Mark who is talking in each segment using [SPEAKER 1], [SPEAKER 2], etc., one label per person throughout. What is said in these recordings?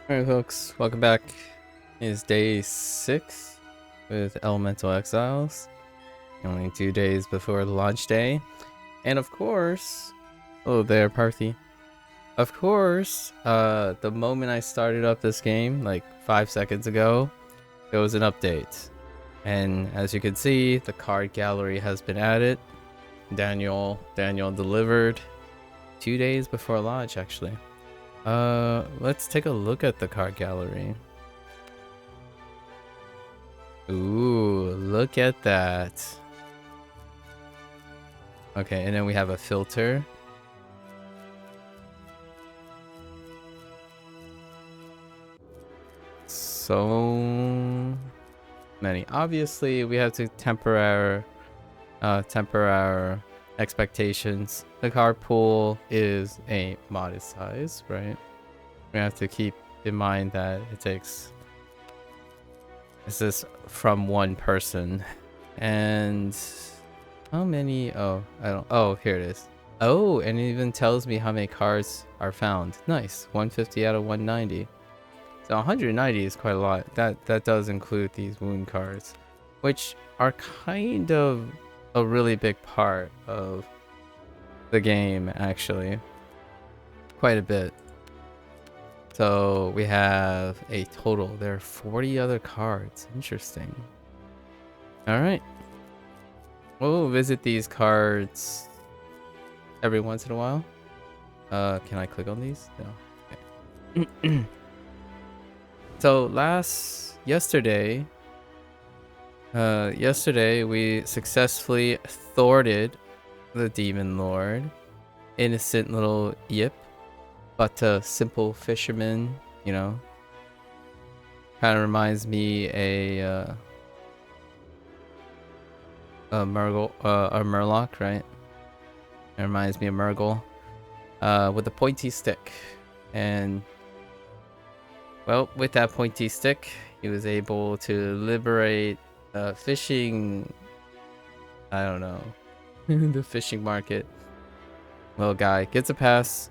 [SPEAKER 1] Alright folks, welcome back. It is day 6 with Elemental Exiles. Only 2 days before the launch day. And of course, oh there Parthy. Of course, the moment I started up this game, like 5 seconds ago, there was an update. And as you can see, the card gallery has been added. Daniel delivered 2 days before launch actually. Let's take a look at the card gallery. Ooh, look at that. Okay, and then we have a filter. So many. Obviously, we have to temper our expectations. The card pool is a modest size, right? We have to keep in mind that this is from one person. And how many? Oh, here it is. Oh, and it even tells me how many cards are found. Nice. 150 out of 190. So 190 is quite a lot. That does include these wound cards, which are kind of a really big part of the game, actually. Quite a bit. So we have a total. There are 40 other cards. Interesting. Alright. We'll visit these cards every once in a while. Can I click on these? No. Okay. So yesterday we successfully thwarted the Demon Lord. Innocent little yip, but a simple fisherman, you know. Kind of reminds me a Murloc, right? It reminds me of Murgle, with a pointy stick. And well, with that pointy stick, he was able to liberate fishing. I don't know. The fishing market. Little guy gets a pass,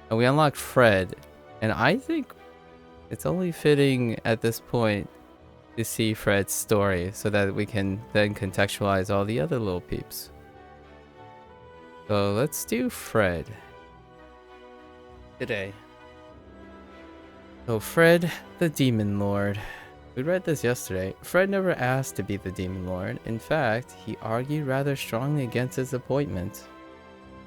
[SPEAKER 1] and we unlock Fred. And I think it's only fitting at this point to see Fred's story so that we can then contextualize all the other little peeps. So let's do Fred today. So Fred, the Demon Lord. We read this yesterday. Fred never asked to be the Demon Lord. In fact, he argued rather strongly against his appointment.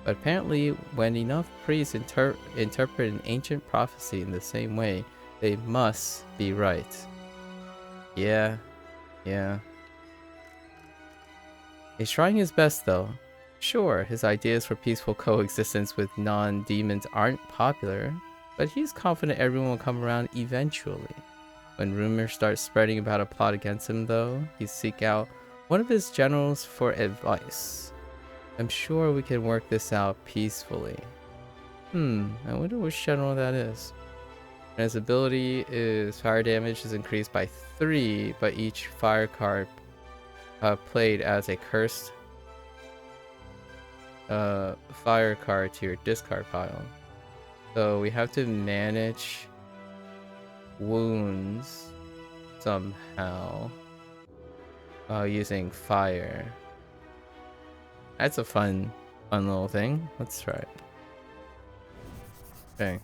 [SPEAKER 1] But apparently, when enough priests interpret an ancient prophecy in the same way, they must be right. Yeah. He's trying his best though. Sure, his ideas for peaceful coexistence with non-demons aren't popular, but he's confident everyone will come around eventually. When rumors start spreading about a plot against him though, he'd seek out one of his generals for advice. I'm sure we can work this out peacefully. I wonder which general that is. And his ability is fire damage is increased by 3, but each fire card played as a cursed fire card to your discard pile. So we have to manage wounds somehow using fire. That's a fun little thing. Let's try it. Okay.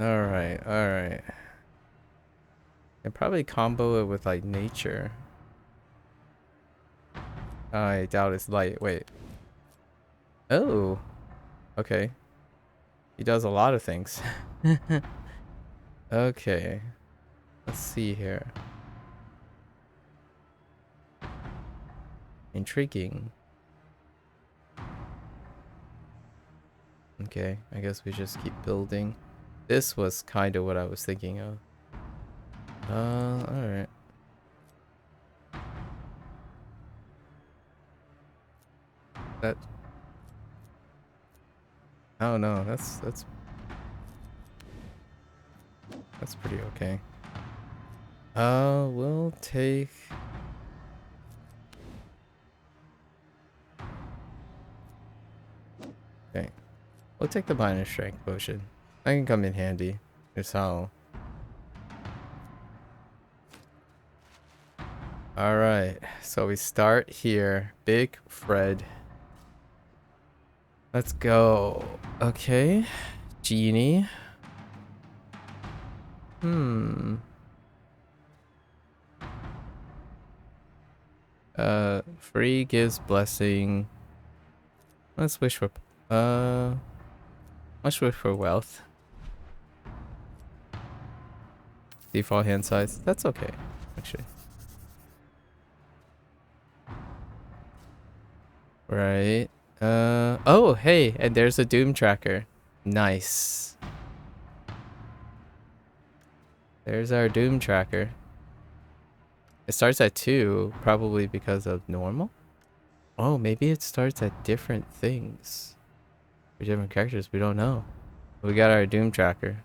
[SPEAKER 1] Alright. And probably combo it with like nature. I doubt it's light. Wait. Oh. Okay. He does a lot of things. Okay. Let's see here. Intriguing. Okay, I guess we just keep building. This was kind of what I was thinking of. Alright. That... Oh no, that's pretty okay. We'll take... Okay. We'll take the minor strength potion. That can come in handy. Here's how. Alright, so we start here. Big Fred. Let's go. Okay. Genie. Free gives blessing. Let's wish for let's wish for wealth. Default hand size. That's okay, actually. Right. Oh, hey, and there's a Doom tracker. Nice. There's our Doom tracker. It starts at 2, probably because of normal. Oh, maybe it starts at different things. For different characters, we don't know. We got our Doom tracker.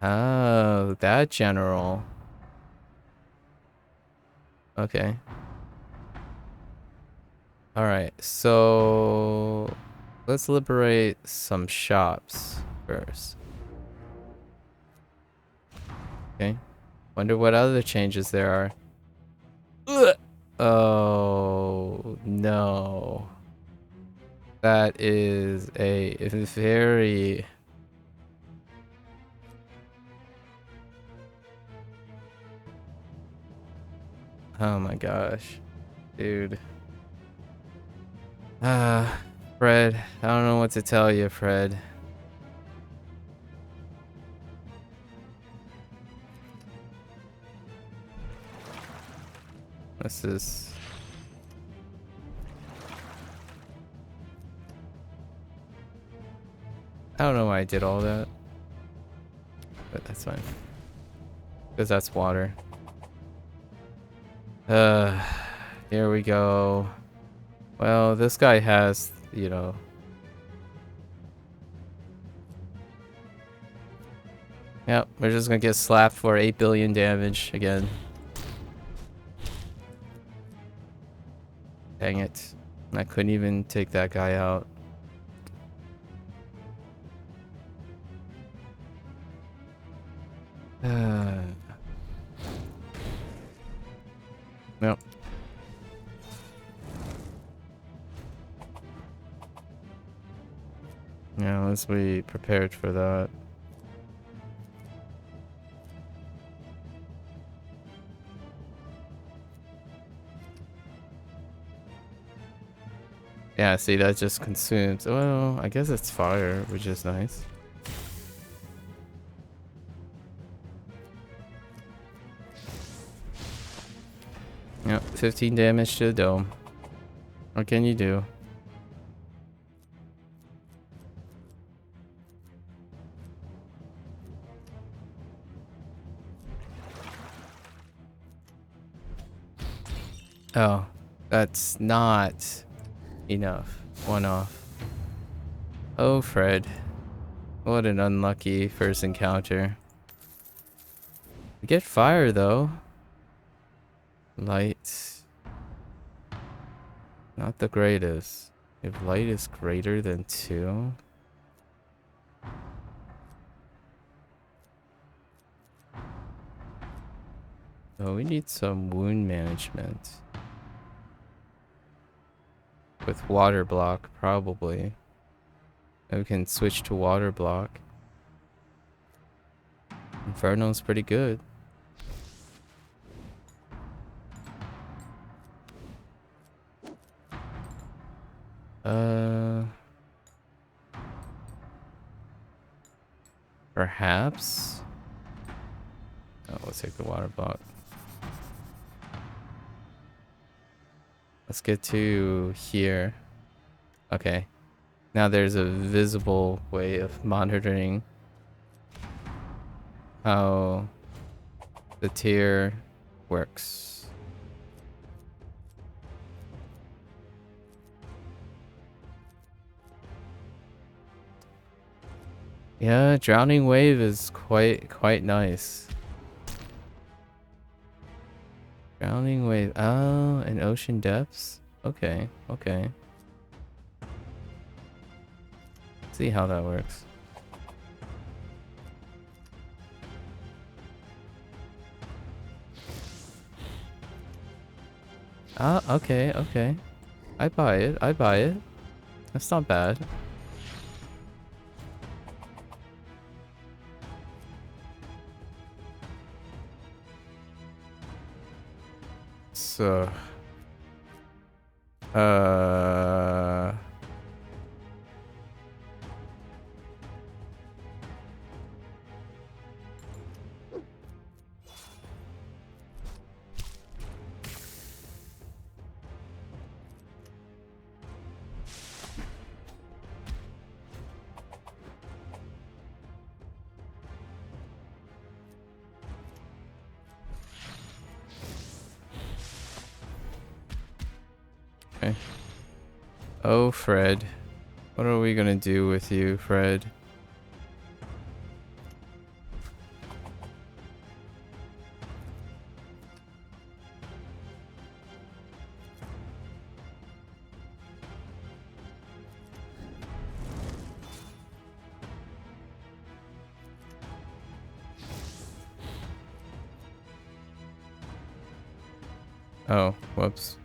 [SPEAKER 1] Oh, that general. Okay. Alright, so let's liberate some shops first. Okay. Wonder what other changes there are. Ugh. Oh, no. That is a very... Oh my gosh. Dude. Fred. I don't know what to tell you, Fred. This is... I don't know why I did all that. But that's fine. Because that's water. Here we go. Well, this guy has, you know... Yep, we're just gonna get slapped for 8 billion damage again. Dang it. I couldn't even take that guy out. Nope. Yeah, let's be prepared for that. Yeah, see, that just consumes. Well, I guess it's fire, which is nice. Yep, 15 damage to the dome. What can you do? Oh, that's not enough. One off. Oh, Fred. What an unlucky first encounter. We get fire, though. Light. Not the greatest. If light is greater than 2... Oh, we need some wound management. With water block, probably. And we can switch to water block. Inferno's pretty good. Perhaps? Oh, let's take the water block. Let's get to here. Okay. Now there's a visible way of monitoring how the tier works. Yeah, Drowning Wave is quite nice. Drowning Wave. Oh, and Ocean Depths? Okay, okay. See how that works. Ah, okay, okay. I buy it. I buy it. That's not bad. So, uh, okay. Oh, Fred. What are we gonna do with you, Fred? Oh, whoops.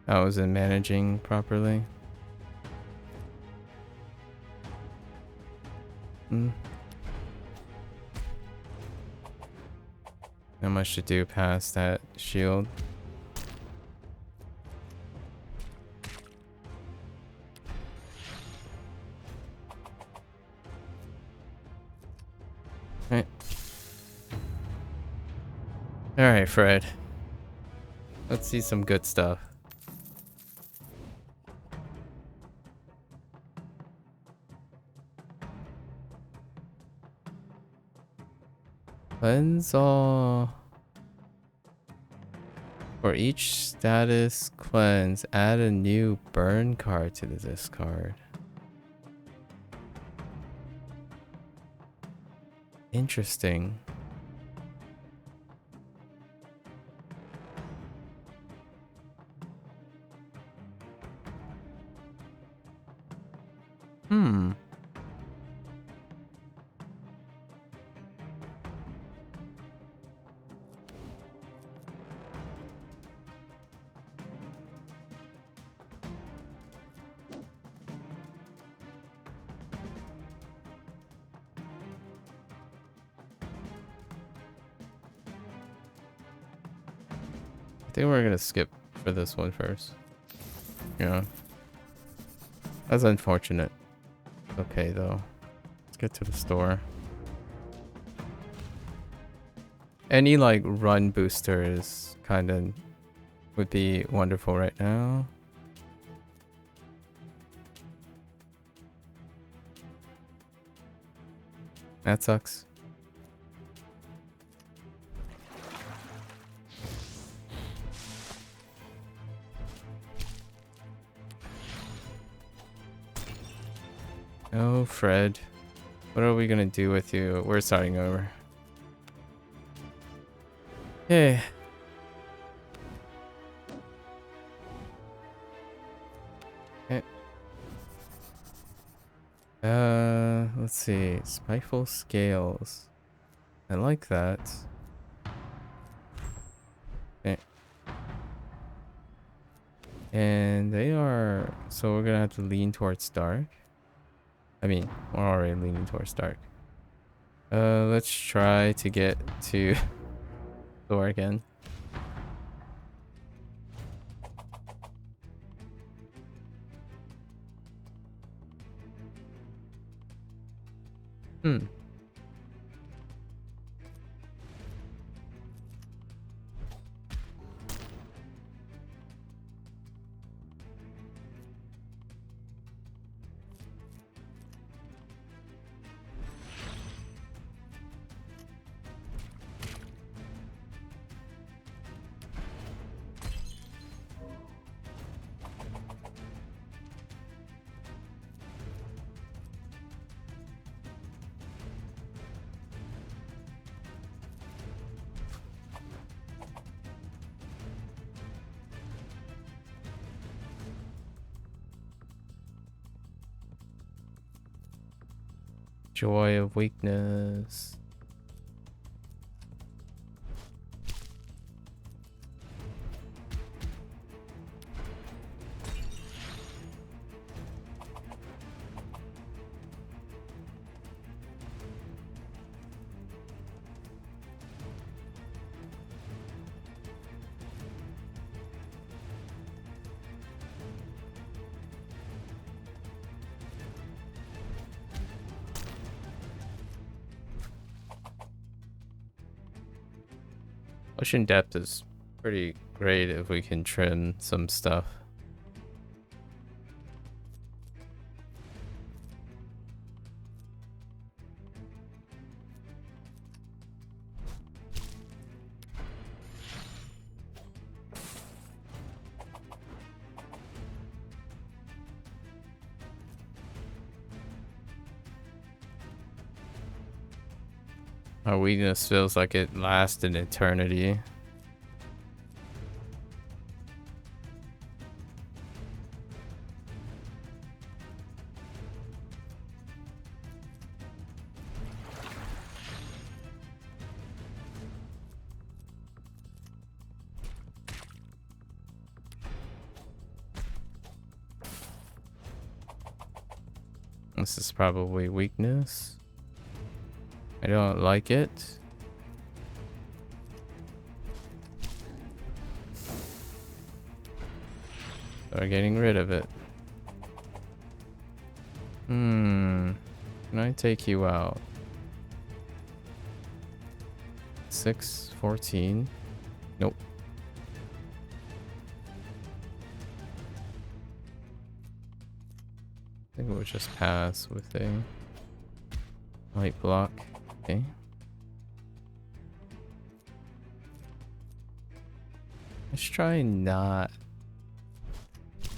[SPEAKER 1] I wasn't managing properly. Hmm. Not much to do past that shield. Right. Alright, Fred. Let's see some good stuff. Cleanse all. For each status cleanse, add a new burn card to the discard. Interesting. Hmm. I think we're gonna skip for this one first. Yeah. That's unfortunate. Okay, though. Let's get to the store. Any, like, run boosters kind of would be wonderful right now. That sucks. Oh, Fred. What are we gonna do with you? We're starting over. Hey. Okay. Let's see. Spiteful Scales. I like that. Okay. And they are... So we're gonna have to lean towards dark. I mean, we're already leaning towards dark. Let's try to get to Thor again. Hmm. Joy of Weakness. Ocean depth is pretty great if we can trim some stuff. Our weakness feels like it lasts an eternity. This is probably weakness. I don't like it. So we're getting rid of it. Can I take you out? 6, 14. Nope. I think we'll just pass with a light block. Okay. Let's try not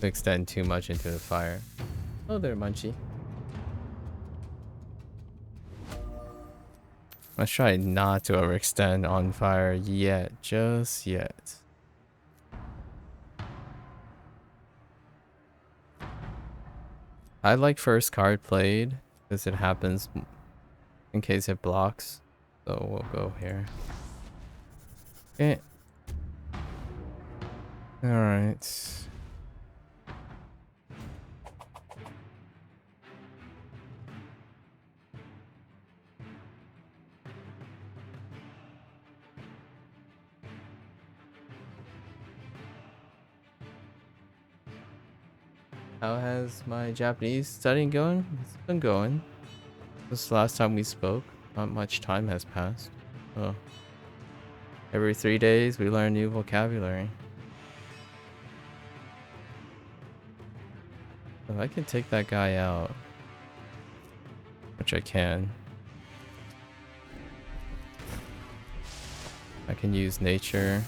[SPEAKER 1] to extend too much into the fire. Oh, there, Munchie. Let's try not to overextend on fire yet, just yet. I like first card played because it happens in case it blocks. So we'll go here. Okay. Alright. How has my Japanese studying going? It's been going. This is the last time we spoke. Not much time has passed. Oh. Every 3 days we learn new vocabulary. If I can take that guy out, which I can. I can use nature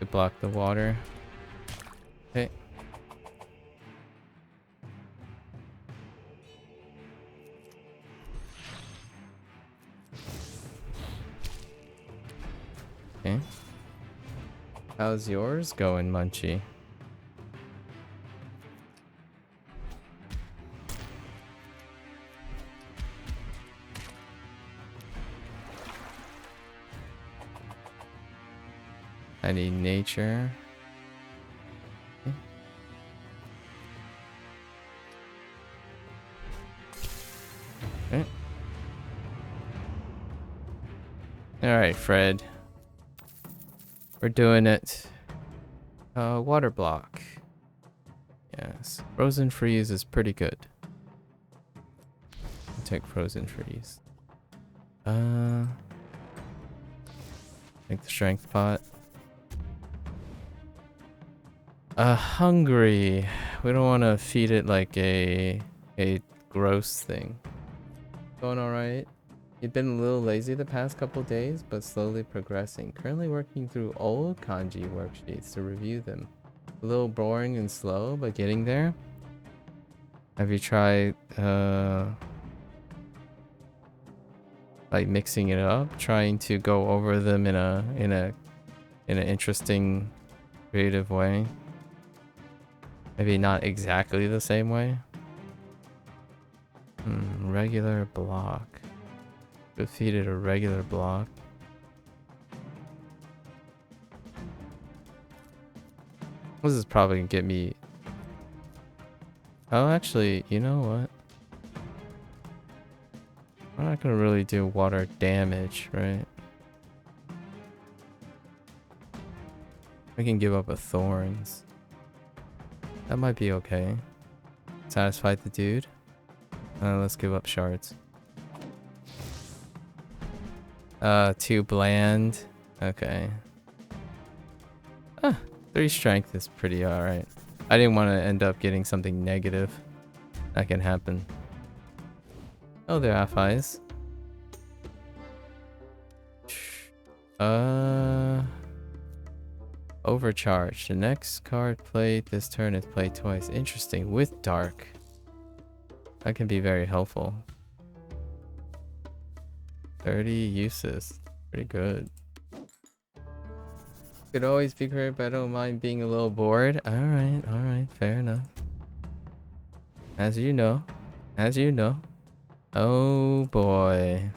[SPEAKER 1] to block the water. Okay. Okay. How's yours going, Munchie? I need nature. Okay. Okay. Alright, Fred. We're doing it. Water block. Yes. Frozen freeze is pretty good. I'll take frozen freeze. Take the strength pot. Hungry. We don't want to feed it like a gross thing. Going alright. You've been a little lazy the past couple days, but slowly progressing. Currently working through old kanji worksheets to review them. A little boring and slow, but getting there. Have you tried like mixing it up, trying to go over them in an interesting, creative way? Maybe not exactly the same way. Regular block. Defeated a regular block. This is probably gonna get me. Oh, actually, you know what? We're not gonna really do water damage, right? We can give up a thorns. That might be okay. Satisfied the dude. Let's give up shards. Too bland. Okay. Ah, 3 strength is pretty alright. I didn't want to end up getting something negative. That can happen. Oh, they're half-eyes. Overcharge. The next card played this turn is played twice. Interesting. With dark. That can be very helpful. 30 uses. Pretty good. Could always be great, but I don't mind being a little bored. Alright. Fair enough. As you know. As you know. Oh boy.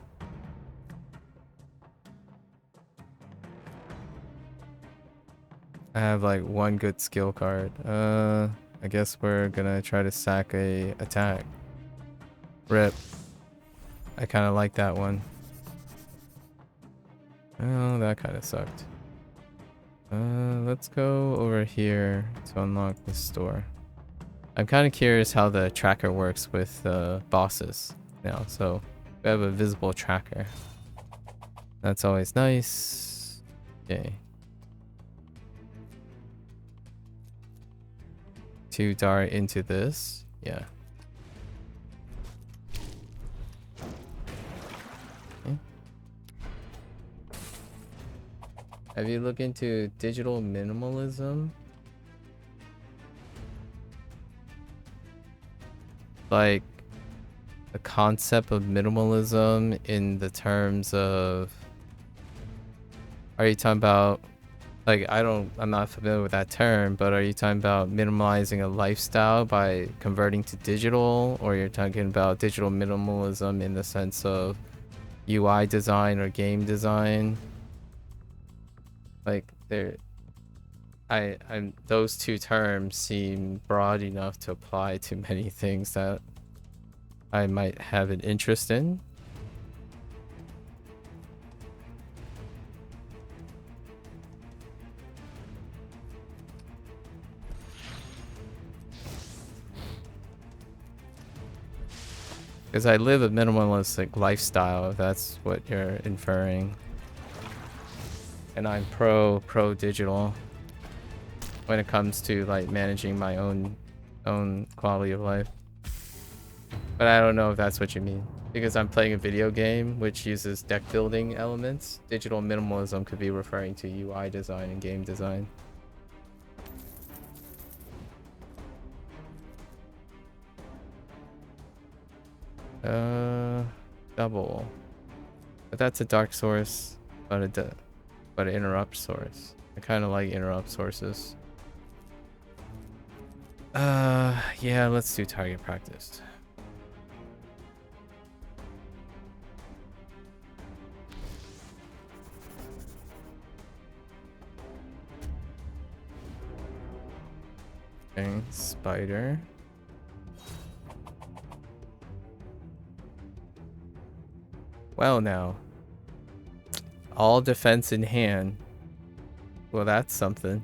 [SPEAKER 1] I have like 1 good skill card. I guess we're gonna try to sack a attack. Rip. I kind of like that one. Oh, that kind of sucked. Let's go over here to unlock this store. I'm kind of curious how the tracker works with bosses now. So we have a visible tracker. That's always nice. Okay. 2 dart into this. Yeah. Okay. Have you looked into digital minimalism? Like the concept of minimalism in the terms of, are you talking about, like, I'm not familiar with that term, but are you talking about minimalizing a lifestyle by converting to digital, or you're talking about digital minimalism in the sense of UI design or game design? Like those 2 terms seem broad enough to apply to many things that I might have an interest in. Because I live a minimalistic lifestyle, if that's what you're inferring. And I'm pro digital when it comes to like managing my own quality of life. But I don't know if that's what you mean. Because I'm playing a video game which uses deck building elements. Digital minimalism could be referring to UI design and game design. Double. But that's a dark source, but an interrupt source. I kind of like interrupt sources. Yeah, let's do target practice. Okay, spider. Well now. All defense in hand. Well, that's something.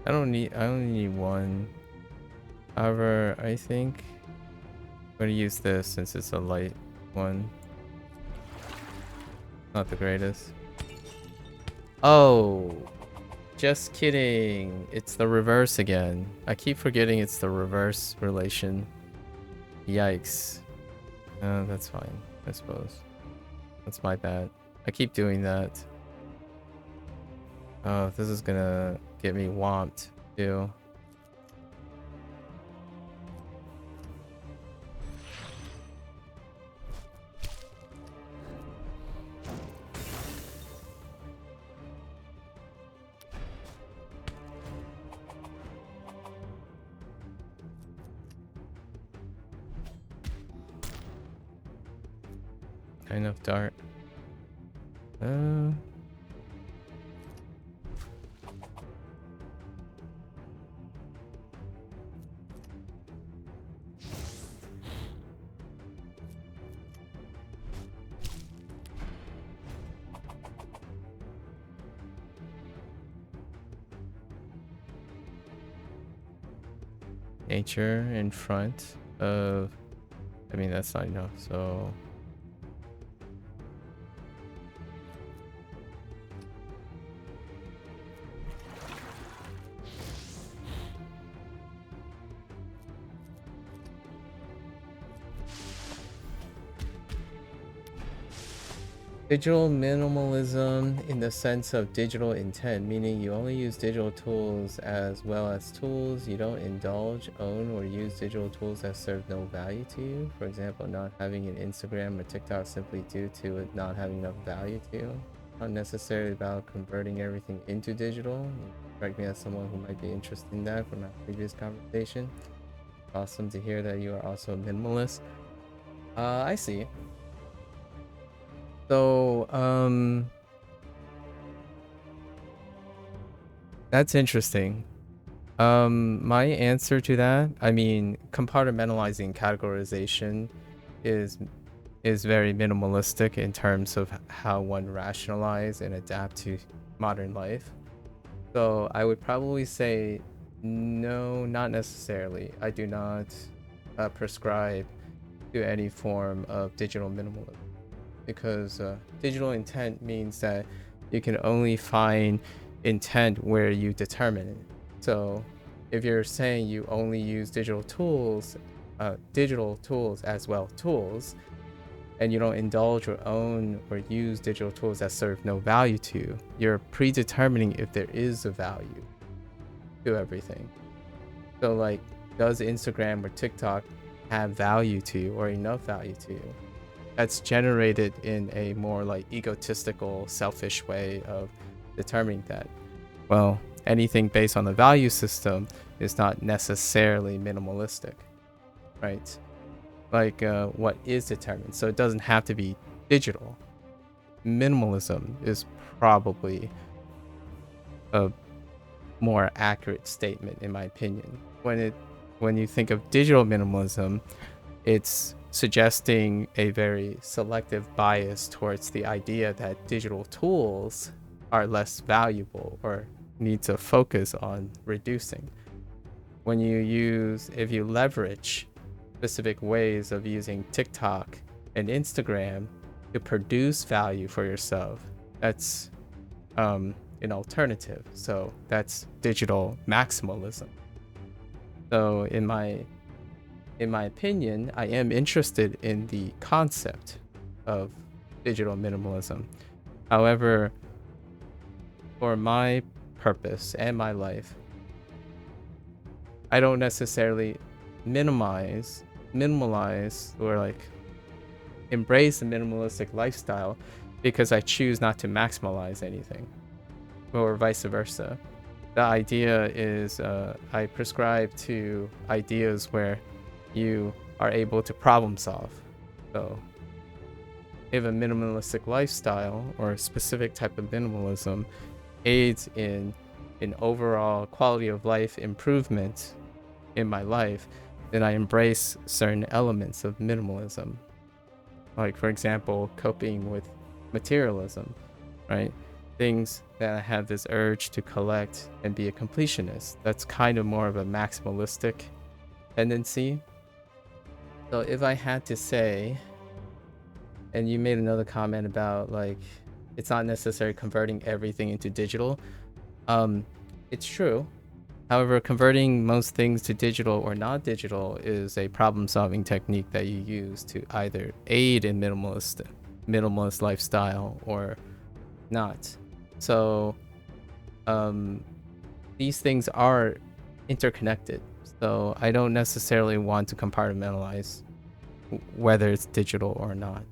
[SPEAKER 1] I only need 1. However, I think I'm gonna use this since it's a light one. Not the greatest. Oh, just kidding. It's the reverse again. I keep forgetting it's the reverse relation. Yikes. That's fine, I suppose. That's my bad. I keep doing that. Oh, this is gonna get me whomped too. Kind of dart. nature in front of, I mean, that's not enough. So digital minimalism in the sense of digital intent, meaning you only use digital tools as well as tools. You don't indulge, own, or use digital tools that serve no value to you. For example, not having an Instagram or TikTok simply due to it not having enough value to you. Not necessarily about converting everything into digital. You strike me as someone who might be interested in that from our previous conversation. Awesome to hear that you are also a minimalist. I see. So, that's interesting. My answer to that, I mean, compartmentalizing categorization is very minimalistic in terms of how one rationalize and adapt to modern life. So I would probably say no, not necessarily. I do not prescribe to any form of digital minimalism, because digital intent means that you can only find intent where you determine it. So if you're saying you only use digital tools as well, tools, and you don't indulge or own or use digital tools that serve no value to you, you're predetermining if there is a value to everything. So like, does Instagram or TikTok have value to you or enough value to you? That's generated in a more like egotistical, selfish way of determining that. Well, anything based on the value system is not necessarily minimalistic, right? Like what is determined. So it doesn't have to be digital. Minimalism is probably a more accurate statement in my opinion. When you think of digital minimalism, it's suggesting a very selective bias towards the idea that digital tools are less valuable or need to focus on reducing. If you leverage specific ways of using TikTok and Instagram to produce value for yourself, that's an alternative. So that's digital maximalism. So in my opinion, I am interested in the concept of digital minimalism. However, for my purpose and my life, I don't necessarily minimalize or like embrace a minimalistic lifestyle because I choose not to maximize anything, or vice versa. The idea is I prescribe to ideas where you are able to problem solve. So if a minimalistic lifestyle or a specific type of minimalism aids in an overall quality of life improvement in my life, then I embrace certain elements of minimalism. Like, for example, coping with materialism, right? Things that I have this urge to collect and be a completionist. That's kind of more of a maximalistic tendency. So if I had to say, and you made another comment about like, it's not necessarily converting everything into digital. It's true. However, converting most things to digital or not digital is a problem-solving technique that you use to either aid in minimalist lifestyle or not. So these things are interconnected. So I don't necessarily want to compartmentalize whether it's digital or not.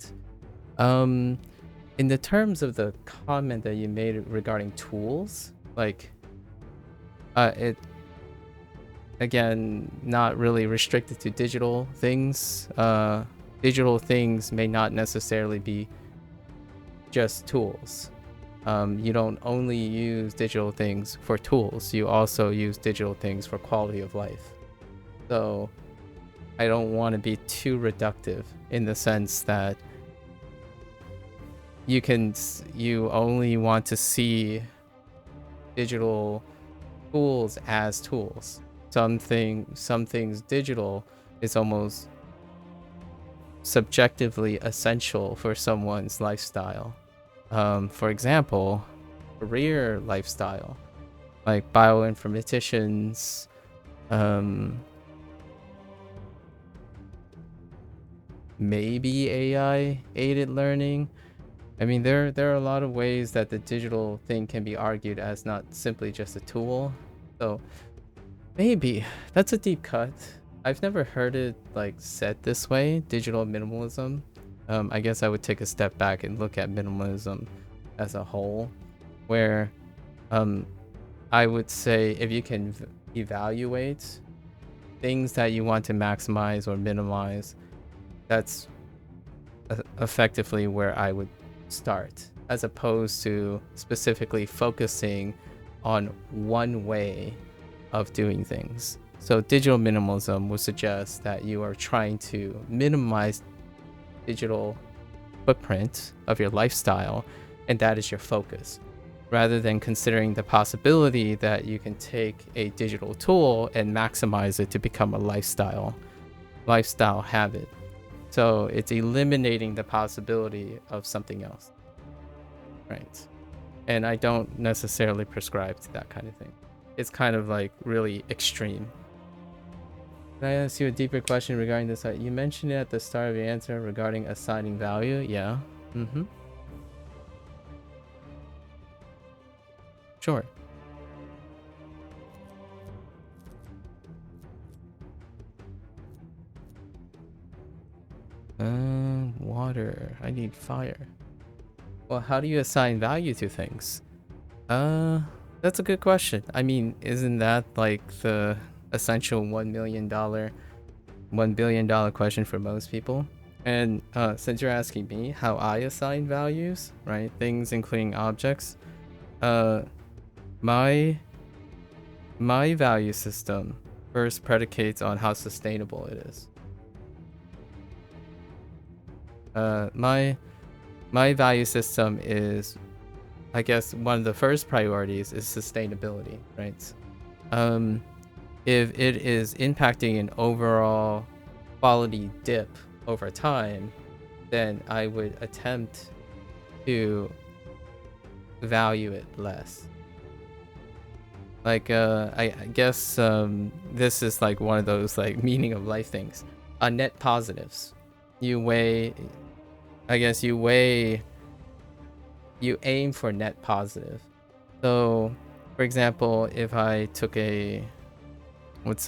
[SPEAKER 1] In the terms of the comment that you made regarding tools, like it again, not really restricted to digital things. Digital things may not necessarily be just tools. You don't only use digital things for tools, you also use digital things for quality of life. So I don't want to be too reductive in the sense that you only want to see digital tools as tools. some things digital is almost subjectively essential for someone's lifestyle. For example, career lifestyle, like bioinformaticians, maybe AI aided learning. I mean, there are a lot of ways that the digital thing can be argued as not simply just a tool. So maybe that's a deep cut. I've never heard it like said this way, digital minimalism. I guess I would take a step back and look at minimalism as a whole, where I would say if you can evaluate things that you want to maximize or minimize, that's effectively where I would start, as opposed to specifically focusing on one way of doing things. So digital minimalism would suggest that you are trying to minimize digital footprint of your lifestyle, and that is your focus, rather than considering the possibility that you can take a digital tool and maximize it to become a lifestyle habit. So it's eliminating the possibility of something else, right? And I don't necessarily prescribe to that kind of thing. It's kind of like really extreme. Can I ask you a deeper question regarding this? You mentioned it at the start of your answer regarding assigning value. Yeah. Mm-hmm. Sure. Water. I need fire. Well, how do you assign value to things? That's a good question. I mean, isn't that like the essential $1 million, $1 billion question for most people? And since you're asking me how I assign values, right? Things including objects, my value system first predicates on how sustainable it is. My value system is, I guess, one of the first priorities is sustainability, right? If it is impacting an overall quality dip over time, then I would attempt to value it less. Like, I guess this is like one of those like meaning of life things. Net positives. You aim for net positive. So, for example, if I took let's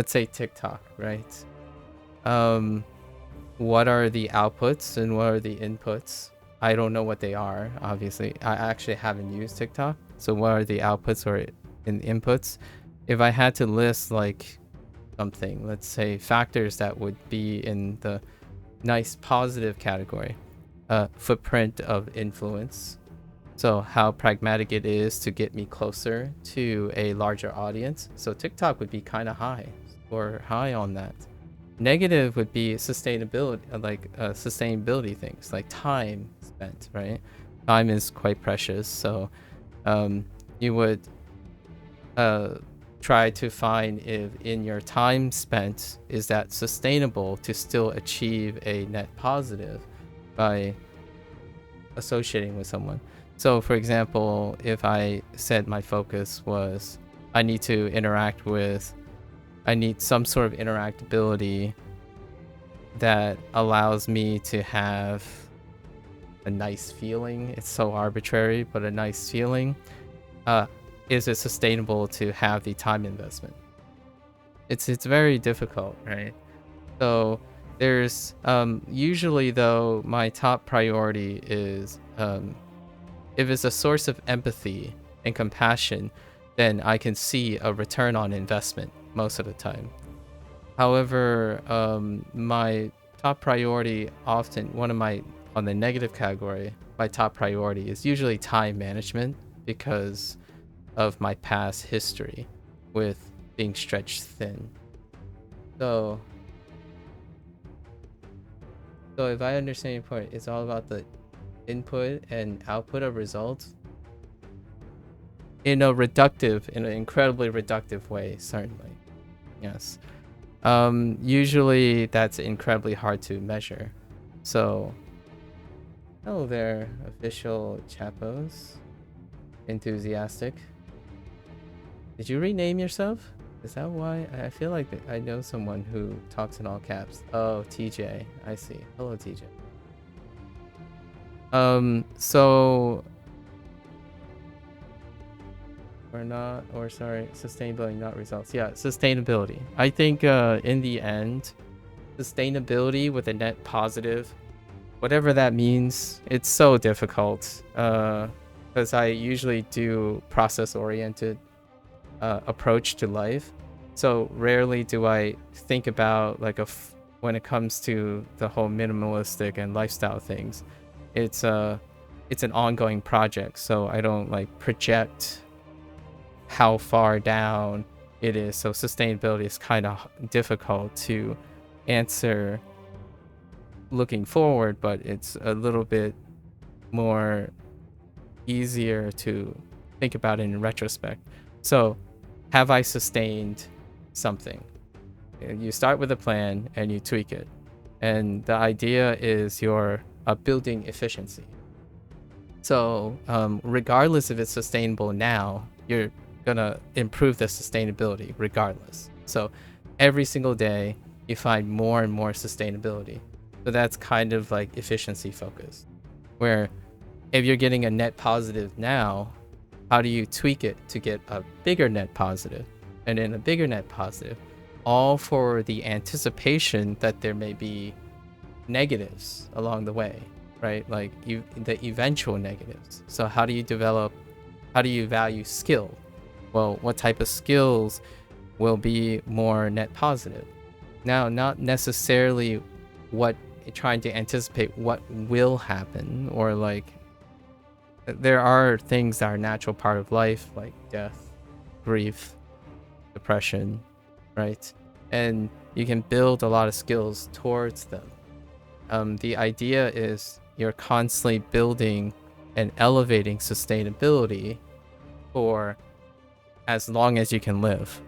[SPEAKER 1] say TikTok, right? What are the outputs and what are the inputs? I don't know what they are, obviously. I actually haven't used TikTok. So what are the outputs or inputs? If I had to list like something, let's say factors that would be in the nice positive category, footprint of influence. So how pragmatic it is to get me closer to a larger audience. So TikTok would be kind of high or high on that. Negative would be sustainability, sustainability things like time spent, right? Time is quite precious. So you would try to find if in your time spent, is that sustainable to still achieve a net positive by associating with someone. So for example, if I said my focus was I need some sort of interactability that allows me to have a nice feeling. It's so arbitrary, but a nice feeling. Is it sustainable to have the time investment? It's very difficult, right? So there's usually though my top priority is if it's a source of empathy and compassion, then I can see a return on investment most of the time. However, my top priority often, on the negative category, my top priority is usually time management because of my past history with being stretched thin. So if I understand your point, it's all about the input and output of results. in an incredibly reductive way, certainly. Yes. Usually that's incredibly hard to measure. So, hello there, official Chapos. Enthusiastic. Did you rename yourself? Is that why? I feel like I know someone who talks in all caps. Oh, TJ. I see. Hello, TJ. So we're not, or sorry, sustainability, not results. Yeah, sustainability. I think in the end, sustainability with a net positive, whatever that means, it's so difficult. Because I usually do process oriented approach to life, so rarely do I think about like when it comes to the whole minimalistic and lifestyle things. It's an ongoing project, so I don't like project how far down it is. So sustainability is kind of difficult to answer looking forward, but it's a little bit more easier to think about it in retrospect. So have I sustained something? You start with a plan and you tweak it. And the idea is you're building efficiency. So regardless if it's sustainable now, you're going to improve the sustainability regardless. So every single day, you find more and more sustainability. So that's kind of like efficiency focus, where if you're getting a net positive now, how do you tweak it to get a bigger net positive and then a bigger net positive, all for the anticipation that there may be negatives along the way, right? Like the eventual negatives. So how do you value skill? Well, what type of skills will be more net positive? Now, not necessarily trying to anticipate what will happen, or like there are things that are a natural part of life, like death, grief, depression, right? And you can build a lot of skills towards them. The idea is you're constantly building and elevating sustainability for as long as you can live.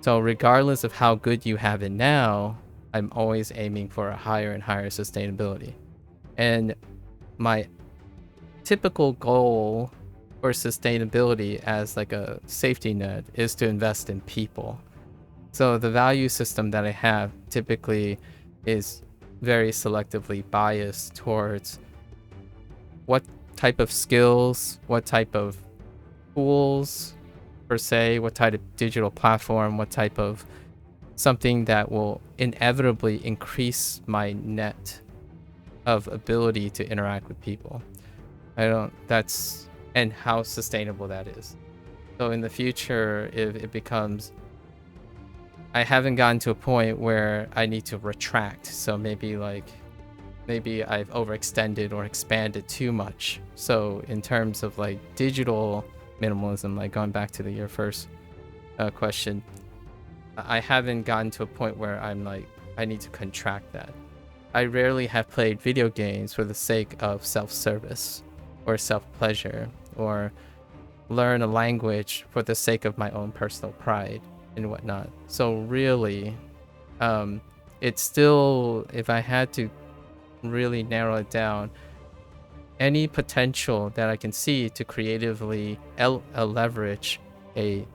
[SPEAKER 1] So regardless of how good you have it now, I'm always aiming for a higher and higher sustainability. And my typical goal for sustainability as like a safety net is to invest in people. So the value system that I have typically is very selectively biased towards what type of skills, what type of tools per se, what type of digital platform, what type of something that will inevitably increase my net of ability to interact with people. And how sustainable that is. So in the future, if it becomes, I haven't gotten to a point where I need to retract. So maybe I've overextended or expanded too much. So in terms of like digital minimalism, like going back to your first question, I haven't gotten to a point where I'm like, I need to contract that. I rarely have played video games for the sake of self-service or self-pleasure, or learn a language for the sake of my own personal pride and whatnot. So really, it's still, if I had to really narrow it down, any potential that I can see to creatively leverage a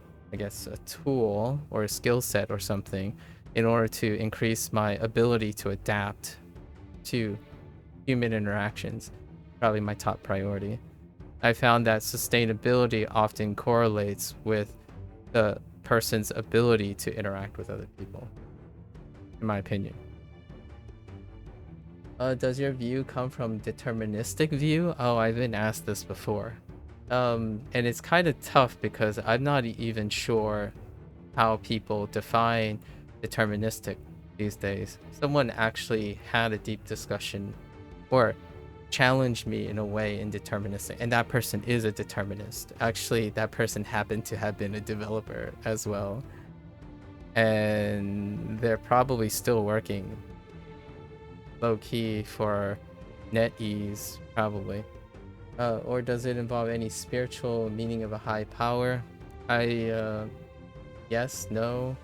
[SPEAKER 1] tool or a skill set or something in order to increase my ability to adapt to human interactions, probably my top priority. I found that sustainability often correlates with the person's ability to interact with other people, in my opinion. Does your view come from deterministic view? Oh, I've been asked this before. And it's kind of tough because I'm not even sure how people define deterministic these days. Someone actually had a deep discussion or challenged me in a way in deterministic, and that person is a determinist. Actually, that person happened to have been a developer as well, and they're probably still working low-key for NetEase, probably. Or does it involve any spiritual meaning of a high power? Yes, no.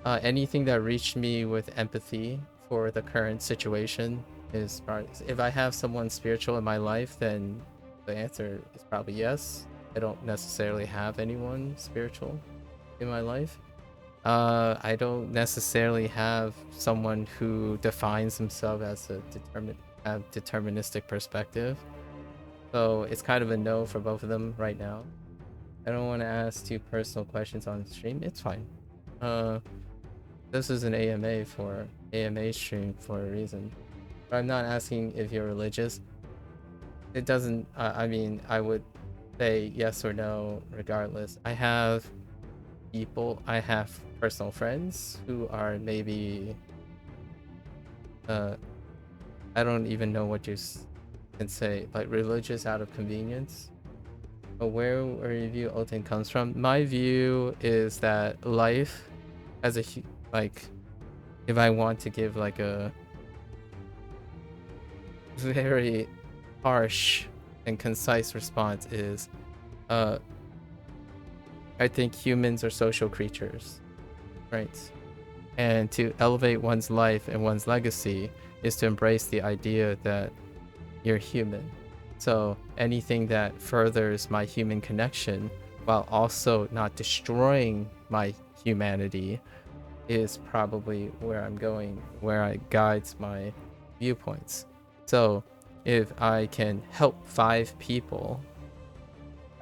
[SPEAKER 1] Anything that reached me with empathy for the current situation is probably, if I have someone spiritual in my life, then the answer is probably yes. I don't necessarily have anyone spiritual in my life. I don't necessarily have someone who defines himself as a deterministic perspective. So it's kind of a no for both of them right now. I don't want to ask too personal questions on stream. It's fine. This is an AMA stream for a reason. But I'm not asking if you're religious. It doesn't. I mean, I would say yes or no regardless. I have personal friends who are maybe. I don't even know what you can say, like religious out of convenience. But where your view ultimately comes from? My view is that life, as a like, if I want to give like a very harsh and concise response, is, I think humans are social creatures, right? And to elevate one's life and one's legacy is to embrace the idea that you're human. So anything that furthers my human connection while also not destroying my humanity is probably where I'm going, where I guides my viewpoints. So if I can help 5 people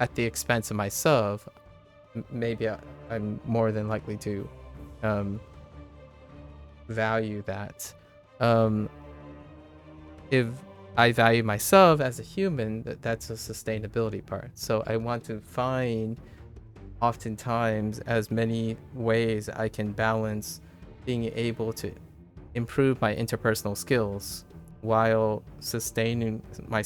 [SPEAKER 1] at the expense of myself, maybe I'm more than likely to value that. If I value myself as a human, that's a sustainability part. So I want to find oftentimes as many ways I can balance being able to improve my interpersonal skills while sustaining my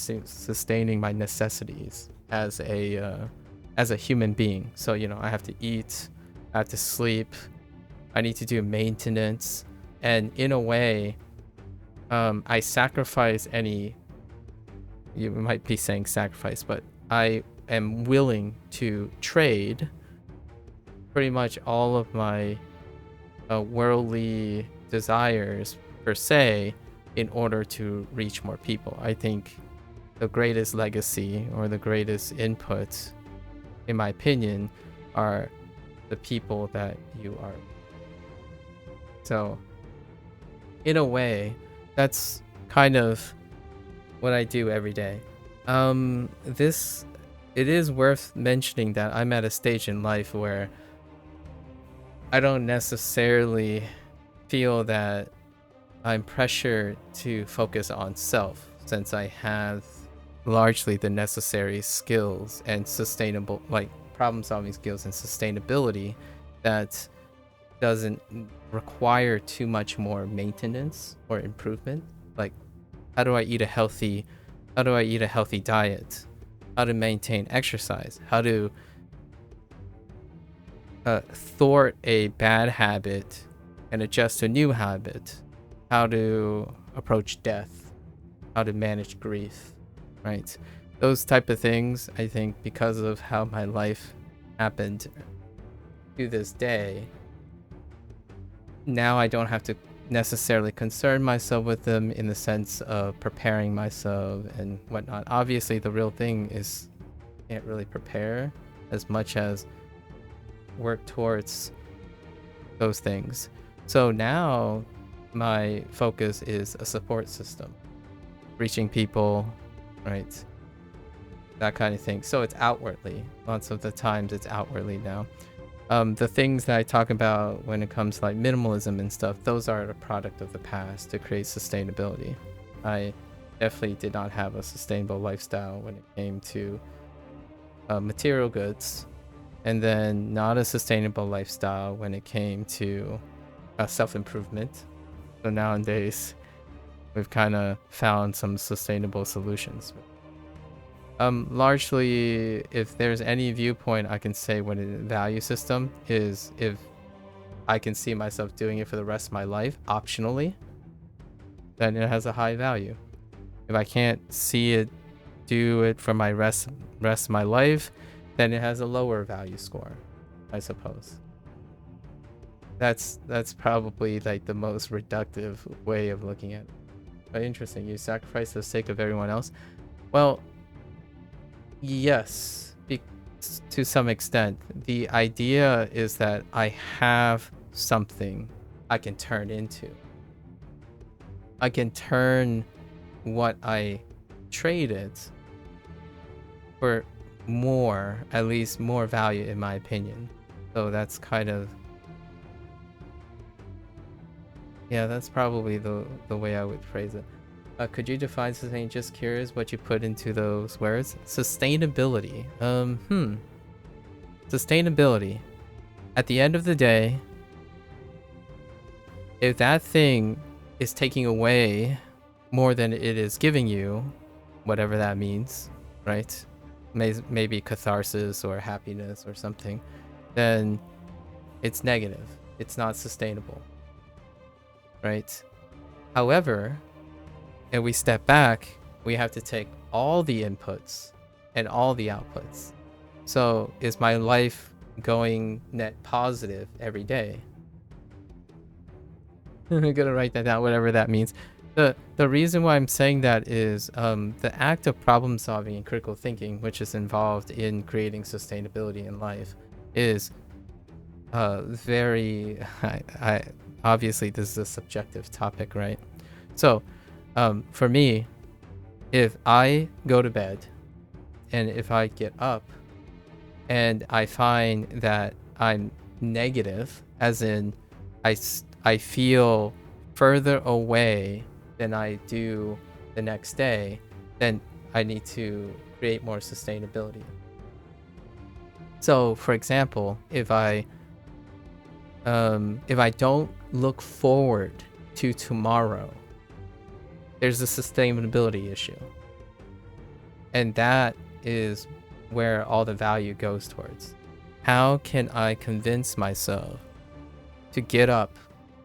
[SPEAKER 1] necessities as a human being. So, you know, I have to eat, I have to sleep, I need to do maintenance, and in a way, I sacrifice any. You might be saying sacrifice, but I am willing to trade pretty much all of my worldly desires per se in order to reach more people. I think the greatest legacy or the greatest input, in my opinion, are the people that you are. So in a way, that's kind of what I do every day. It is worth mentioning that I'm at a stage in life where I don't necessarily feel that I'm pressured to focus on self, since I have largely the necessary skills and sustainable, like problem solving skills and sustainability that doesn't require too much more maintenance or improvement. Like, how do I eat a healthy diet? How to maintain exercise? How to thwart a bad habit and adjust to a new habit? How to approach death? How to manage grief? Right? Those type of things, I think, because of how my life happened to this day, now I don't have to necessarily concern myself with them in the sense of preparing myself and whatnot. Obviously, the real thing is can't really prepare as much as work towards those things. So now my focus is a support system, reaching people, right? That kind of thing. So it's outwardly. Lots of the times it's outwardly now. The things that I talk about when it comes to like minimalism and stuff, those are a product of the past to create sustainability. I definitely did not have a sustainable lifestyle when it came to material goods, and then not a sustainable lifestyle when it came to self-improvement. So nowadays, we've kind of found some sustainable solutions. Largely, if there's any viewpoint I can say when a value system is, if I can see myself doing it for the rest of my life optionally, then it has a high value. If I can't see it do it for my rest of my life, then it has a lower value score, I suppose. That's probably like the most reductive way of looking at it. But interesting, you sacrifice for the sake of everyone else. Well, yes, to some extent. The idea is that I have something I can turn into. I can turn what I traded for more, at least more value in my opinion. So that's kind of, yeah, that's probably the way I would phrase it. Could you define sustainability? Just curious what you put into those words. Sustainability. Sustainability. At the end of the day, if that thing is taking away more than it is giving you, whatever that means, right? Maybe catharsis or happiness or something, then it's negative. It's not sustainable, right? However, if we step back, we have to take all the inputs and all the outputs. So is my life going net positive every day? I'm gonna write that down, whatever that means. The reason why I'm saying that is the act of problem solving and critical thinking, which is involved in creating sustainability in life, is very I obviously this is a subjective topic, right? So for me, if I go to bed and if I get up and I find that I'm negative, as in I feel further away than I do the next day, then I need to create more sustainability. So for example, if I don't look forward to tomorrow, there's a sustainability issue. And that is where all the value goes towards. How can I convince myself to get up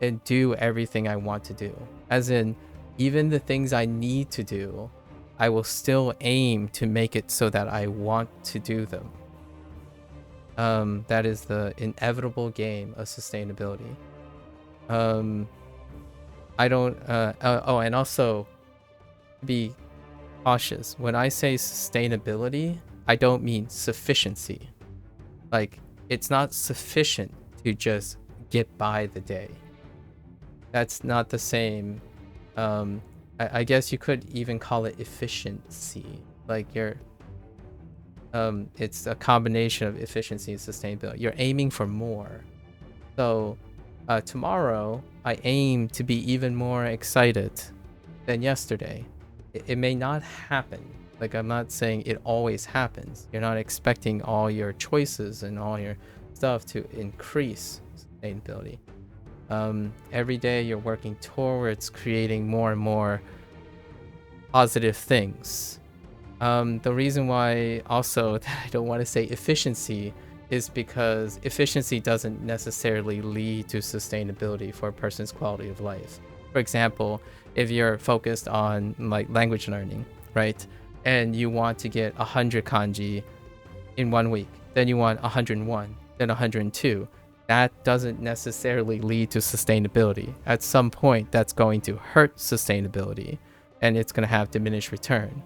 [SPEAKER 1] and do everything I want to do? As in, even the things I need to do, I will still aim to make it so that I want to do them. That is the inevitable game of sustainability. I don't and also be cautious. When I say sustainability, I don't mean sufficiency. Like, it's not sufficient to just get by the day. That's not the same. I guess you could even call it efficiency. Like it's a combination of efficiency and sustainability. You're aiming for more. So tomorrow, I aim to be even more excited than yesterday. It may not happen. Like, I'm not saying it always happens. You're not expecting all your choices and all your stuff to increase sustainability. Every day you're working towards creating more and more positive things. The reason why also that I don't want to say efficiency is because efficiency doesn't necessarily lead to sustainability for a person's quality of life. For example, if you're focused on like language learning, right? And you want to get 100 kanji in 1 week, then you want 101, then 102. That doesn't necessarily lead to sustainability. At some point, that's going to hurt sustainability and it's going to have diminished return.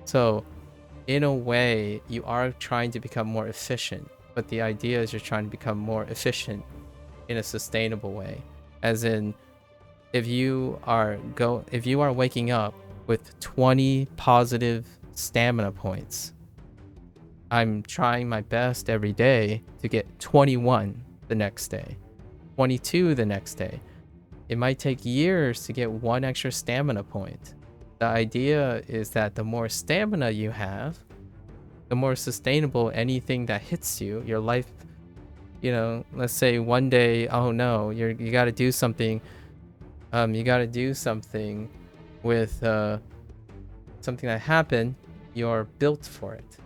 [SPEAKER 1] So in a way, you are trying to become more efficient, but the idea is you're trying to become more efficient in a sustainable way. As in, if you are waking up with 20 positive stamina points, I'm trying my best every day to get 21 the next day, 22 the next day. It might take years to get 1 extra stamina point. The idea is that the more stamina you have, the more sustainable anything that hits you, your life, let's say one day, oh no, you got to do something. You got to do something with something that happened. You're built for it.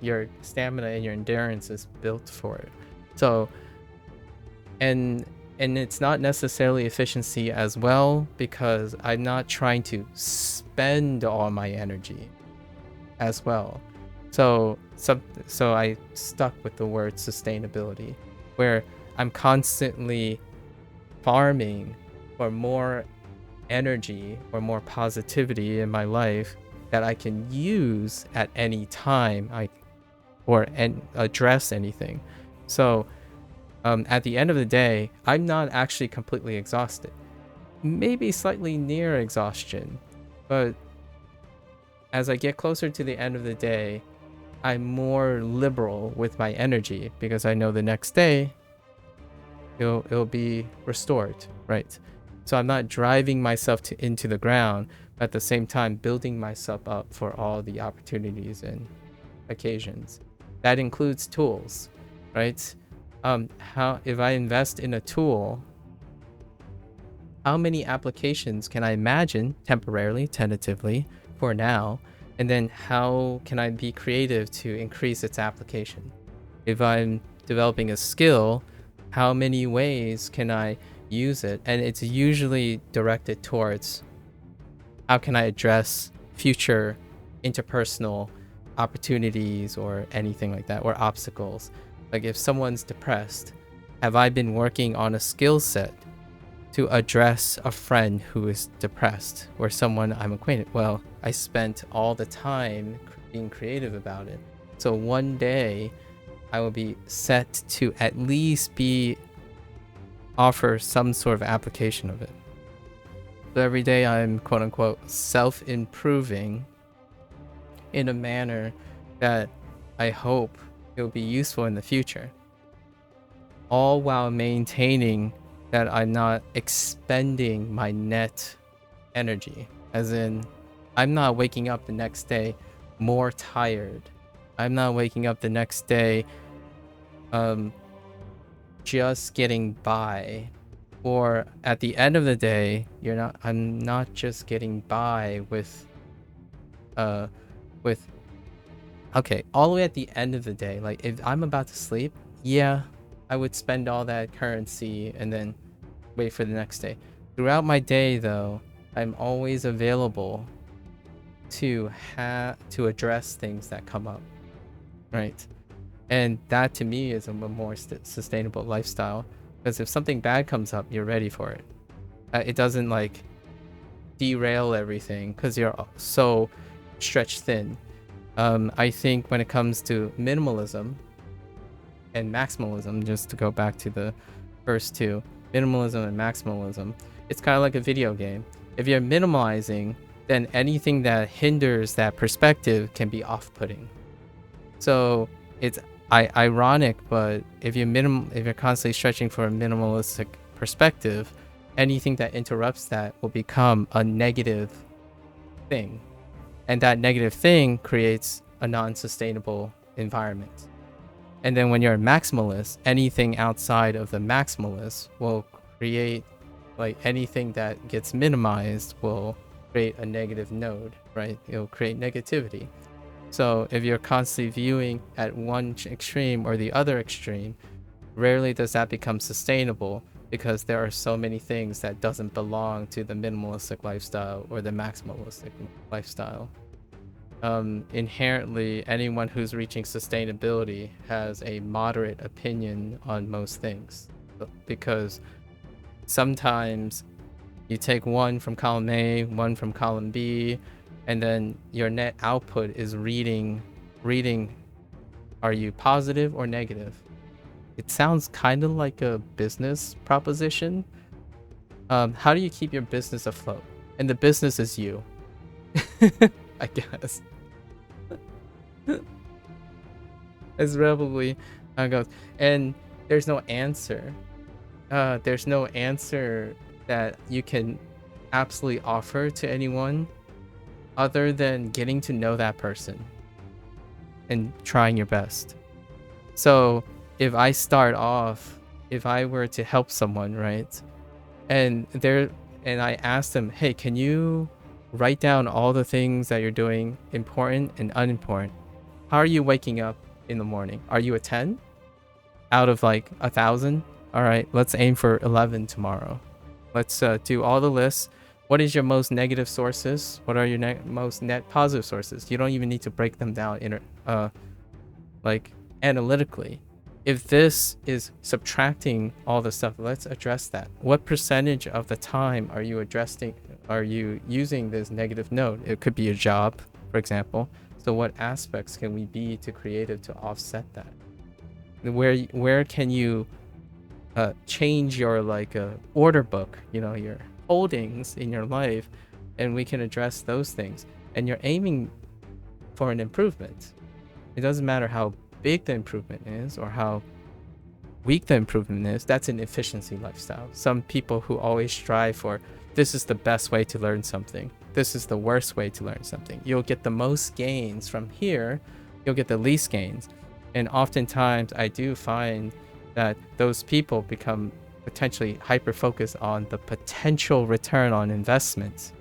[SPEAKER 1] Your stamina and your endurance is built for it. So, and it's not necessarily efficiency as well, because I'm not trying to spend all my energy. as well. So I stuck with the word sustainability, where I'm constantly farming for more energy or more positivity in my life that I can use at any time and address anything. So at the end of the day, I'm not actually completely exhausted. Maybe slightly near exhaustion, but as I get closer to the end of the day, I'm more liberal with my energy because I know the next day it'll be restored, right? So I'm not driving myself into the ground, but at the same time building myself up for all the opportunities and occasions. That includes tools, right? How if I invest in a tool, how many applications can I imagine temporarily, tentatively, for now? And then how can I be creative to increase its application? If I'm developing a skill, how many ways can I use it? And it's usually directed towards how can I address future interpersonal opportunities or anything like that, or obstacles. Like if someone's depressed, have I been working on a skill set to address a friend who is depressed or someone I'm acquainted? Well, I spent all the time being creative about it. So one day I will be set to at least offer some sort of application of it. So every day I'm quote unquote self-improving in a manner that I hope it will be useful in the future, all while maintaining that I'm not expending my net energy, as in I'm not waking up the next day more tired. I'm not waking up the next day just getting by, or at the end of the day I'm not just getting by with okay, all the way at the end of the day, like if I'm about to sleep, yeah, I would spend all that currency and then wait for the next day. Throughout my day though, I'm always available to address things that come up, right? And that to me is a more sustainable lifestyle, because if something bad comes up, you're ready for it. It doesn't like derail everything because you're so stretched thin. I think when it comes to minimalism and maximalism, just to go back to the first two, minimalism and maximalism, it's kind of like a video game. If you're minimalizing, then anything that hinders that perspective can be off-putting. So it's ironic, but if you're constantly stretching for a minimalistic perspective, anything that interrupts that will become a negative thing, and that negative thing creates a non-sustainable environment. And then when you're a maximalist, anything outside of the maximalist will create, like anything that gets minimized will create a negative node, right? It'll create negativity. So if you're constantly viewing at one extreme or the other extreme, rarely does that become sustainable, because there are so many things that doesn't belong to the minimalistic lifestyle or the maximalistic lifestyle. Inherently, anyone who's reaching sustainability has a moderate opinion on most things, because sometimes you take one from column A, one from column B, and then your net output is reading, are you positive or negative? It sounds kind of like a business proposition. How do you keep your business afloat? And the business is you, I guess. It's probably how it goes. And there's no answer. There's no answer that you can absolutely offer to anyone other than getting to know that person and trying your best. So if I were to help someone, right, and I ask them, hey, can you write down all the things that you're doing, important and unimportant? How are you waking up in the morning? Are you a 10 out of like 1,000? All right, let's aim for 11 tomorrow. Let's do all the lists. What is your most negative sources? What are your most net positive sources? You don't even need to break them down like analytically. If this is subtracting all the stuff, let's address that. What percentage of the time are you using this negative node? It could be a job, for example. So what aspects can we be to creative to offset that? Where can you change your order book, your holdings in your life, and we can address those things. And you're aiming for an improvement. It doesn't matter how big the improvement is or how weak the improvement is. That's an efficiency lifestyle. Some people who always strive for, this is the best way to learn something, this is the worst way to learn something. You'll get the most gains from here, you'll get the least gains. And oftentimes I do find that those people become potentially hyper-focused on the potential return on investment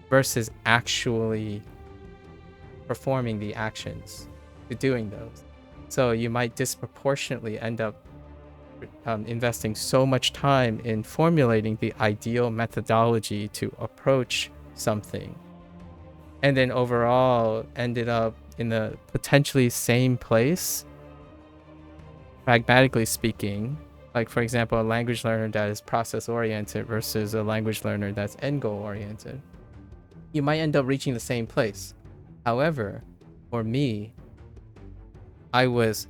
[SPEAKER 1] versus actually performing the actions to doing those. So you might disproportionately end up investing so much time in formulating the ideal methodology to approach something, and then overall ended up in the potentially same place, pragmatically speaking. Like, for example, a language learner that is process oriented versus a language learner that's end goal oriented. You might end up reaching the same place. However, for me, I was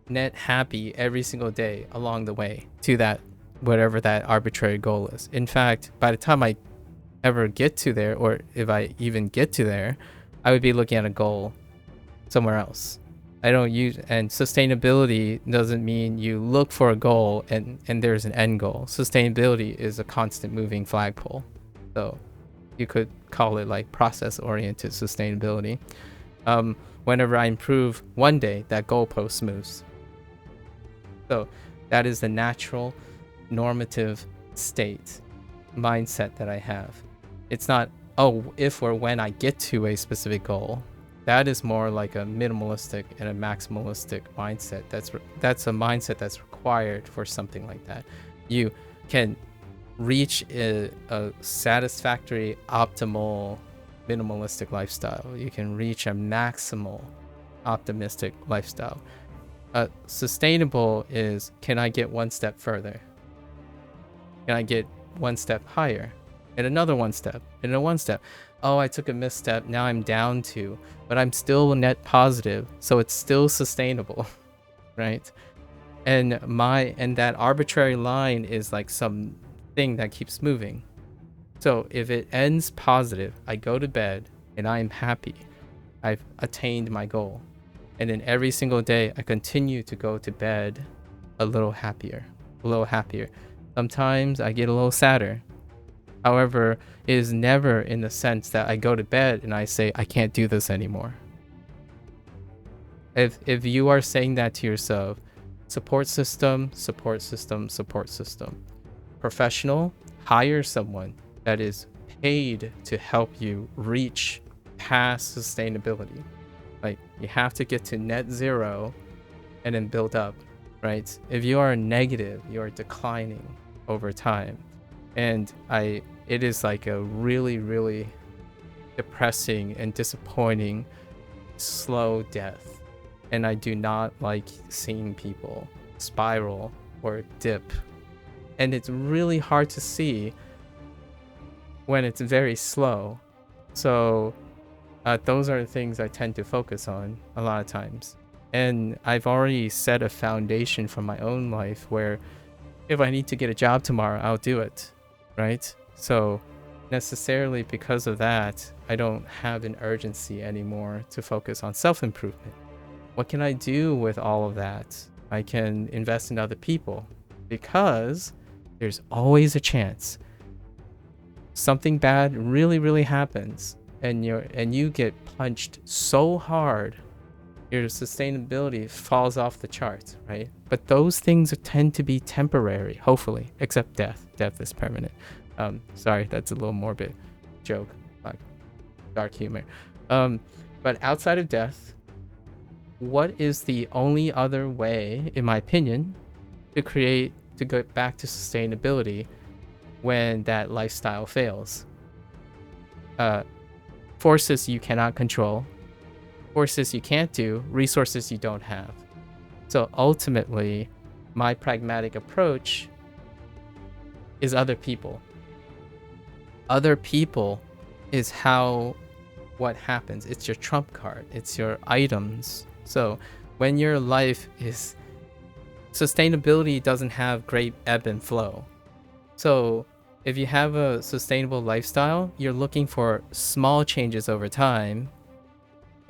[SPEAKER 1] net happy every single day along the way to that, whatever that arbitrary goal is. In fact, by the time I ever get to there, or if I even get to there, I would be looking at a goal somewhere else. I don't use, and sustainability doesn't mean you look for a goal and there's an end goal. Sustainability is a constant moving flagpole. So you could call it like process oriented sustainability. Whenever I improve one day, that goalpost moves. So that is the natural normative state mindset that I have. It's not, oh, if or when I get to a specific goal. That is more like a minimalistic and a maximalistic mindset. That's a mindset that's required for something like that. You can reach a satisfactory, optimal, minimalistic lifestyle. You can reach a maximal, optimistic lifestyle. Sustainable is, can I get one step further? Can I get one step higher? And another one step, and a one step. Oh, I took a misstep, now I'm down 2, but I'm still net positive, so it's still sustainable, right? And that arbitrary line is like some thing that keeps moving. So if it ends positive, I go to bed and I'm happy. I've attained my goal. And then every single day I continue to go to bed a little happier. Sometimes I get a little sadder. However, it is never in the sense that I go to bed and I say, I can't do this anymore. If you are saying that to yourself, support system. Professional, hire someone that is paid to help you reach past sustainability. Like, you have to get to net zero and then build up, right? If you are negative, you are declining over time. And it is like a really, really depressing and disappointing slow death. And I do not like seeing people spiral or dip. And it's really hard to see when it's very slow. So those are the things I tend to focus on a lot of times. And I've already set a foundation for my own life where if I need to get a job tomorrow, I'll do it, right? So necessarily because of that, I don't have an urgency anymore to focus on self-improvement. What can I do with all of that? I can invest in other people, because there's always a chance something bad really, really happens and you get punched so hard, your sustainability falls off the charts, right? But those things tend to be temporary, hopefully, except death. Death is permanent. Sorry, that's a little morbid joke, like dark humor. But outside of death, what is the only other way, in my opinion, to get back to sustainability when that lifestyle fails. Forces you cannot control, forces you can't do, resources you don't have. So ultimately, my pragmatic approach is other people. Other people is what happens. It's your trump card. It's your items. So when your life is sustainability doesn't have great ebb and flow. So if you have a sustainable lifestyle, you're looking for small changes over time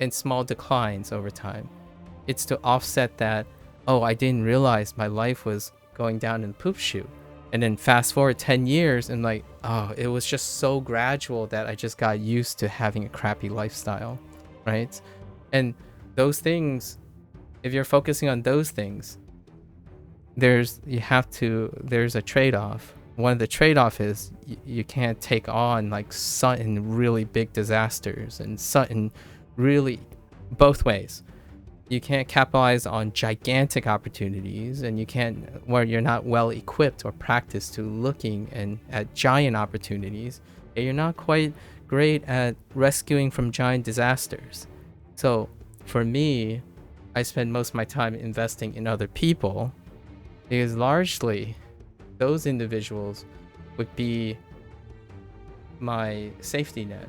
[SPEAKER 1] and small declines over time. It's to offset that, oh, I didn't realize my life was going down in the poop chute. And then fast forward 10 years and like, oh, it was just so gradual that I just got used to having a crappy lifestyle, right? And those things, if you're focusing on those things, there's a trade-off. One of the trade-off is you can't take on like sudden really big disasters and sudden really both ways. You can't capitalize on gigantic opportunities, and you can't where you're not well equipped or practiced to looking and at giant opportunities, and you're not quite great at rescuing from giant disasters. So for me, I spend most of my time investing in other people, because largely those individuals would be my safety net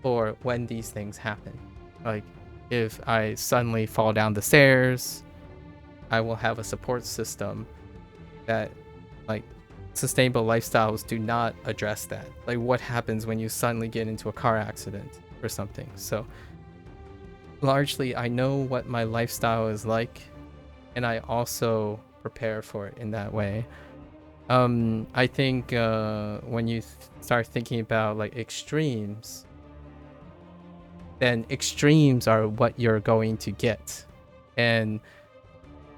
[SPEAKER 1] for when these things happen. Like if I suddenly fall down the stairs, I will have a support system that, like, sustainable lifestyles do not address that. Like what happens when you suddenly get into a car accident or something. So largely I know what my lifestyle is like, and I also prepare for it in that way. I think when you start thinking about like extremes, then extremes are what you're going to get. And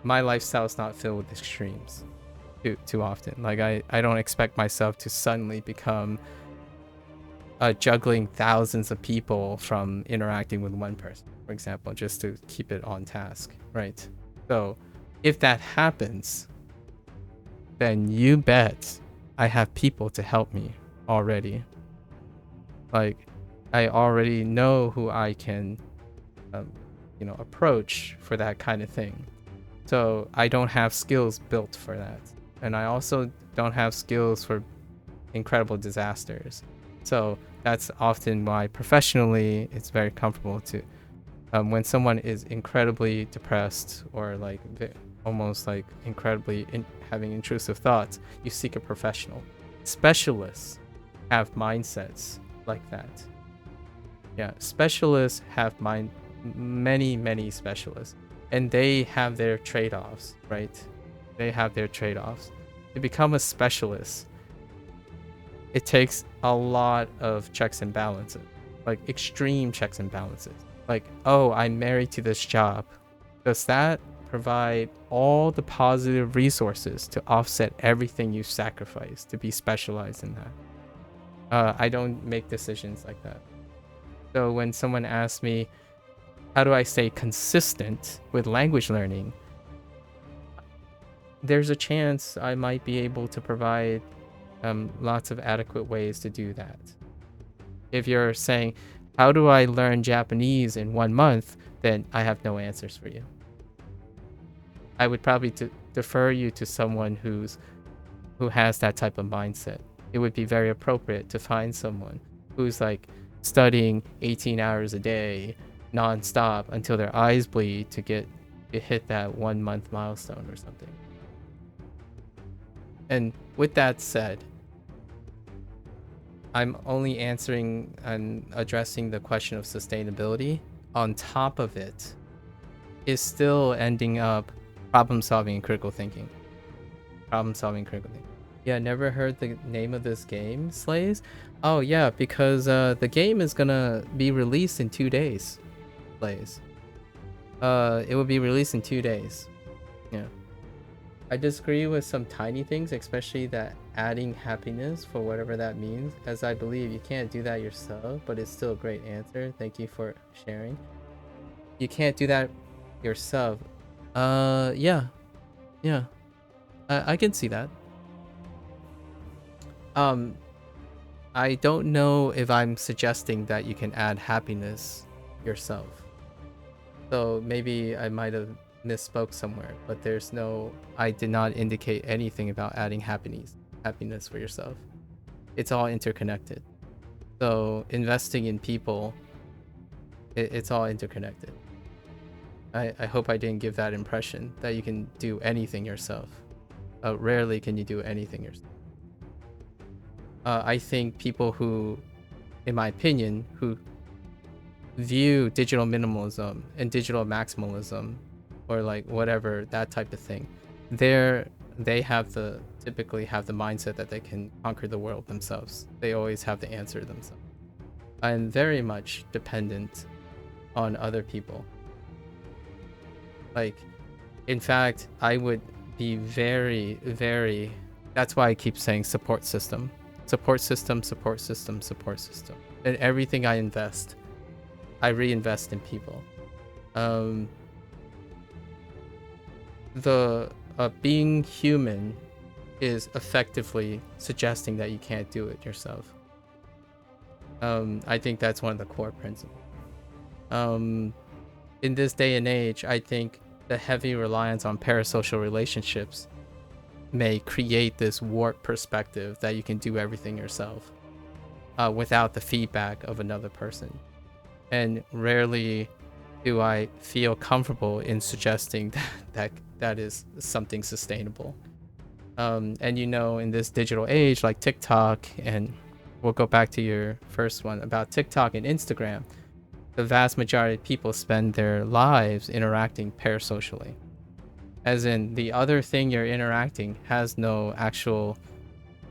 [SPEAKER 1] my lifestyle is not filled with extremes too often. Like I don't expect myself to suddenly become juggling thousands of people from interacting with one person, for example, just to keep it on task, right? So if that happens, then you bet I have people to help me already. Like I already know who I can, approach for that kind of thing. So I don't have skills built for that. And I also don't have skills for incredible disasters. So that's often why professionally it's very comfortable to, when someone is incredibly depressed or like almost like incredibly having intrusive thoughts, you seek a professional. Specialists have mindsets like that. Yeah, specialists have many specialists, and they have their trade-offs, right? They have their trade-offs. To become a specialist, it takes a lot of checks and balances, like extreme checks and balances. Like, oh, I'm married to this job. Does that provide all the positive resources to offset everything you sacrifice to be specialized in that? I don't make decisions like that. So when someone asks me, how do I stay consistent with language learning? There's a chance I might be able to provide lots of adequate ways to do that. If you're saying, how do I learn Japanese in 1 month? Then I have no answers for you. I would probably defer you to someone who has that type of mindset. It would be very appropriate to find someone who's like studying 18 hours a day non-stop until their eyes bleed to hit that 1 month milestone or something. And with that said, I'm only answering and addressing the question of sustainability. On top of it is still ending up problem solving and critical thinking. Yeah, never heard the name of this game, Slays? Oh yeah, because the game is gonna be released in 2 days, Slays. It will be released in 2 days. Yeah. I disagree with some tiny things, especially that adding happiness for whatever that means, as I believe you can't do that yourself, but it's still a great answer. Thank you for sharing. You can't do that yourself. Yeah. I can see that. Um, I don't know if I'm suggesting that you can add happiness yourself. So maybe I might have misspoke somewhere, but I did not indicate anything about adding happiness for yourself. It's all interconnected. So investing in people, it's all interconnected. I hope I didn't give that impression that you can do anything yourself. Rarely can you do anything yourself. I think people who, in my opinion, who view digital minimalism and digital maximalism, or like whatever, that type of thing, they typically have the mindset that they can conquer the world themselves. They always have the answer themselves. I'm very much dependent on other people. Like, in fact, I would be very, very, that's why I keep saying support system. Support system, support system, support system. And everything I invest, I reinvest in people. Being human is effectively suggesting that you can't do it yourself. I think that's one of the core principles. In this day and age, I think the heavy reliance on parasocial relationships may create this warped perspective that you can do everything yourself without the feedback of another person. And rarely do I feel comfortable in suggesting that is something sustainable. And in this digital age like TikTok, and we'll go back to your first one about TikTok and Instagram, the vast majority of people spend their lives interacting parasocially. As in, the other thing you're interacting has no actual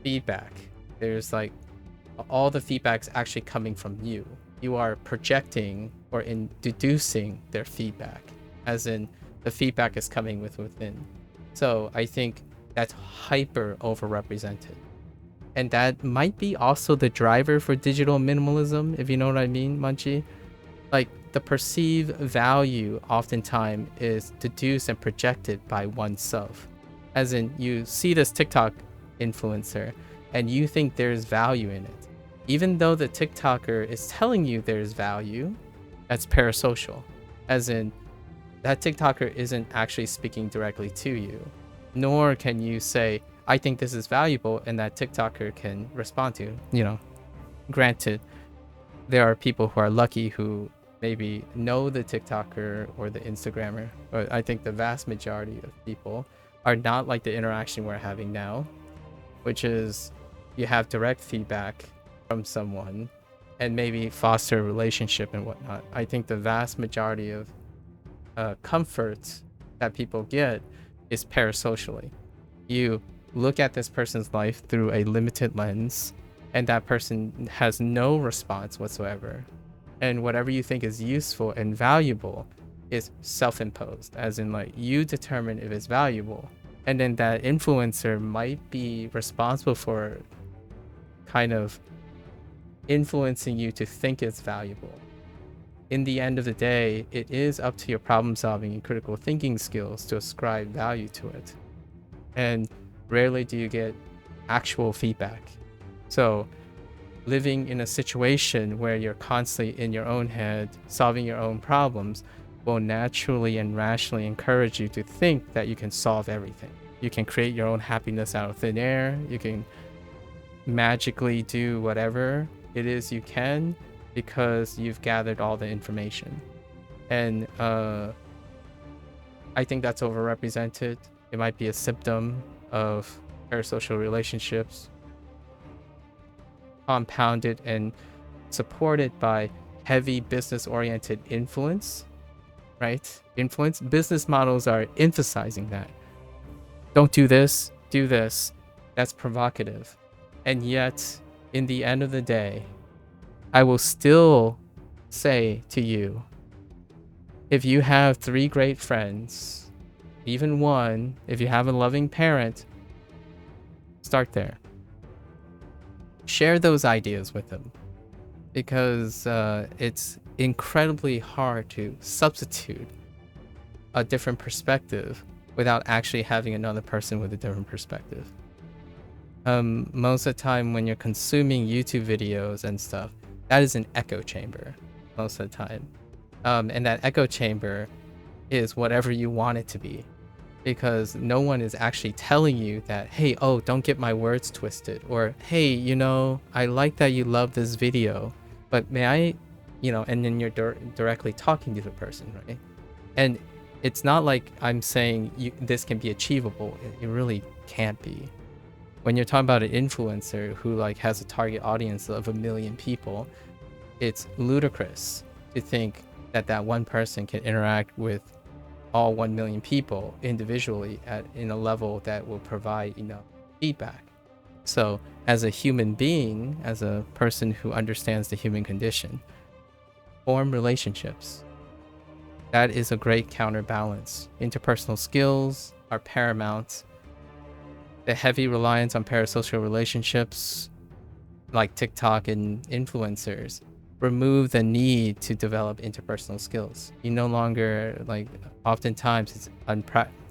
[SPEAKER 1] feedback. There's like, all the feedback's actually coming from you. You are projecting or deducing their feedback. As in, the feedback is coming within. So I think that's hyper overrepresented. And that might be also the driver for digital minimalism, if you know what I mean, Munchie. Like, the perceived value oftentimes is deduced and projected by oneself. As in, you see this TikTok influencer and you think there's value in it. Even though the TikToker is telling you there's value, that's parasocial. As in, that TikToker isn't actually speaking directly to you. Nor can you say, I think this is valuable, and that TikToker can respond to. Granted, there are people who are lucky who maybe know the TikToker or the Instagrammer, but I think the vast majority of people are not like the interaction we're having now, which is you have direct feedback from someone and maybe foster a relationship and whatnot. I think the vast majority of comfort that people get is parasocially. You look at this person's life through a limited lens, and that person has no response whatsoever. And whatever you think is useful and valuable is self-imposed, as in, like, you determine if it's valuable. And then that influencer might be responsible for kind of influencing you to think it's valuable. In the end of the day, it is up to your problem solving and critical thinking skills to ascribe value to it. And rarely do you get actual feedback. So living in a situation where you're constantly in your own head, solving your own problems, will naturally and rationally encourage you to think that you can solve everything. You can create your own happiness out of thin air. You can magically do whatever it is you can because you've gathered all the information. And I think that's overrepresented. It might be a symptom of parasocial relationships, compounded and supported by heavy business-oriented influence, right? Influence. Business models are emphasizing that. Don't do this, do this. That's provocative. And yet, in the end of the day, I will still say to you, if you have 3 great friends, even one, if you have a loving parent, start there. Share those ideas with them, because it's incredibly hard to substitute a different perspective without actually having another person with a different perspective. Most of the time when you're consuming YouTube videos and stuff, that is an echo chamber most of the time. And that echo chamber is whatever you want it to be, because no one is actually telling you that, hey, oh, don't get my words twisted, or hey, you know, I like that you love this video, but may I, you know, and then you're directly talking to the person, right? And it's not like I'm saying this can be achievable. It really can't be. When you're talking about an influencer who like has a target audience of 1 million people, it's ludicrous to think that that one person can interact with all 1 million people individually in a level that will provide enough feedback. So as a human being, as a person who understands the human condition, form relationships. That is a great counterbalance. Interpersonal skills are paramount. The heavy reliance on parasocial relationships, like TikTok and influencers, remove the need to develop interpersonal skills. You no longer, like, oftentimes it's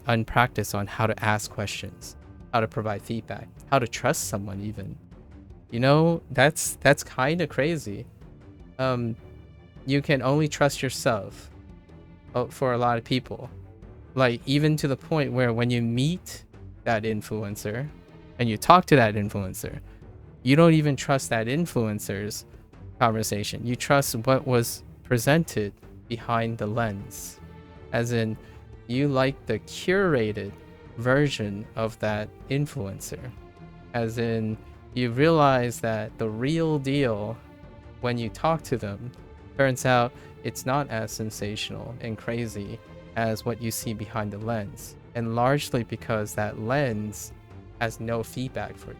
[SPEAKER 1] unpracticed on how to ask questions, how to provide feedback, how to trust someone even. You know, that's kind of crazy. You can only trust yourself for a lot of people. Like, even to the point where when you meet that influencer and you talk to that influencer, you don't even trust that influencer's conversation. You trust what was presented behind the lens, as in you like the curated version of that influencer, as in you realize that the real deal, when you talk to them, turns out it's not as sensational and crazy as what you see behind the lens, and largely because that lens has no feedback for you.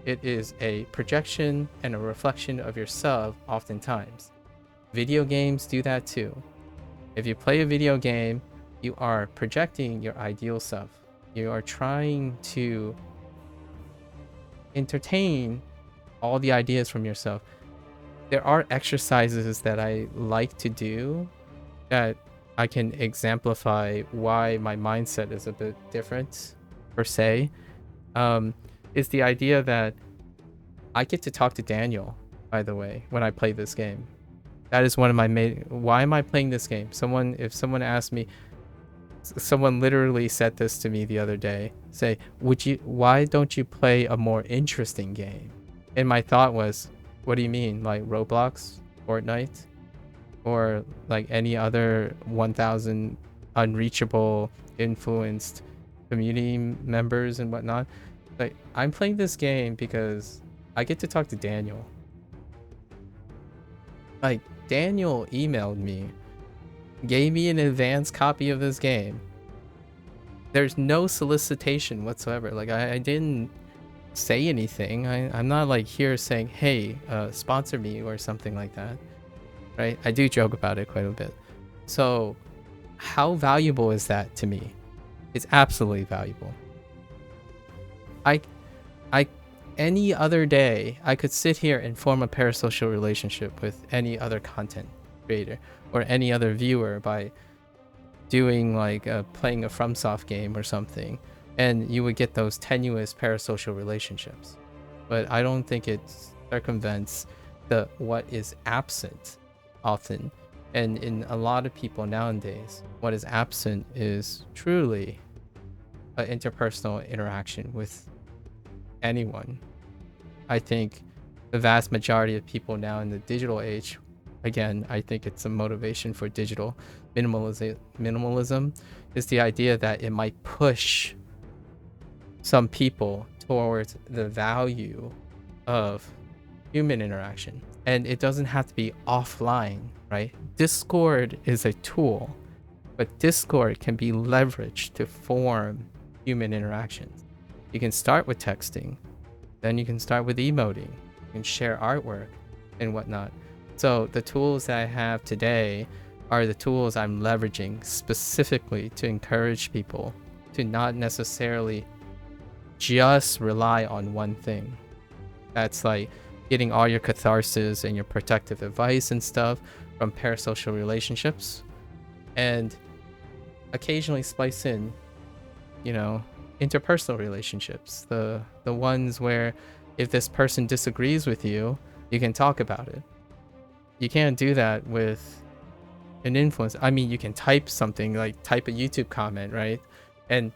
[SPEAKER 1] It is a projection and a reflection of yourself oftentimes. Video games do that too. If you play a video game, you are projecting your ideal self. You are trying to entertain all the ideas from yourself. There are exercises that I like to do that I can exemplify why my mindset is a bit different, per se. Is the idea that I get to talk to Daniel, by the way, when I play this game. That is one of my main... Why am I playing this game? If someone asked me... Someone literally said this to me the other day. Say, why don't you play a more interesting game? And my thought was, what do you mean? Like Roblox, Fortnite, or like any other 1,000 unreachable, influenced community members and whatnot? Like, I'm playing this game because I get to talk to Daniel. Like, Daniel emailed me, gave me an advanced copy of this game. There's no solicitation whatsoever. Like, I didn't say anything. I'm not like here saying, hey, sponsor me or something like that, right? I do joke about it quite a bit. So how valuable is that to me? It's absolutely valuable. Any other day, I could sit here and form a parasocial relationship with any other content creator or any other viewer by doing like playing a FromSoft game or something, and you would get those tenuous parasocial relationships. But I don't think it circumvents what is absent often. And in a lot of people nowadays, what is absent is truly an interpersonal interaction with anyone. I think the vast majority of people now in the digital age, again, I think it's a motivation for digital minimalism, is the idea that it might push some people towards the value of human interaction. And it doesn't have to be offline, right? Discord is a tool, but Discord can be leveraged to form human interactions. You can start with texting, then you can start with emoting, you can share artwork and whatnot. So the tools that I have today are the tools I'm leveraging specifically to encourage people to not necessarily just rely on one thing. That's like getting all your catharsis and your protective advice and stuff from parasocial relationships, and occasionally splice in, you know, interpersonal relationships, the ones where if this person disagrees with you, you can talk about it. You can't do that with an influencer. I mean, you can type something, like type a YouTube comment, right? And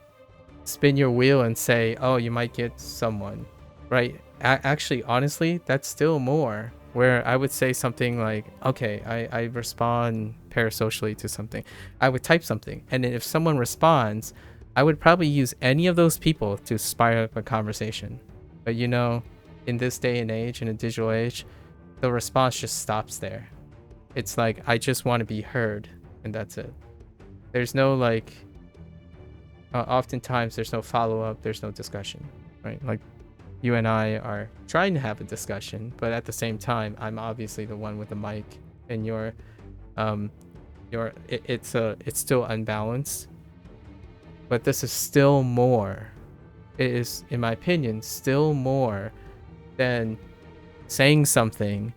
[SPEAKER 1] spin your wheel and say, oh, you might get someone, right? Actually, honestly, that's still more, where I would say something like, okay, I respond parasocially to something. I would type something, and then if someone responds, I would probably use any of those people to spire up a conversation. But you know, in this day and age, in a digital age, the response just stops there. It's like, I just want to be heard, and that's it. There's no like, oftentimes there's no follow-up, there's no discussion, right? Like, you and I are trying to have a discussion, but at the same time, I'm obviously the one with the mic, and it's still unbalanced. But this is still more. It is, in my opinion, still more than saying something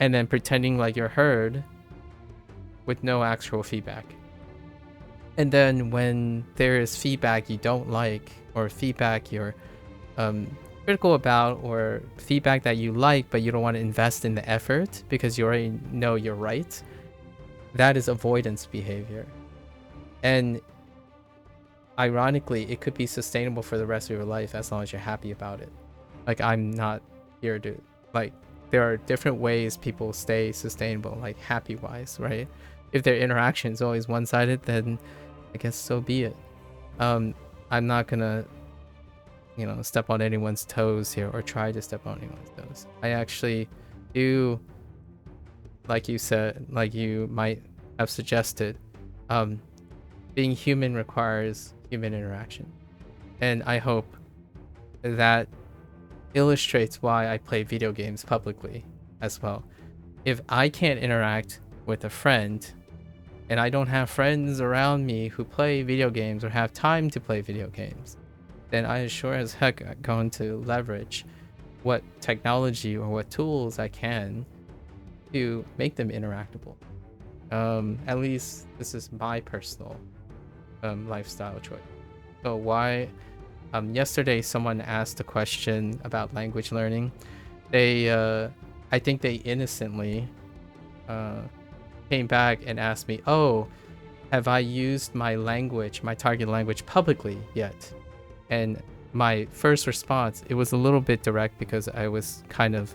[SPEAKER 1] and then pretending like you're heard with no actual feedback. And then when there is feedback you don't like, or feedback you're critical about, or feedback that you like but you don't want to invest in the effort because you already know you're right, that is avoidance behavior. And ironically, it could be sustainable for the rest of your life as long as you're happy about it. Like, I'm not here to, like, there are different ways people stay sustainable, like happy wise, right? If their interaction is always one-sided, then I guess so be it. I'm not gonna, step on anyone's toes here, or try to step on anyone's toes. I actually do, like you said, like you might have suggested, being human requires human interaction. And I hope that illustrates why I play video games publicly as well. If I can't interact with a friend, and I don't have friends around me who play video games or have time to play video games, then I sure as heck am going to leverage what technology or what tools I can to make them interactable. At least this is my personal lifestyle choice. So why yesterday someone asked a question about language learning. They I think they innocently came back and asked me, oh, have I used my language, my target language, publicly yet? And my first response, it was a little bit direct because I was kind of,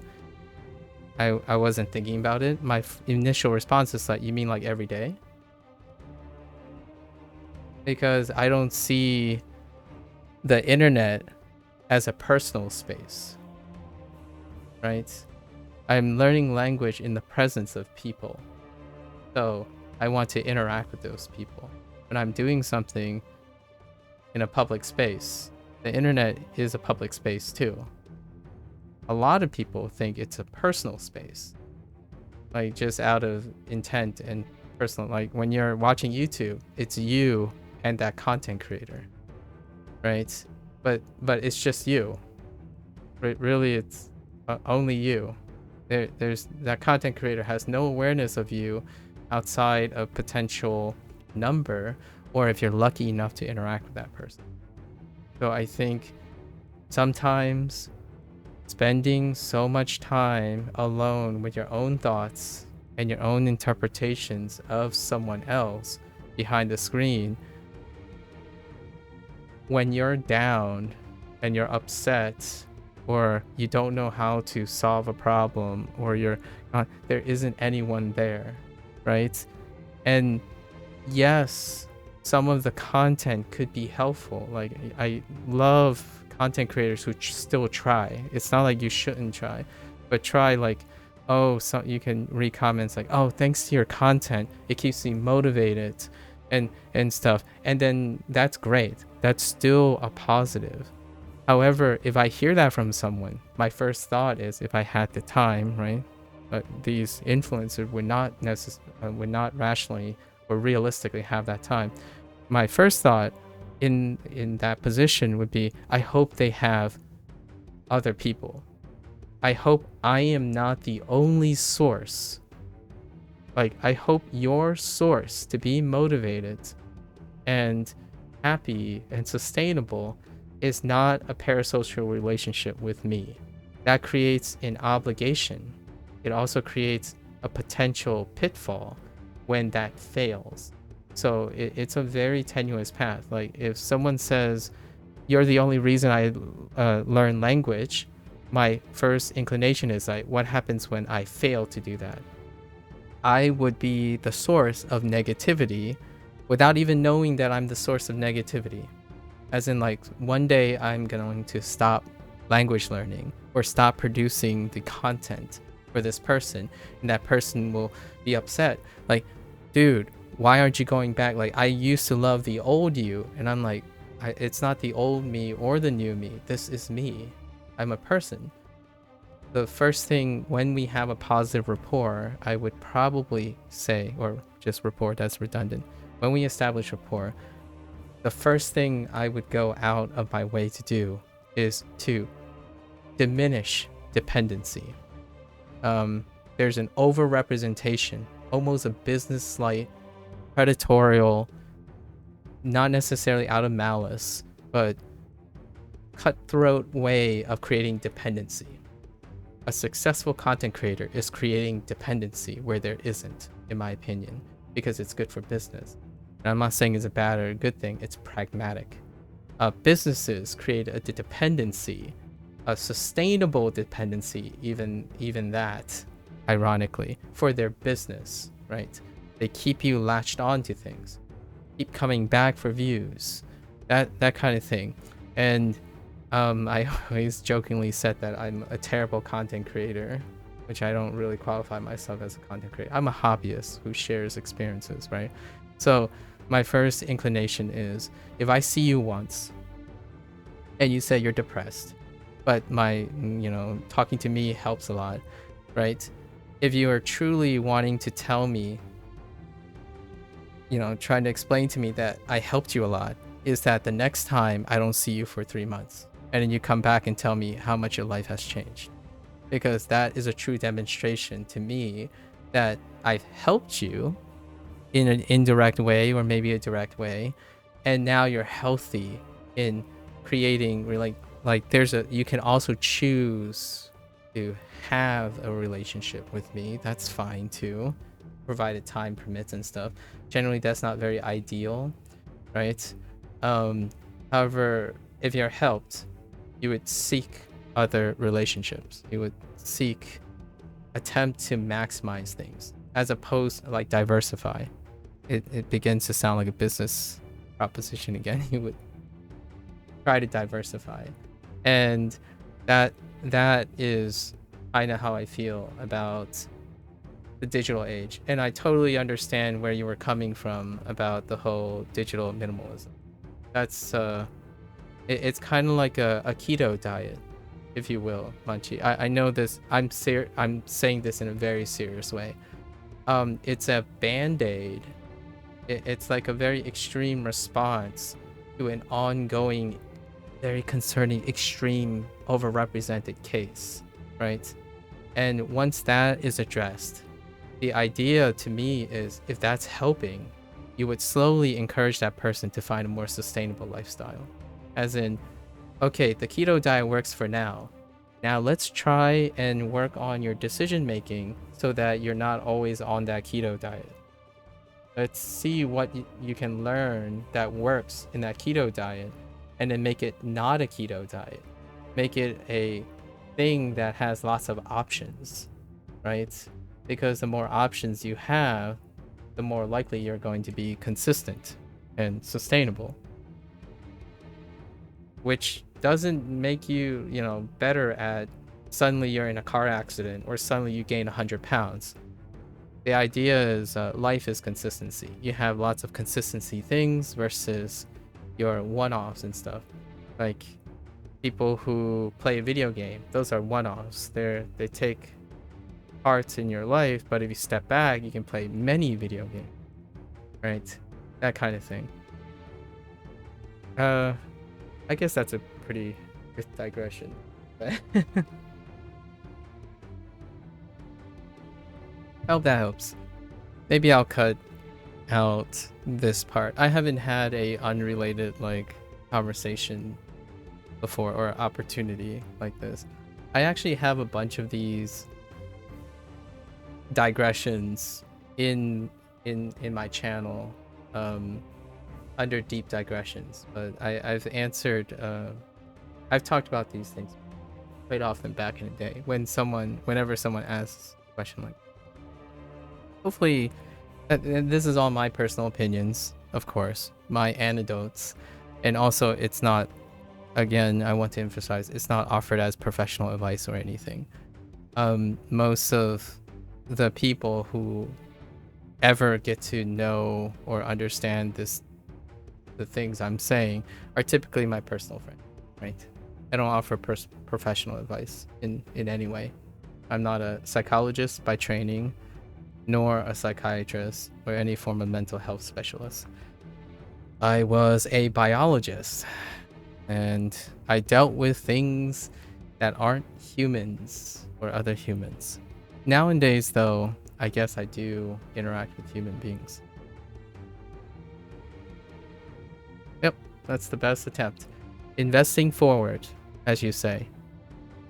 [SPEAKER 1] I wasn't thinking about it. My initial response is like, you mean like every day? Because I don't see the internet as a personal space, right? I'm learning language in the presence of people. So I want to interact with those people. When I'm doing something in a public space, the internet is a public space too. A lot of people think it's a personal space, like just out of intent and personal. Like when you're watching YouTube, it's you and that content creator, right? But it's just you. Really, it's only you. There's that content creator has no awareness of you outside of potential number, or if you're lucky enough to interact with that person. So I think sometimes spending so much time alone with your own thoughts and your own interpretations of someone else behind the screen, when you're down and you're upset, or you don't know how to solve a problem, or there isn't anyone there, right? And yes, some of the content could be helpful. Like, I love content creators who still try. It's not like you shouldn't try, but try. Like, oh, so you can read comments like, oh, thanks to your content, it keeps me motivated and stuff. And then that's great. That's still a positive. However, if I hear that from someone, my first thought is, if I had the time, right? But these influencers would not rationally or realistically have that time. My first thought in that position would be, I hope they have other people. I hope I am not the only source. Like, I hope your source to be motivated and happy and sustainable is not a parasocial relationship with me. That creates an obligation. It also creates a potential pitfall when that fails. So it's a very tenuous path. Like if someone says, you're the only reason I learn language, my first inclination is like, what happens when I fail to do that? I would be the source of negativity without even knowing that I'm the source of negativity. As in, like, one day I'm going to stop language learning or stop producing the content for this person, and that person will be upset. Like, dude, why aren't you going back? Like, I used to love the old you, and I'm like, it's not the old me or the new me. This is me. I'm a person. The first thing when we have a positive rapport, I would probably say, or just rapport, that's redundant. When we establish rapport, the first thing I would go out of my way to do is to diminish dependency. There's an overrepresentation, almost a business-like, predatorial, not necessarily out of malice, but cutthroat way of creating dependency. A successful content creator is creating dependency where there isn't, in my opinion, because it's good for business. And I'm not saying it's a bad or a good thing, it's pragmatic. Businesses create a dependency, a sustainable dependency, even that, ironically, for their business, right? They keep you latched onto things, keep coming back for views, that kind of thing. And I always jokingly said that I'm a terrible content creator, which I don't really qualify myself as a content creator. I'm a hobbyist who shares experiences, right? So my first inclination is, if I see you once and you say you're depressed, but my, talking to me helps a lot, right? If you are truly wanting to tell me, trying to explain to me that I helped you a lot, is that the next time I don't see you for 3 months, and then you come back and tell me how much your life has changed. Because that is a true demonstration to me that I've helped you in an indirect way or maybe a direct way, and now you're healthy in creating you can also choose to have a relationship with me. That's fine too, provided time permits and stuff. Generally that's not very ideal, right? However, if you're helped, you would seek other relationships. You would attempt to maximize things as opposed to like diversify. It begins to sound like a business proposition again. You would try to diversify, and that is kind of how I feel about the digital age. And I totally understand where you were coming from about the whole digital minimalism. That's it's kind of like a keto diet, if you will, Munchie. I know this. I'm saying this in a very serious way. It's a band-aid. It's like a very extreme response to an ongoing, very concerning, extreme, overrepresented case, right? And once that is addressed, the idea to me is, if that's helping, you would slowly encourage that person to find a more sustainable lifestyle. As in, okay, the keto diet works for now. Now let's try and work on your decision making so that you're not always on that keto diet. Let's see what you can learn that works in that keto diet, and then make it not a keto diet. Make it a thing that has lots of options, right? Because the more options you have, the more likely you're going to be consistent and sustainable. Which doesn't make you, better at suddenly you're in a car accident or suddenly you gain 100 pounds. The idea is life is consistency. You have lots of consistency things versus your one-offs and stuff. Like people who play a video game, those are one-offs. They take parts in your life, but if you step back, you can play many video games, right? That kind of thing. I guess that's a pretty good digression. I hope that helps. Maybe I'll cut out this part. I haven't had a unrelated conversation before, or opportunity like this. I actually have a bunch of these digressions in my channel, under deep digressions, but I've answered, I've talked about these things quite often back in the day whenever someone asks a question like, hopefully, and this is all my personal opinions, of course, my anecdotes, and also it's not, again, I want to emphasize, it's not offered as professional advice or anything. Most of the people who ever get to know or understand the things I'm saying are typically my personal friends, right? I don't offer professional advice in any way. I'm not a psychologist by training, nor a psychiatrist or any form of mental health specialist. I was a biologist, and I dealt with things that aren't humans or other humans. Nowadays, though, I guess I do interact with human beings. Yep, that's the best attempt. Investing forward, as you say.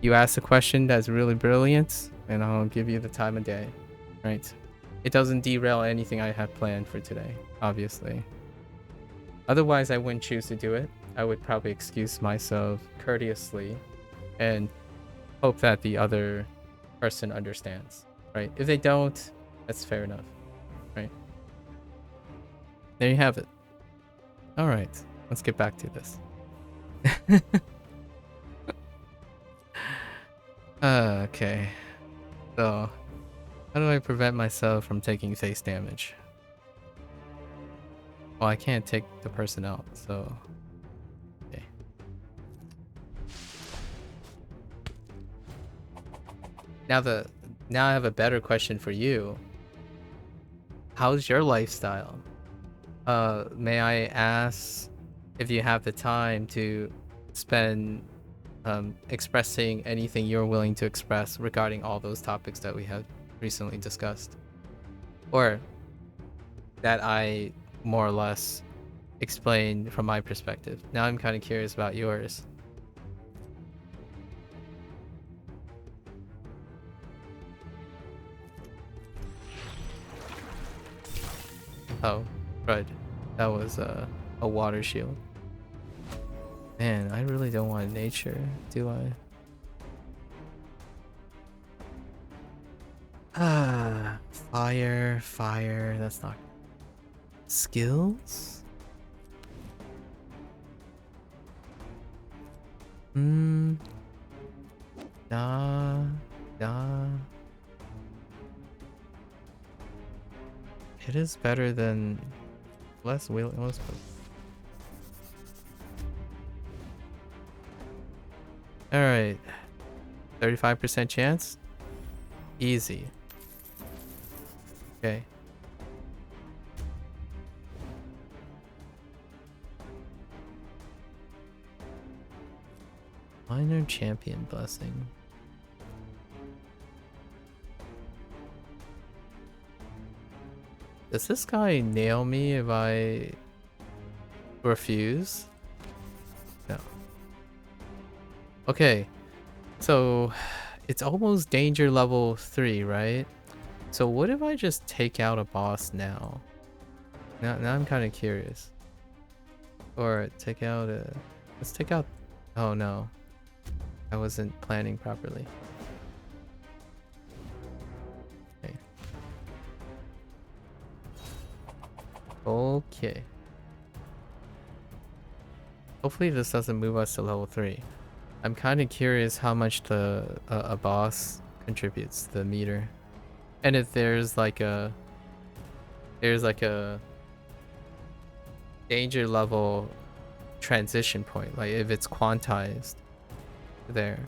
[SPEAKER 1] You ask a question that's really brilliant, and I'll give you the time of day, right? It doesn't derail anything I have planned for today, obviously. Otherwise, I wouldn't choose to do it. I would probably excuse myself courteously and hope that the other person understands, right? If they don't, that's fair enough, right? There you have it. All right, let's get back to this. Okay, so how do I prevent myself from taking face damage? Well, I can't take the person out, so okay. Now I have a better question for you. How's your lifestyle? May I ask if you have the time to spend expressing anything you're willing to express regarding all those topics that we have recently discussed, or that I more or less explained from my perspective? Now I'm kind of curious about yours. Oh, right. That was a water shield. Man, I really don't want nature, do I? Ah, fire. That's not skills. Nah. It is better than less wheel. All right, 35% chance. Easy. Okay. Minor champion blessing. Does this guy nail me if I refuse? No. Okay. So it's almost danger level 3, right? So what if I just take out a boss now? Now I'm kind of curious. Or take out a... Let's take out... Oh no. I wasn't planning properly. Okay. Okay. Hopefully this doesn't move us to level 3. I'm kind of curious how much a boss contributes to the meter. And if there's like a danger level transition point, like if it's quantized there,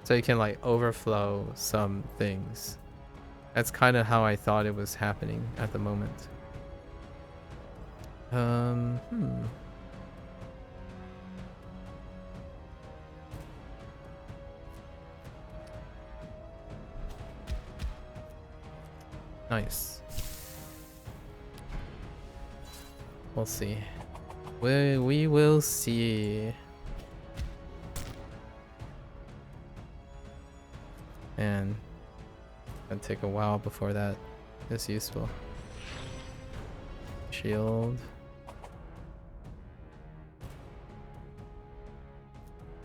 [SPEAKER 1] so you can like overflow some things. That's kind of how I thought it was happening at the moment. Nice. We'll see. We will see. Man, gonna take a while before that is useful. Shield.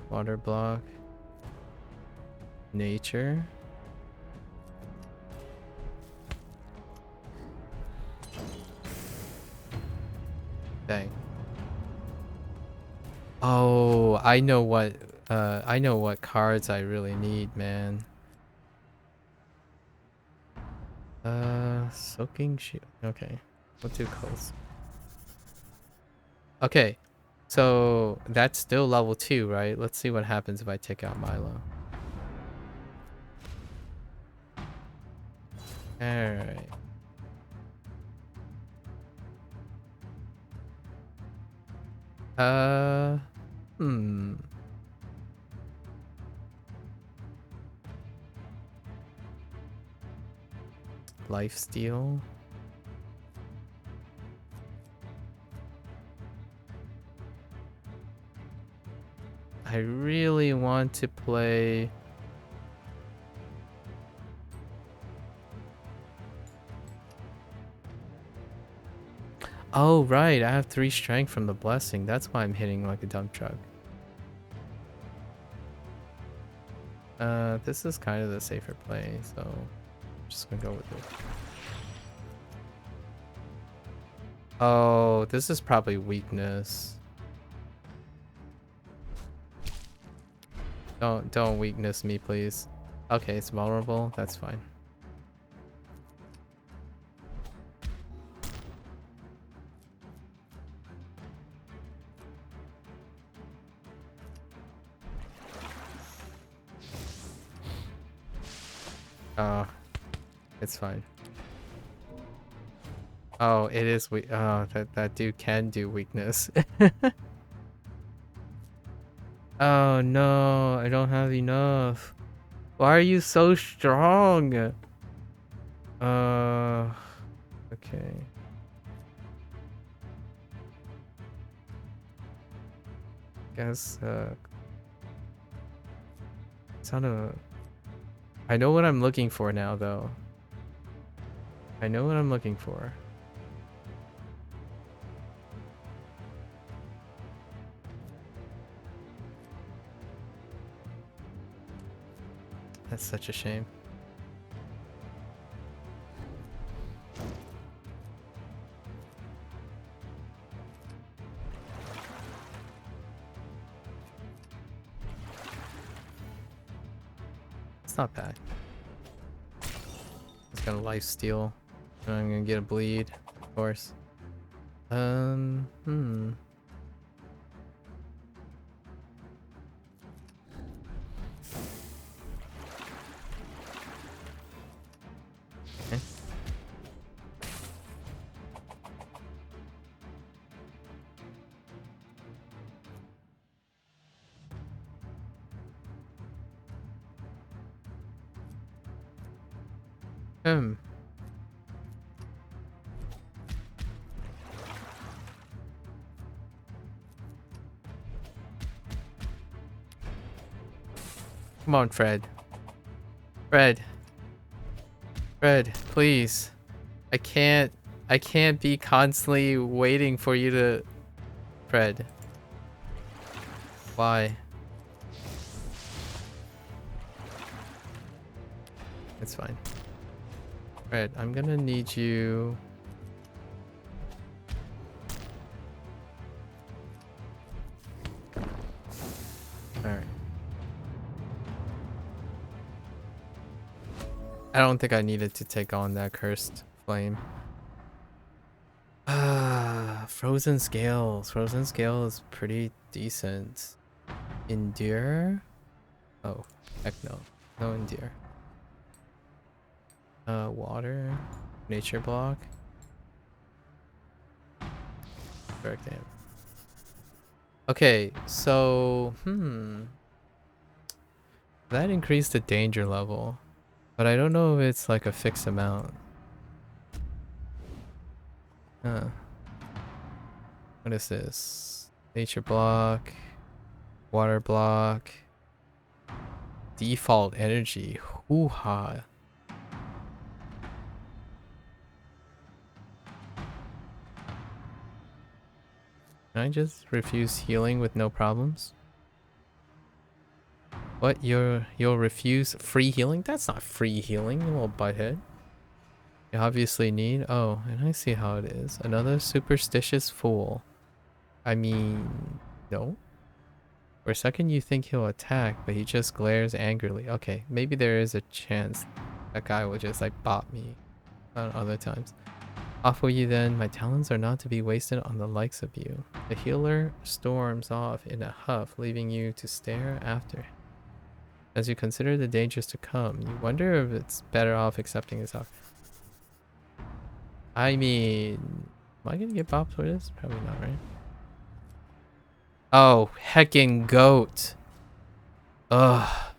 [SPEAKER 1] Water block. Nature. Dang. Oh, I know what cards I really need, man. Soaking shield. Okay. We'll do coals. Okay. So that's still level 2, right? Let's see what happens if I take out Milo. Alright. Hmm. Lifesteal. I really want to play... Oh, right. I have 3 strength from the blessing. That's why I'm hitting like a dump truck. This is kind of the safer play, so I'm just gonna go with it. Oh, this is probably weakness. Don't weakness me, please. Okay, it's vulnerable. That's fine. Oh, it's fine. Oh, it is weak. Oh, that dude can do weakness. Oh no, I don't have enough. Why are you so strong? Okay. Guess it's not a... I know what I'm looking for now, though. I know what I'm looking for. That's such a shame. It's not bad. It's gonna life steal. I'm gonna get a bleed, of course. Hmm. Okay. Come on, Fred. Fred. Fred, please. I can't be constantly waiting for you to... Fred. Why? It's fine. Fred, I'm gonna need you... Alright. I don't think I needed to take on that cursed flame. Frozen Scales. Frozen Scale is pretty decent. Endure? Oh, heck no. No Endure. Water. Nature block. Direct aim. Okay, so... That increased the danger level. But I don't know if it's like a fixed amount. Huh. What is this? Nature block. Water block. Default energy. Hoo-ha. Can I just refuse healing with no problems? What? You'll refuse free healing? That's not free healing, you little butthead. You obviously need... Oh, and I see how it is. Another superstitious fool. I mean... No? For a second you think he'll attack, but he just glares angrily. Okay, maybe there is a chance that guy will just like bop me on other times. Off with you then. My talents are not to be wasted on the likes of you. The healer storms off in a huff, leaving you to stare after him. As you consider the dangers to come, you wonder if it's better off accepting his offer. I mean, am I gonna get bopped for this? Probably not, right? Oh, heckin' goat. Ugh.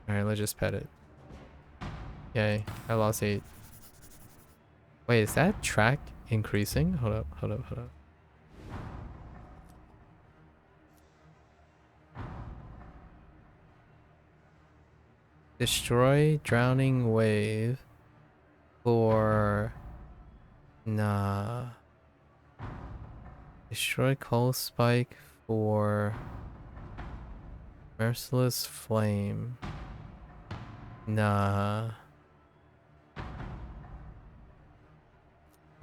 [SPEAKER 1] Alright, let's just pet it. Yay, I lost 8. Wait, is that track increasing? Hold up, hold up, hold up. Destroy drowning wave for... Nah. Destroy coal spike for... Merciless flame. Nah.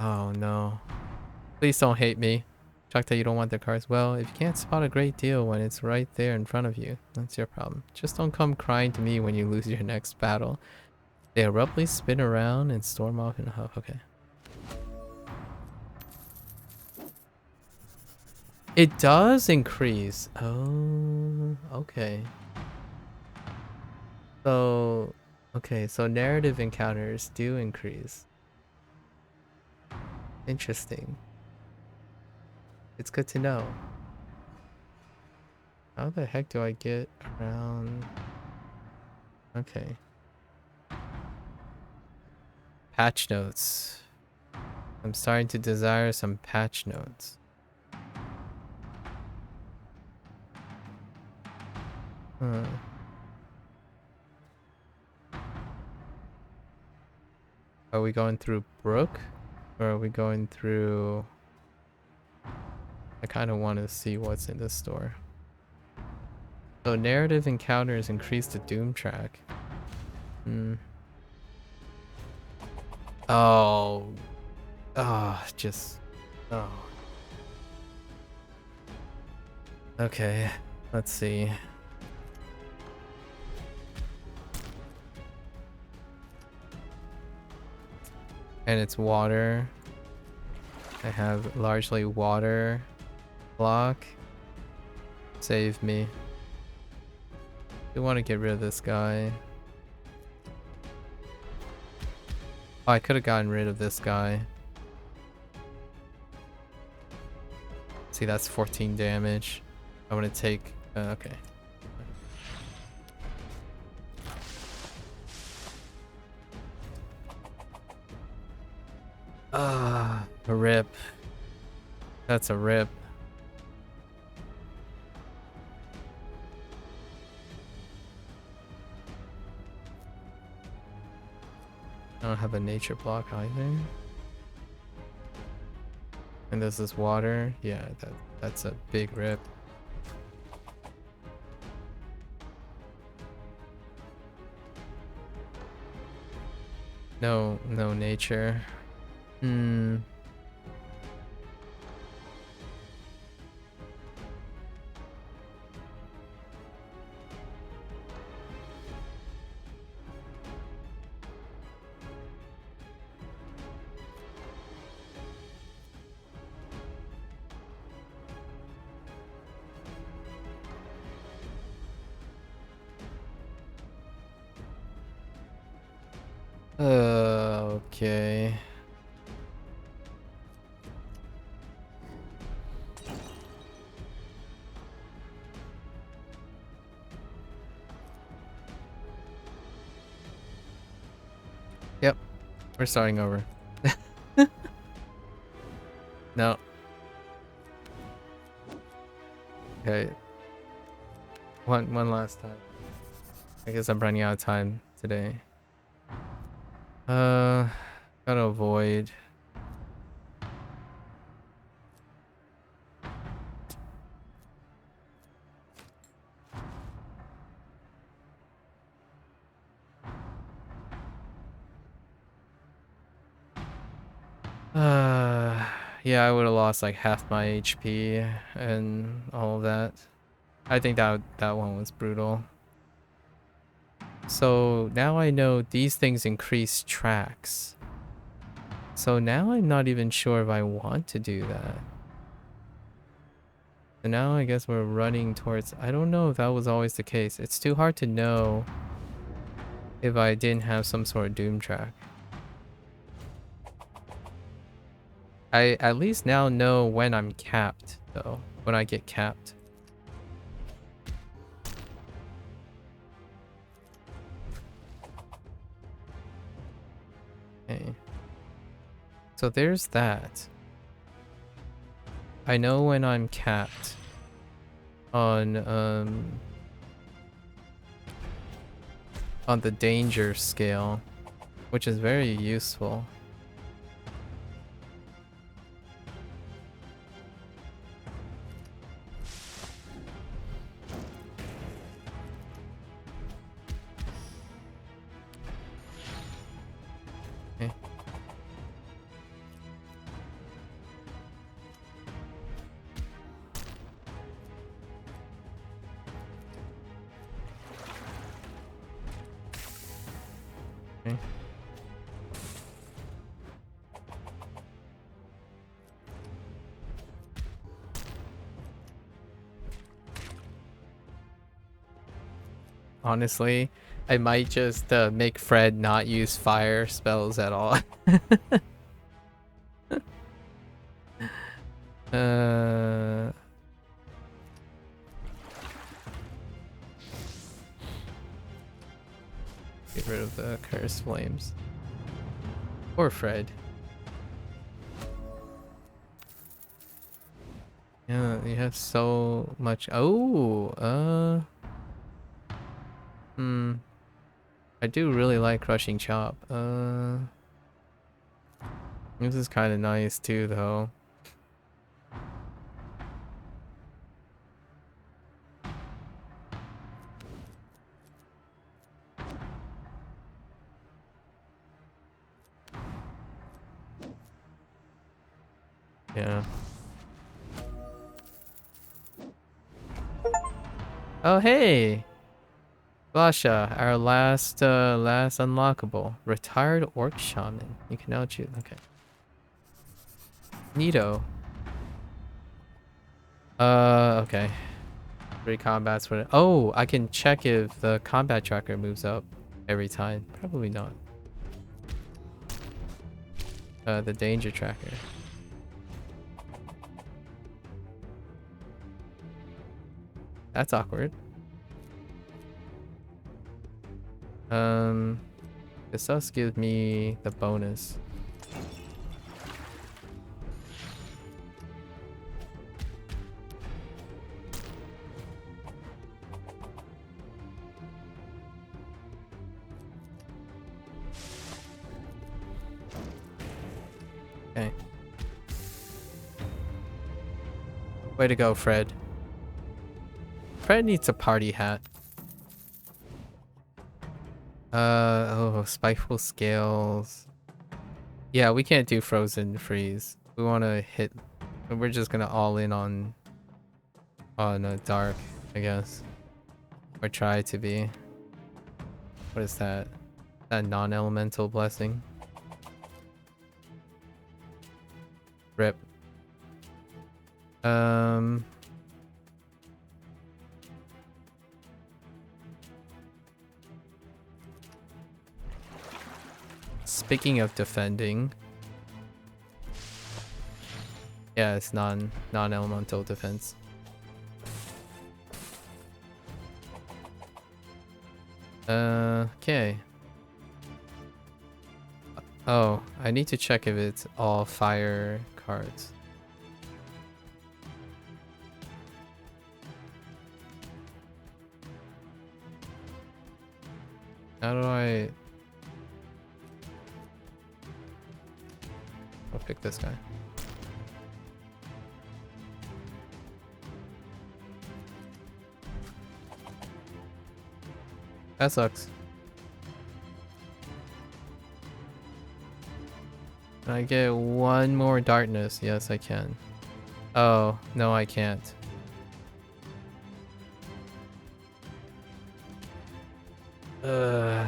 [SPEAKER 1] Oh no. Please don't hate me. Shocked that you don't want the cards. Well, if you can't spot a great deal when it's right there in front of you, that's your problem. Just don't come crying to me when you lose your next battle. They abruptly spin around and storm off in a huff. Okay. It does increase. Oh, okay. So, okay, so narrative encounters do increase. Interesting. It's good to know. How the heck do I get around? Okay. Patch notes. I'm starting to desire some patch notes. Huh. Are we going through Brook? Or are we going through... I kind of want to see what's in this store. So narrative encounters increase the Doom track. Hmm. Oh. Oh, just... Oh. Okay, let's see. And it's water. I have largely water block. Save me. I want to get rid of this guy. Oh, I could have gotten rid of this guy. See, that's 14 damage. I want to take... okay. Ah, a rip. That's a rip. I don't have a nature block either. And this is water. Yeah, that's a big rip. No nature. Hmm. Okay. Yep. We're starting over. No. Okay. One last time. I guess I'm running out of time today. Gotta avoid. Yeah, I would have lost like half my HP and all of that. I think that one was brutal. So now I know these things increase tracks. So now I'm not even sure if I want to do that. So now I guess we're running towards... I don't know if that was always the case. It's too hard to know if I didn't have some sort of doom track. I at least now know when I'm capped, though. When I get capped. Okay. So there's that. I know when I'm capped on the danger scale, which is very useful. Okay. Okay. Honestly, I might just make Fred not use fire spells at all. Get rid of the cursed flames. Or Fred. Yeah, you have so much. Oh, I do really like Crushing Chop. This is kind of nice too, though. Yeah. Oh, hey! Basha, our last unlockable. Retired Orc Shaman. You can now choose. Okay. Neato. Okay. 3 combats for it. Oh, I can check if the combat tracker moves up every time. Probably not. The danger tracker. That's awkward. This does give me the bonus. Okay. Way to go, Fred. Fred needs a party hat. Oh, spiteful scales. Yeah, we can't do frozen freeze. We want to hit. We're just gonna all in on dark, I guess, or try to be. What is that? That non-elemental blessing. Rip. Speaking of defending, yeah, it's non-elemental defense. Okay. Oh, I need to check if it's all fire cards. How do I... I'll pick this guy. That sucks. Can I get one more darkness? Yes, I can. Oh, no, I can't. Ugh.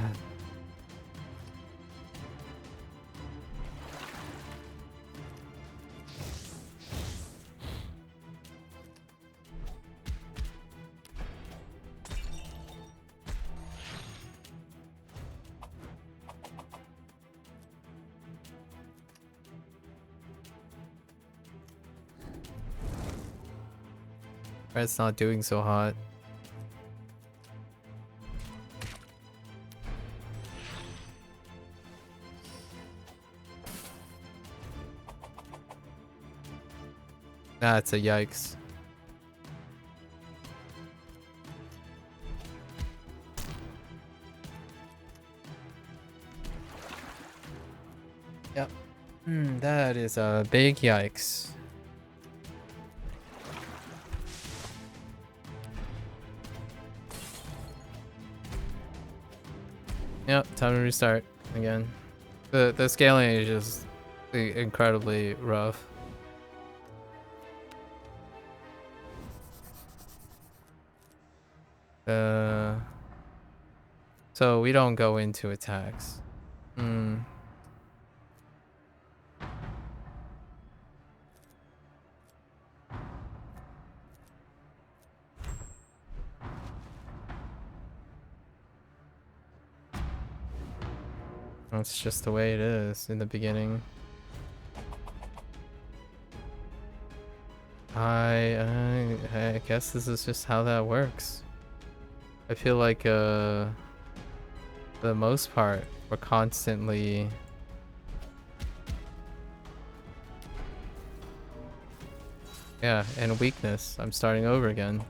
[SPEAKER 1] It's not doing so hot. That's a yikes. Yep. That is a big yikes. Yep, time to restart again. The scaling is just incredibly rough. So we don't go into attacks. That's just the way it is in the beginning. I guess this is just how that works. I feel like for the most part we're constantly and weakness. I'm starting over again.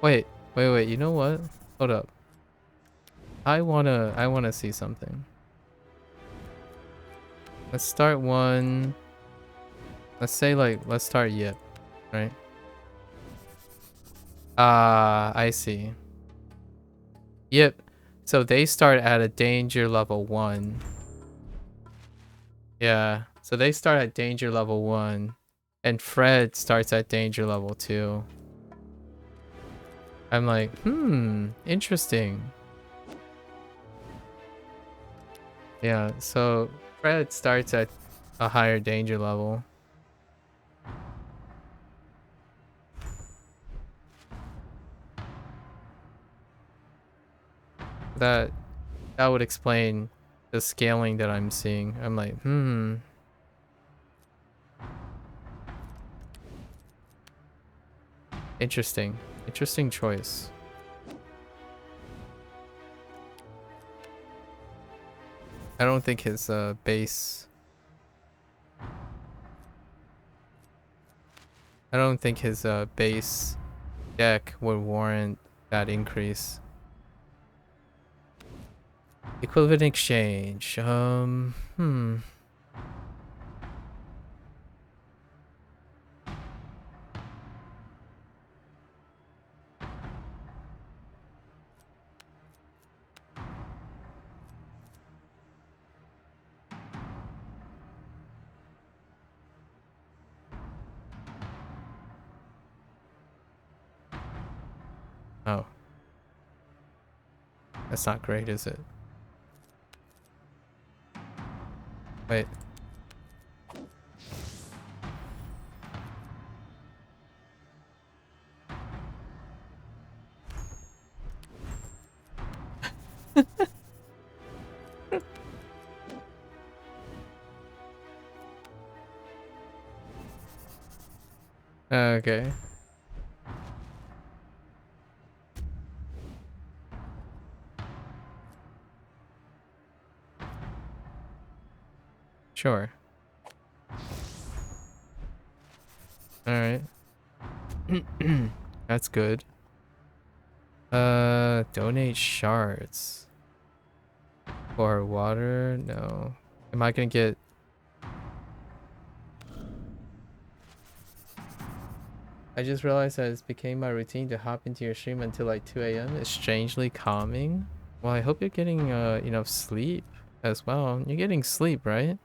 [SPEAKER 1] Wait, you know what? Hold up. I wanna see something. Let's start one. Let's say let's start Yip, right? I see. Yip. So they start at a danger level 1. Yeah. So they start at danger level 1. And Fred starts at danger level 2. I'm like, interesting. Yeah, so Fred starts at a higher danger level. That would explain the scaling that I'm seeing. I'm like, Interesting. Interesting choice. I don't think his base... I don't think his base deck would warrant that increase. Equivalent exchange. Oh. That's not great, is it? Wait. Okay. Sure. All right. That's good. Donate shards. For water? No. Am I gonna get... I just realized that it's became my routine to hop into your stream until like 2 a.m. It's strangely calming. Well, I hope you're getting enough sleep as well. You're getting sleep, right?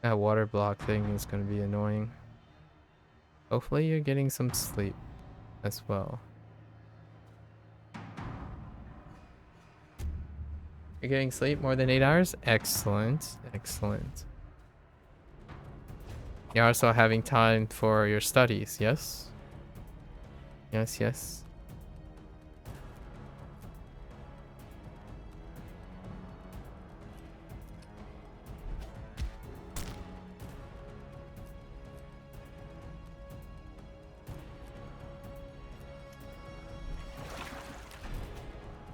[SPEAKER 1] That water block thing is gonna be annoying. Hopefully you're getting some sleep as well. You're getting sleep more than 8 hours? Excellent. Excellent. You're also having time for your studies, yes? Yes, yes.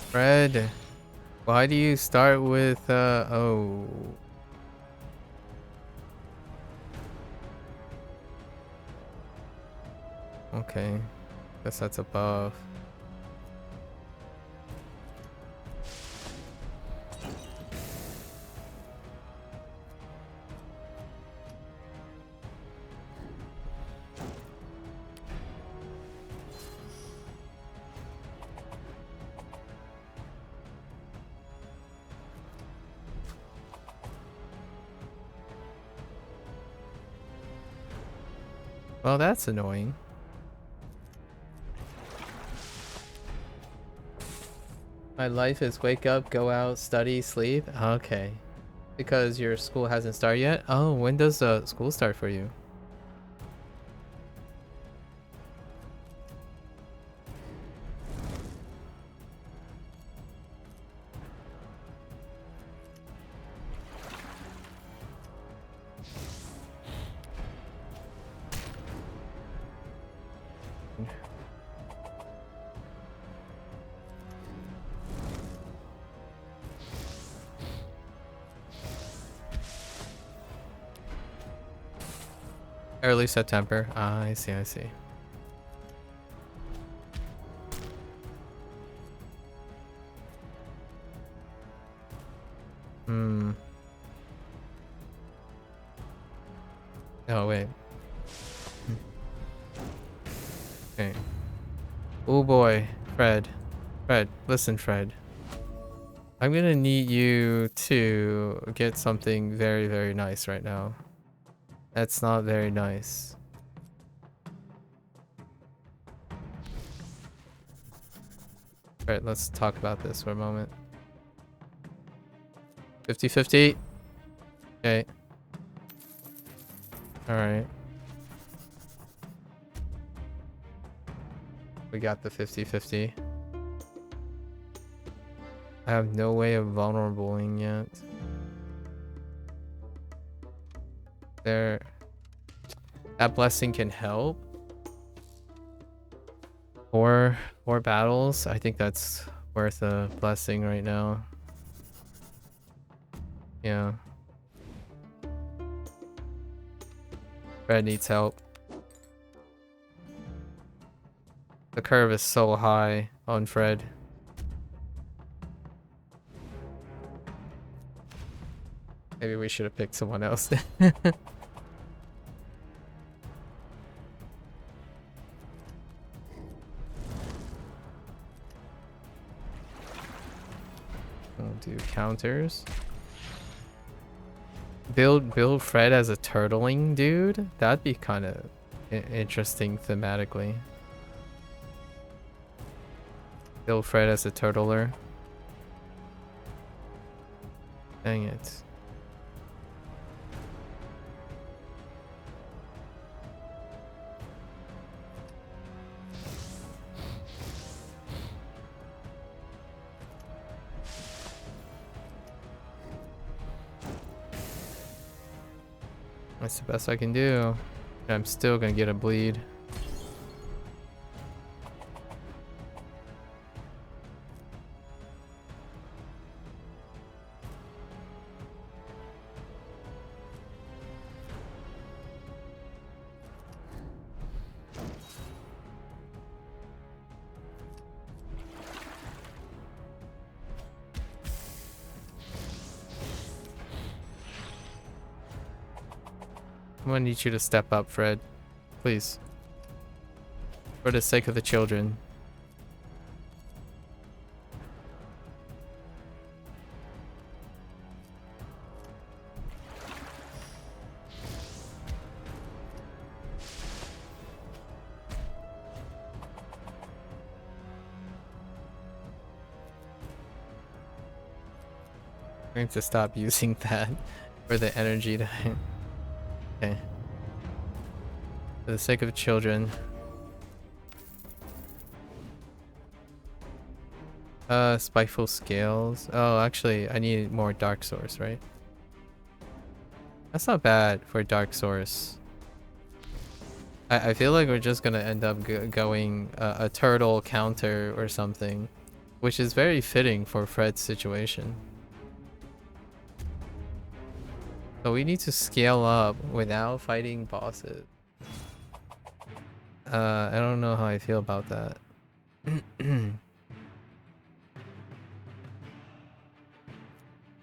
[SPEAKER 1] Fred, why do you start with, oh. Okay. Guess that's above. Well, that's annoying. My life is wake up, go out, study, sleep. Okay. Because your school hasn't started yet? Oh, when does school start for you? Early September. Ah, I see, I see. Hmm. Oh, wait. Okay. Oh boy, Fred. Fred, listen, Fred. I'm gonna need you to get something very, very nice right now. That's not very nice. Alright, let's talk about this for a moment. 50-50. Okay. Alright. We got the 50-50. I have no way of vulnerabling yet. There. That blessing can help. Four battles. I think that's worth a blessing right now. Yeah. Fred needs help. The curve is so high on Fred. Maybe we should have picked someone else. We'll do counters. Build Fred as a turtling dude? That'd be kind of interesting thematically. Build Fred as a turtler. Dang it. That's the best I can do. I'm still gonna get a bleed. I'm gonna need you to step up, Fred. Please. For the sake of the children. I'm going to stop using that for the energy to... Okay. For the sake of children. Spiteful Scales. Oh, actually, I need more Dark Source, right? That's not bad for Dark Source. I feel like we're just gonna end up going a turtle counter or something, which is very fitting for Fred's situation. So we need to scale up without fighting bosses. I don't know how I feel about that.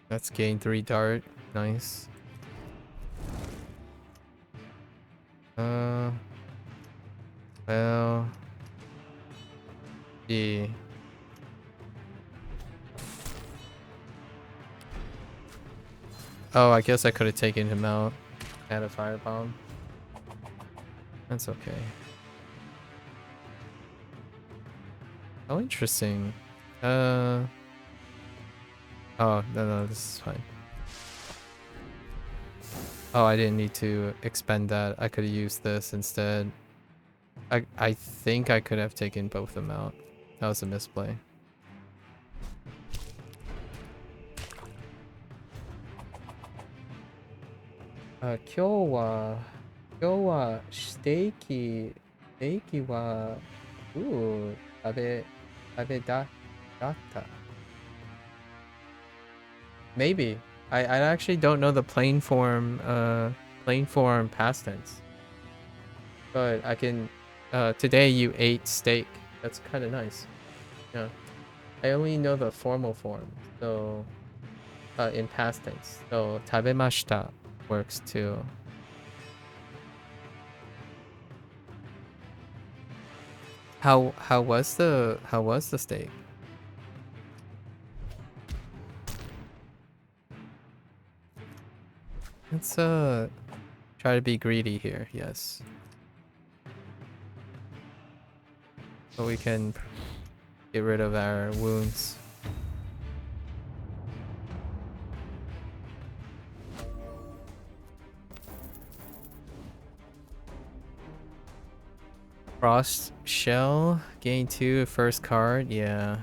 [SPEAKER 1] Let's gain 3 dart. Nice. Well... Yeah. Oh, I guess I could have taken him out. Had a firebomb. That's okay. Oh, interesting. Oh, no, this is fine. Oh, I didn't need to expend that. I could have used this instead. I think I could have taken both of them out. That was a misplay. Kyo wa steaki wa datta. Maybe. I actually don't know the plain form past tense. But I can today you ate steak. That's kind of nice. Yeah. I only know the formal form. So in past tense. So tabemashita works too. How was the steak? Let's try to be greedy here. Yes. So we can get rid of our wounds. Frost Shell, gain 2, first card, yeah.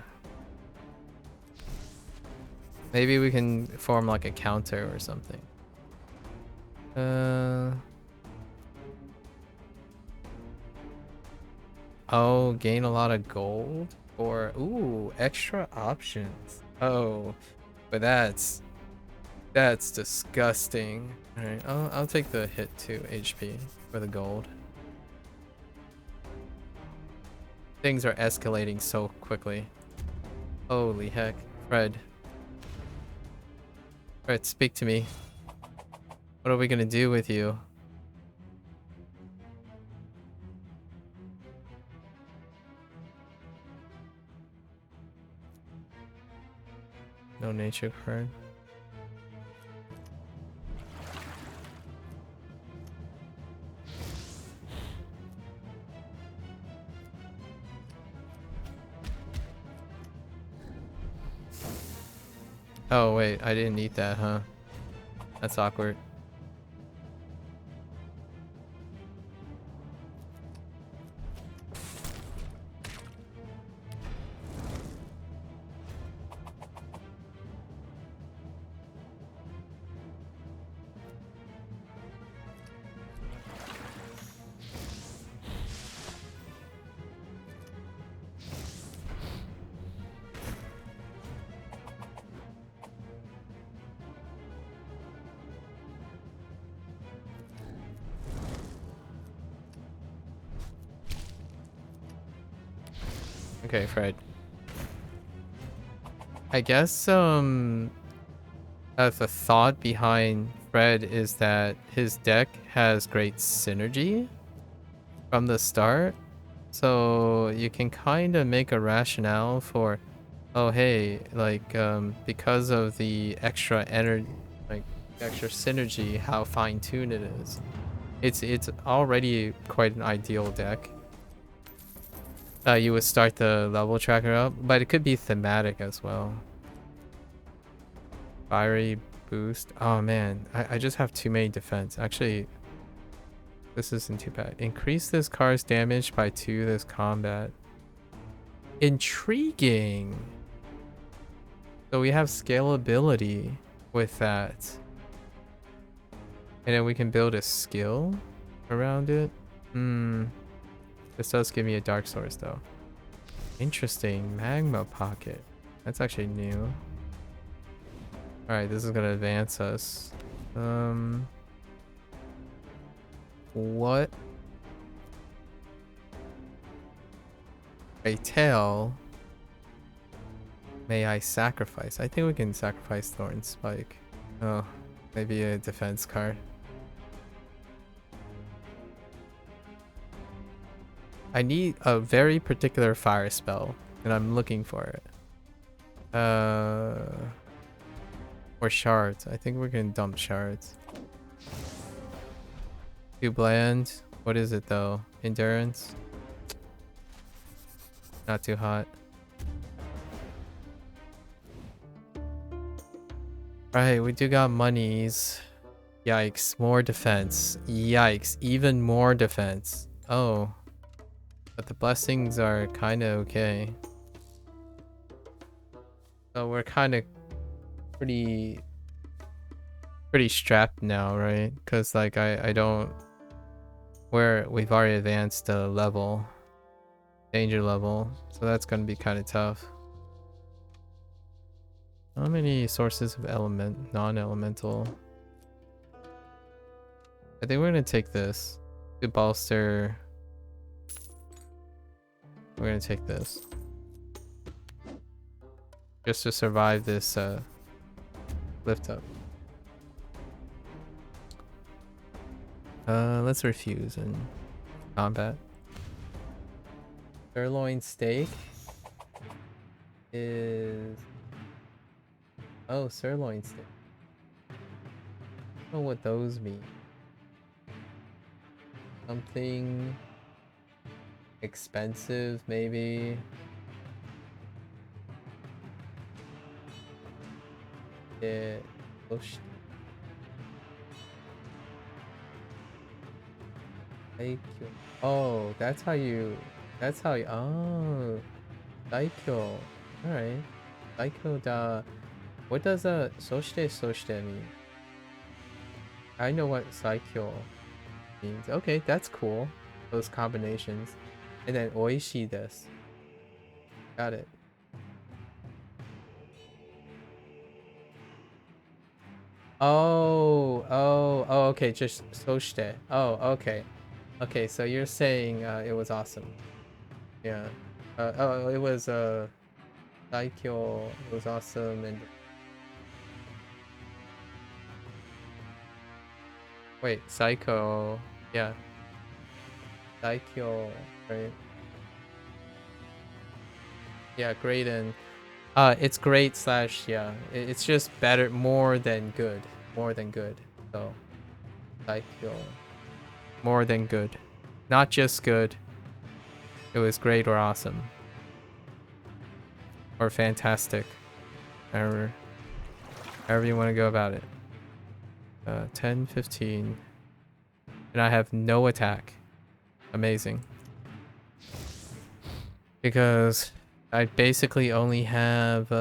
[SPEAKER 1] Maybe we can form like a counter or something. Oh, gain a lot of gold? Or, ooh, extra options. Oh, but that's disgusting. Alright, I'll take the hit 2 HP for the gold. Things are escalating so quickly. Holy heck. Fred, speak to me. What are we gonna do with you? No nature card. Oh wait, I didn't eat that, huh? That's awkward. Okay, Fred. I guess the thought behind read is that his deck has great synergy from the start. So you can kind of make a rationale for, oh hey, like because of the extra energy, like extra synergy, how fine-tuned it is. It's already quite an ideal deck. You would start the level tracker up, but it could be thematic as well. Fiery boost. Oh man, I just have too many defense. Actually, this isn't too bad. Increase this card's damage by 2 this combat. Intriguing. So we have scalability with that. And then we can build a skill around it. This does give me a dark source though. Interesting. Magma pocket. That's actually new. Alright, this is gonna advance us. What? A tail. May I sacrifice? I think we can sacrifice Thorn Spike. Oh, maybe a defense card. I need a very particular fire spell, and I'm looking for it. Or shards. I think we can dump shards. Too bland. What is it though? Endurance? Not too hot. Right, we do got monies. Yikes, more defense. Yikes, even more defense. Oh. But the blessings are kind of okay. So we're kind of pretty strapped now, right? Because like I don't... We've already advanced the level. Danger level. So that's going to be kind of tough. How many sources of non-elemental? I think we're going to take this. To bolster... We're going to take this. Just to survive this lift up. Let's refuse and combat. Sirloin steak is... Oh, sirloin steak. I don't know what those mean. Something expensive, maybe. Yeah. Oh, that's how you... Oh. Daikyo. Alright. Daikyo da... What does a soshite mean? I know what Saikyo means. Okay, that's cool. Those combinations. And then oishii desu. Got it. Oh, okay, just soshite. Oh, okay. Okay, so you're saying it was awesome. Yeah. It was Daikyo, it was awesome, and wait, Psycho, yeah. Daikyo, right? Yeah, great and it's great slash yeah. It's just better, more than good. So Daikyo. More than good. Not just good. It was great or awesome. Or fantastic. However you want to go about it. 10, 15. And I have no attack. Amazing. Because I basically only have...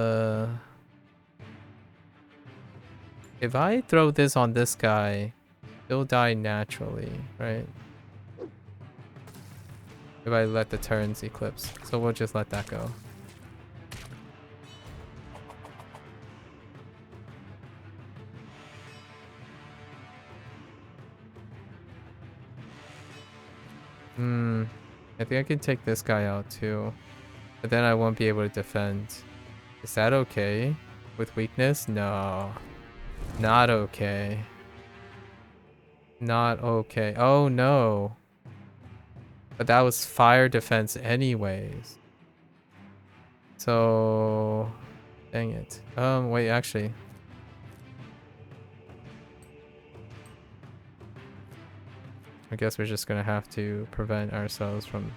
[SPEAKER 1] If I throw this on this guy, he'll die naturally, right? If I let the turns eclipse. So we'll just let that go. I think I can take this guy out too. But then I won't be able to defend. Is that okay? With weakness? No. Not okay. Not okay. Oh no. But that was fire defense anyways. So dang it. Wait, actually. I guess we're just gonna have to prevent ourselves from.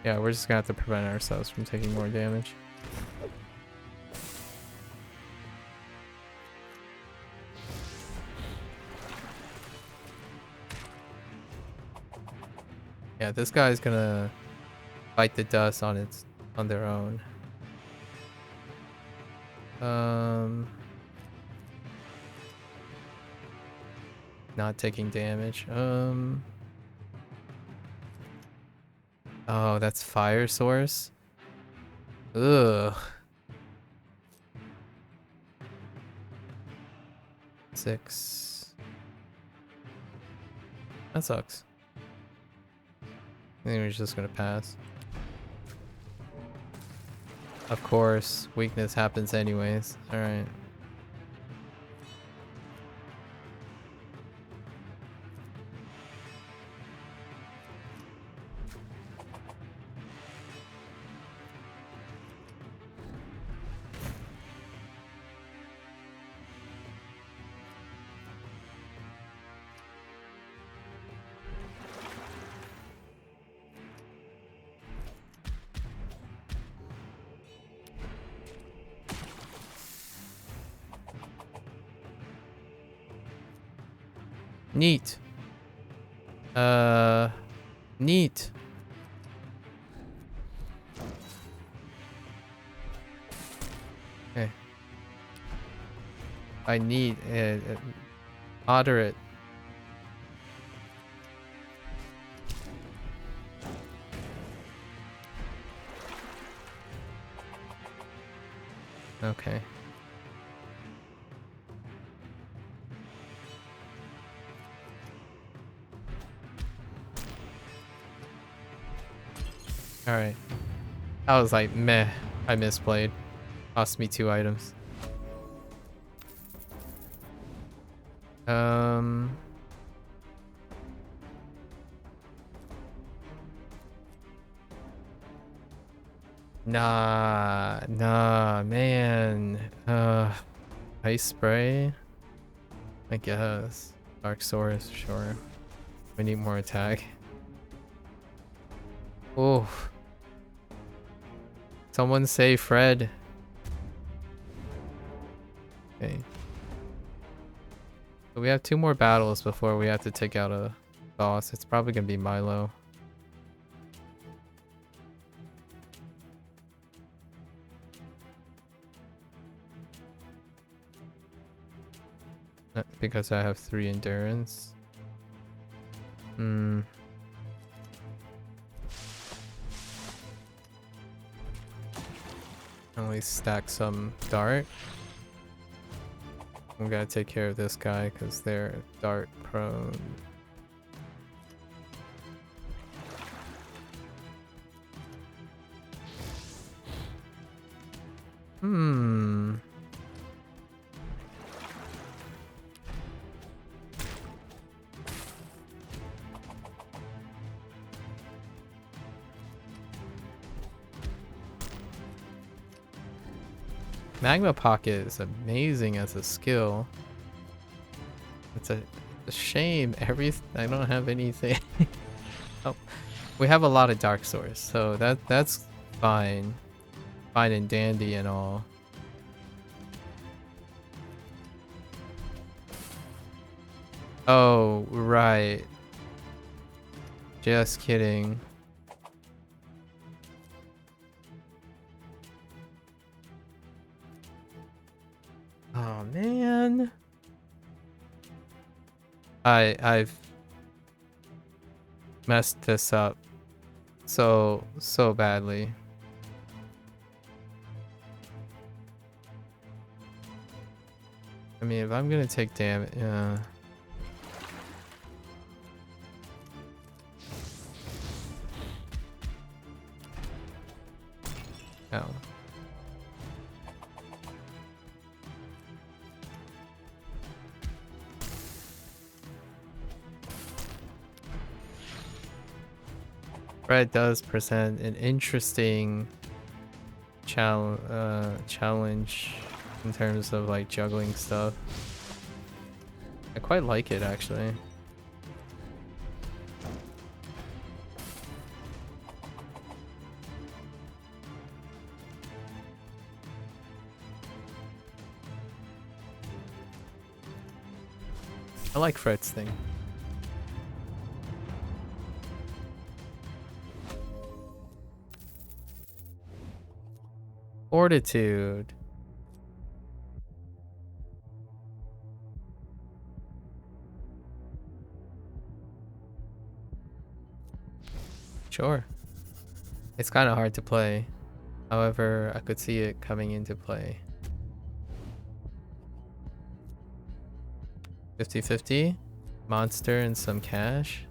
[SPEAKER 1] Yeah, we're just gonna have to prevent ourselves from taking more damage. Yeah, this guy's gonna bite the dust on their own. Not taking damage. Oh, that's fire source. Ugh. 6. That sucks. I think we're just gonna pass. Of course, weakness happens anyways. Alright. Neat. Neat. Okay. I need moderate. Okay. Alright. I was like, meh. I misplayed. Cost me 2 items. Nah, man. Ice spray? I guess. Dark Source, sure. We need more attack. Oh. Someone say Fred. Okay. So we have 2 more battles before we have to take out a boss. It's probably gonna be Milo. Because I have 3 endurance. Only stack some dart. I'm gonna take care of this guy because they're dart prone. Magma Pocket is amazing as a skill. It's a shame I don't have anything. Oh, we have a lot of Dark Source, so that's fine. Fine and dandy and all. Oh, right. Just kidding. Oh man. I've messed this up so badly. I mean, if I'm gonna take damage, yeah. Oh. Red does present an interesting challenge in terms of like juggling stuff. I quite like it actually. I like Fred's thing. Fortitude. Sure. It's kind of hard to play. However, I could see it coming into play. 50-50. Monster and some cash.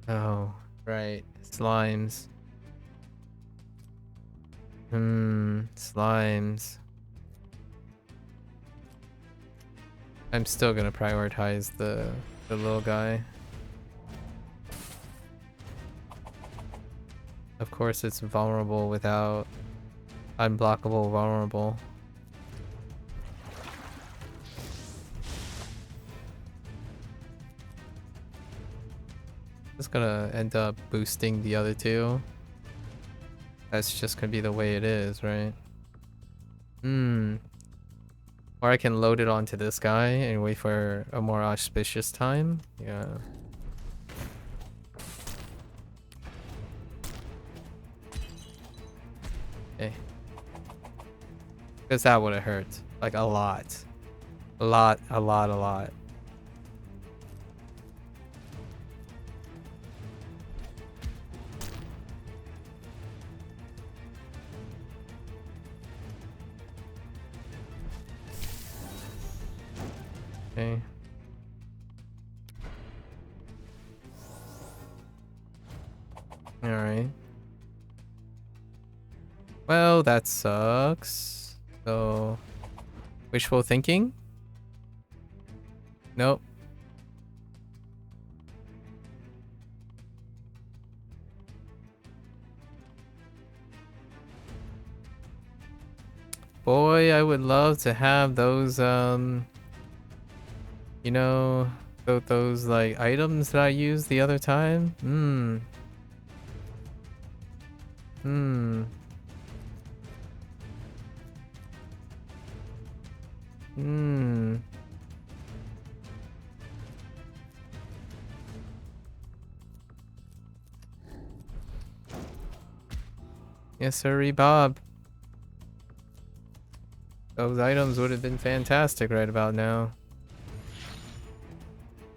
[SPEAKER 1] Oh, right. Slimes. Slimes. I'm still gonna prioritize the little guy. Of course, it's vulnerable without unblockable vulnerable. It's gonna end up boosting the other two. That's just gonna be the way it is, right? Or I can load it onto this guy and wait for a more auspicious time. Yeah. Okay. Because that would have hurt. Like a lot. A lot. Okay. Alright. Well, that sucks. So, wishful thinking? Nope. Boy, I would love to have those, you know, those like items that I used the other time. Yes, sirree, Bob. Those items would have been fantastic right about now.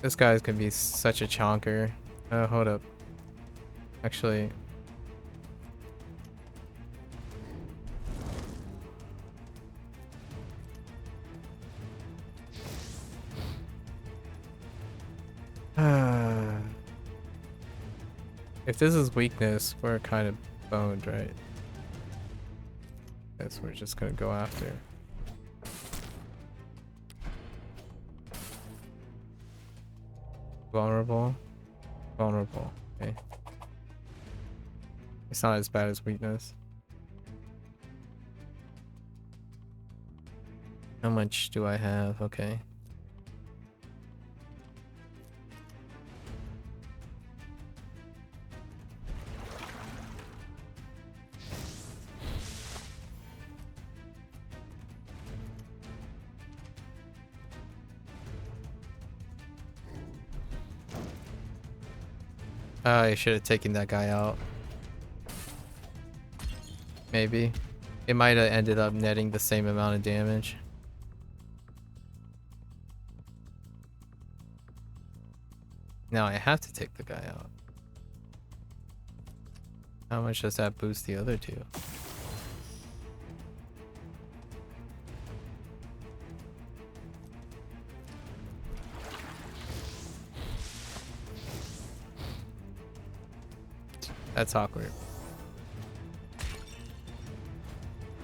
[SPEAKER 1] This guy's gonna be such a chonker. Hold up. Actually. If this is weakness, we're kind of boned, right? Guess we're just gonna go after. Vulnerable. Vulnerable. Okay. It's not as bad as weakness. How much do I have? Okay. I should have taken that guy out. Maybe. It might have ended up netting the same amount of damage. Now I have to take the guy out. How much does that boost the other two? That's awkward.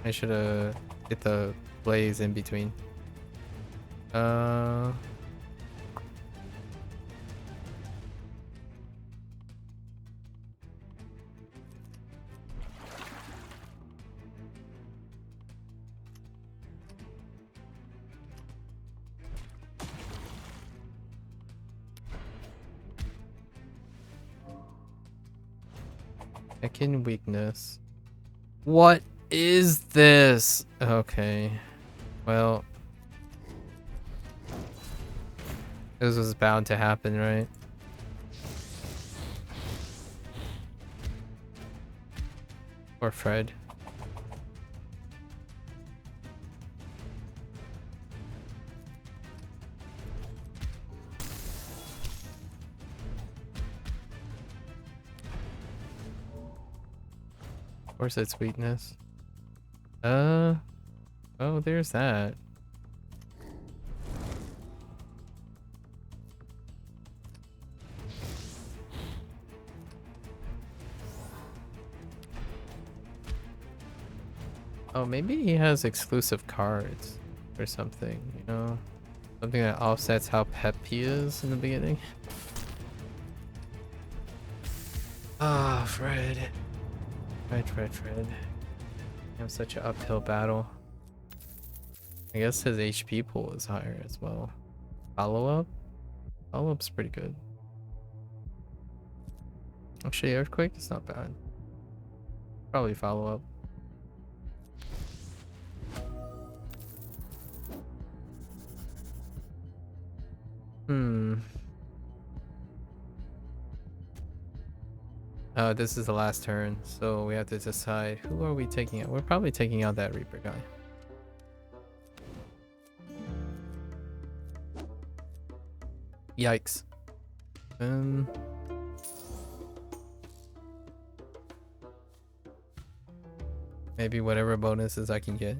[SPEAKER 1] I should have hit the blaze in between. Second weakness. What is this? Okay. Well, this was bound to happen, right? Or Fred. Of course it's weakness. Oh, there's that. Oh, maybe he has exclusive cards or something, you know? Something that offsets how pep he is in the beginning. Ah, Fred. Fred. I have such an uphill battle. I guess his HP pool is higher as well. Follow-up? Follow-up's pretty good. Actually, Earthquake is not bad. Probably follow-up. This is the last turn, so we have to decide who are we taking out. We're probably taking out that Reaper guy. Yikes. Maybe whatever bonuses I can get.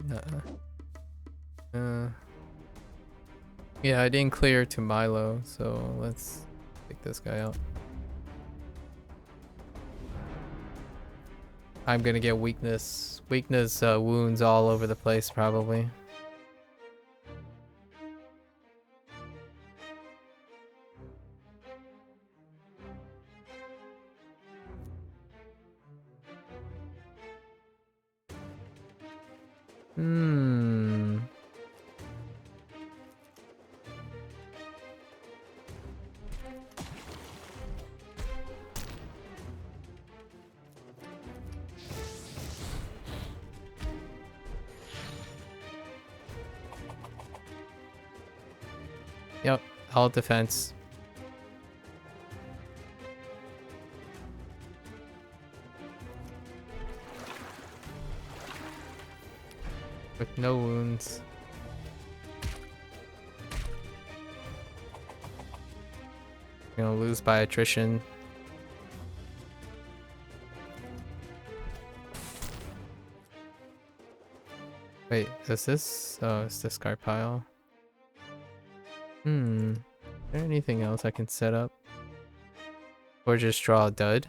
[SPEAKER 1] Yeah, I didn't clear to Milo, so let's take this guy out. I'm gonna get weakness wounds all over the place probably. Yep, all defense. With no wounds. Gonna lose by attrition. Wait, is this? Oh, it's discard pile. Is there anything else I can set up? Or just draw a dud?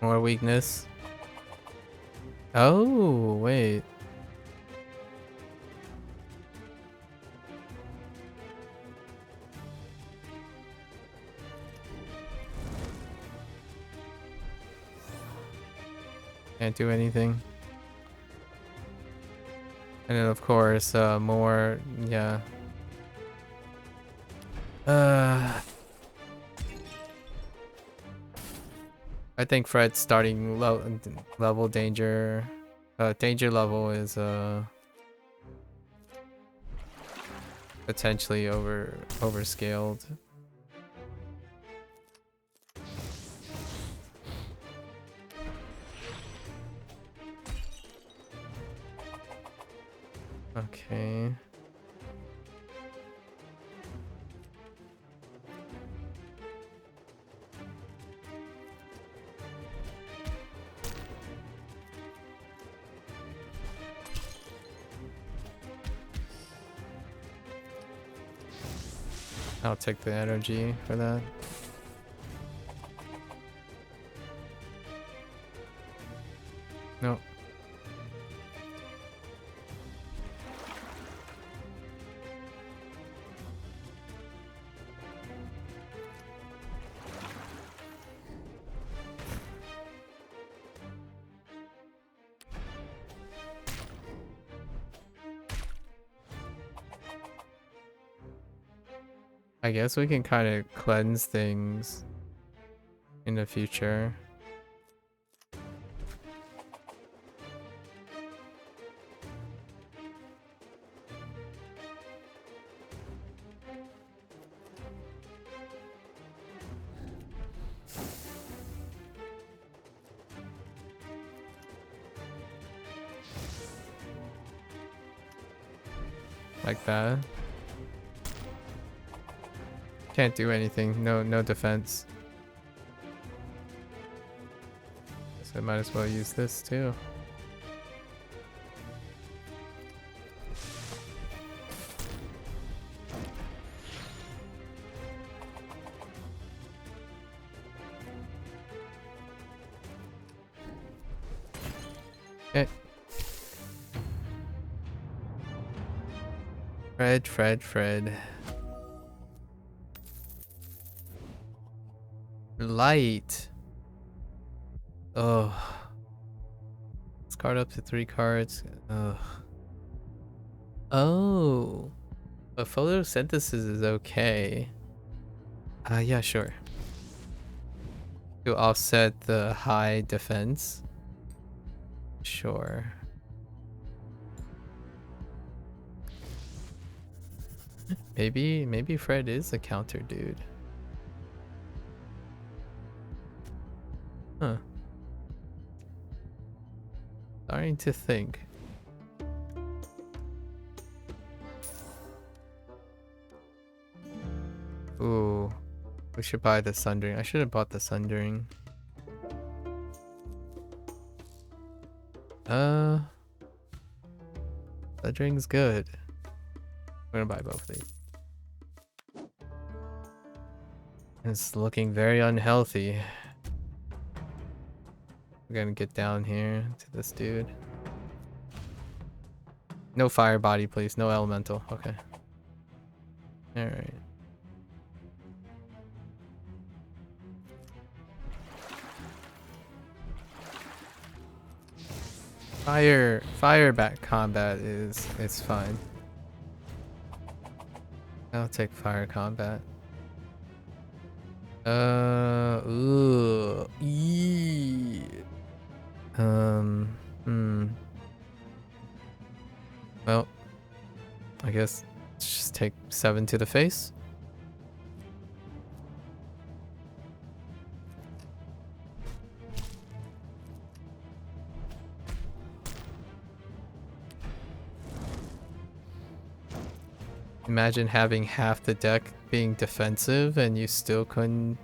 [SPEAKER 1] More weakness. Oh, wait. Can't do anything. And then of course, more, yeah. I think Fred's starting level danger. Danger level is potentially overscaled. Okay. I'll take the energy for that. No. I guess we can kind of cleanse things in the future. Like that. Can't do anything. No defense. So I might as well use this too. Okay. Fred. Light. Oh. Discard up to 3 cards. Ugh. Oh. But photosynthesis is okay. Yeah, sure. To offset the high defense. Sure. Maybe Fred is a counter dude. Huh. Starting to think. Ooh. We should buy the Sundering. I should have bought the Sundering. Sundering's good. I'm gonna buy both of these. It's looking very unhealthy. We're gonna get down here to this dude. No fire body, please. No elemental. Okay. Alright. Fire back combat it's fine. I'll take fire combat. Ooh. Eee. Well, I guess let's just take 7 to the face. Imagine having half the deck being defensive and you still couldn't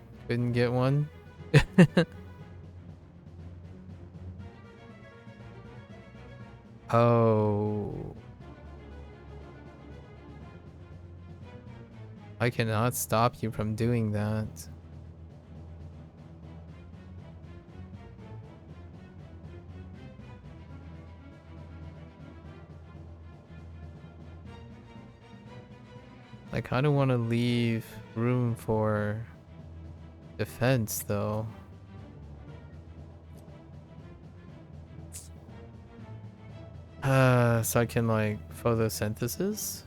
[SPEAKER 1] get one. Oh. I cannot stop you from doing that. I kind of want to leave room for defense though. So I can like photosynthesis.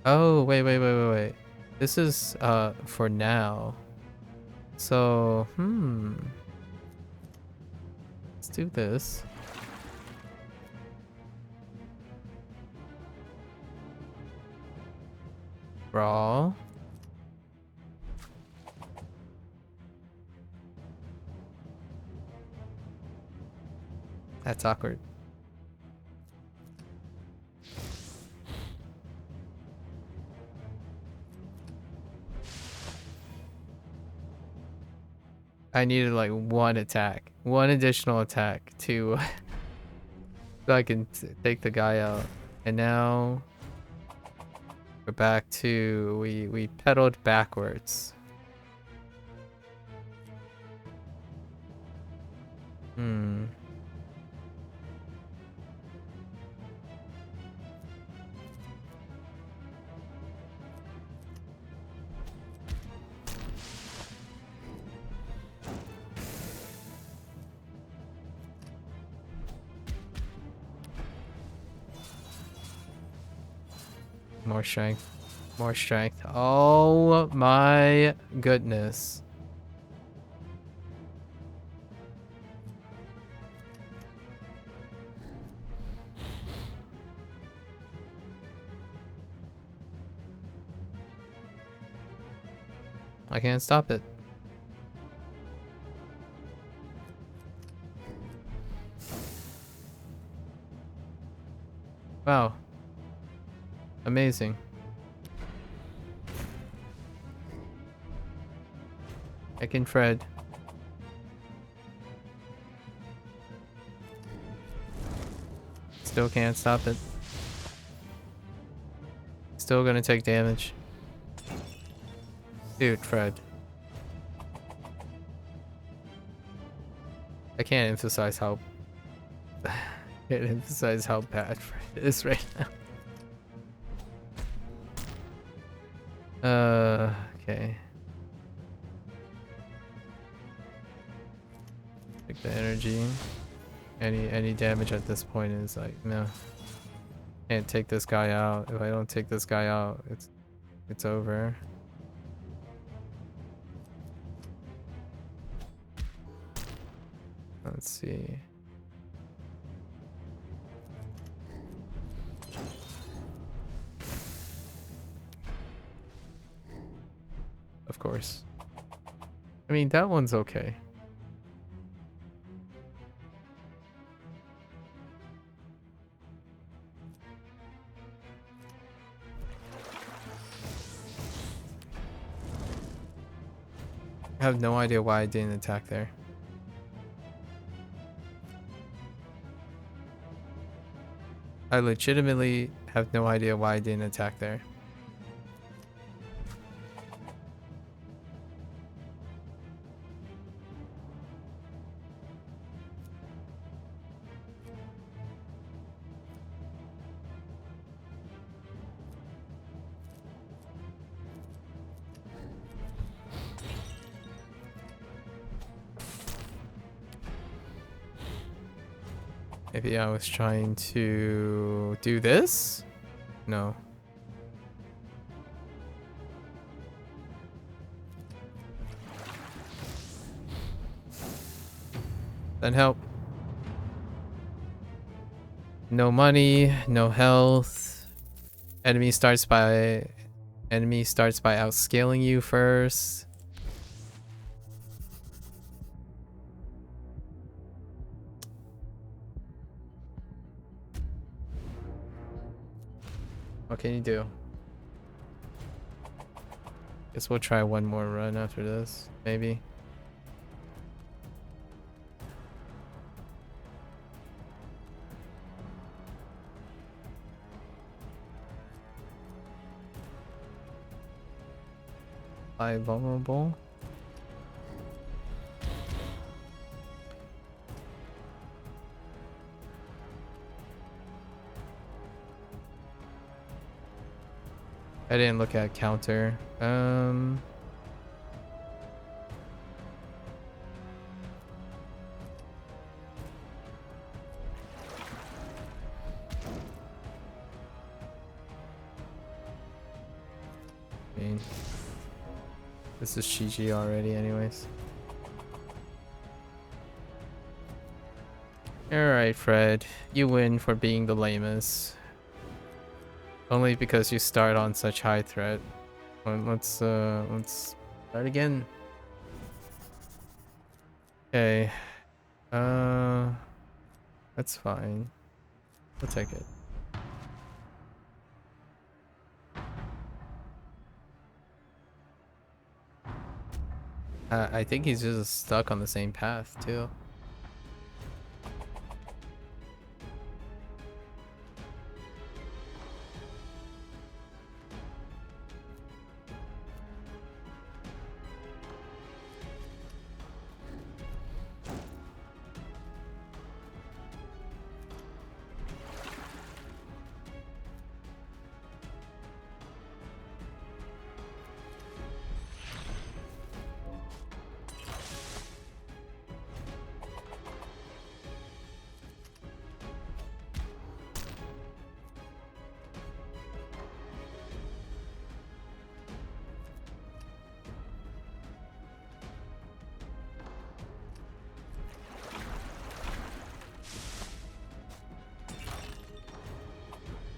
[SPEAKER 1] Oh, wait. This is for now. So, let's do this. Brawl. That's awkward. I needed like one additional attack to so I can take the guy out. And now We're back to we pedaled backwards. More strength. More strength. Oh my goodness. I can't stop it. Wow. Amazing. I can Fred. Still can't stop it. Still gonna take damage. Dude, Fred. I can't emphasize how bad Fred is right now. Okay. Take the energy. Any damage at this point is like, no. Can't take this guy out. If I don't take this guy out, it's over. Let's see. Of course. I mean, that one's okay. I have no idea why I didn't attack there. I legitimately have no idea why I didn't attack there. Maybe I was trying to do this? No. Then help. No money, no health. Enemy starts by outscaling you first. What can you do? Guess we'll try one more run after this, maybe. Vulnerable. I didn't look at counter. This is GG already anyways. Alright, Fred. You win for being the lamest. Only because you start on such high threat. Let's start again. Okay. That's fine. We'll take it. I think he's just stuck on the same path too.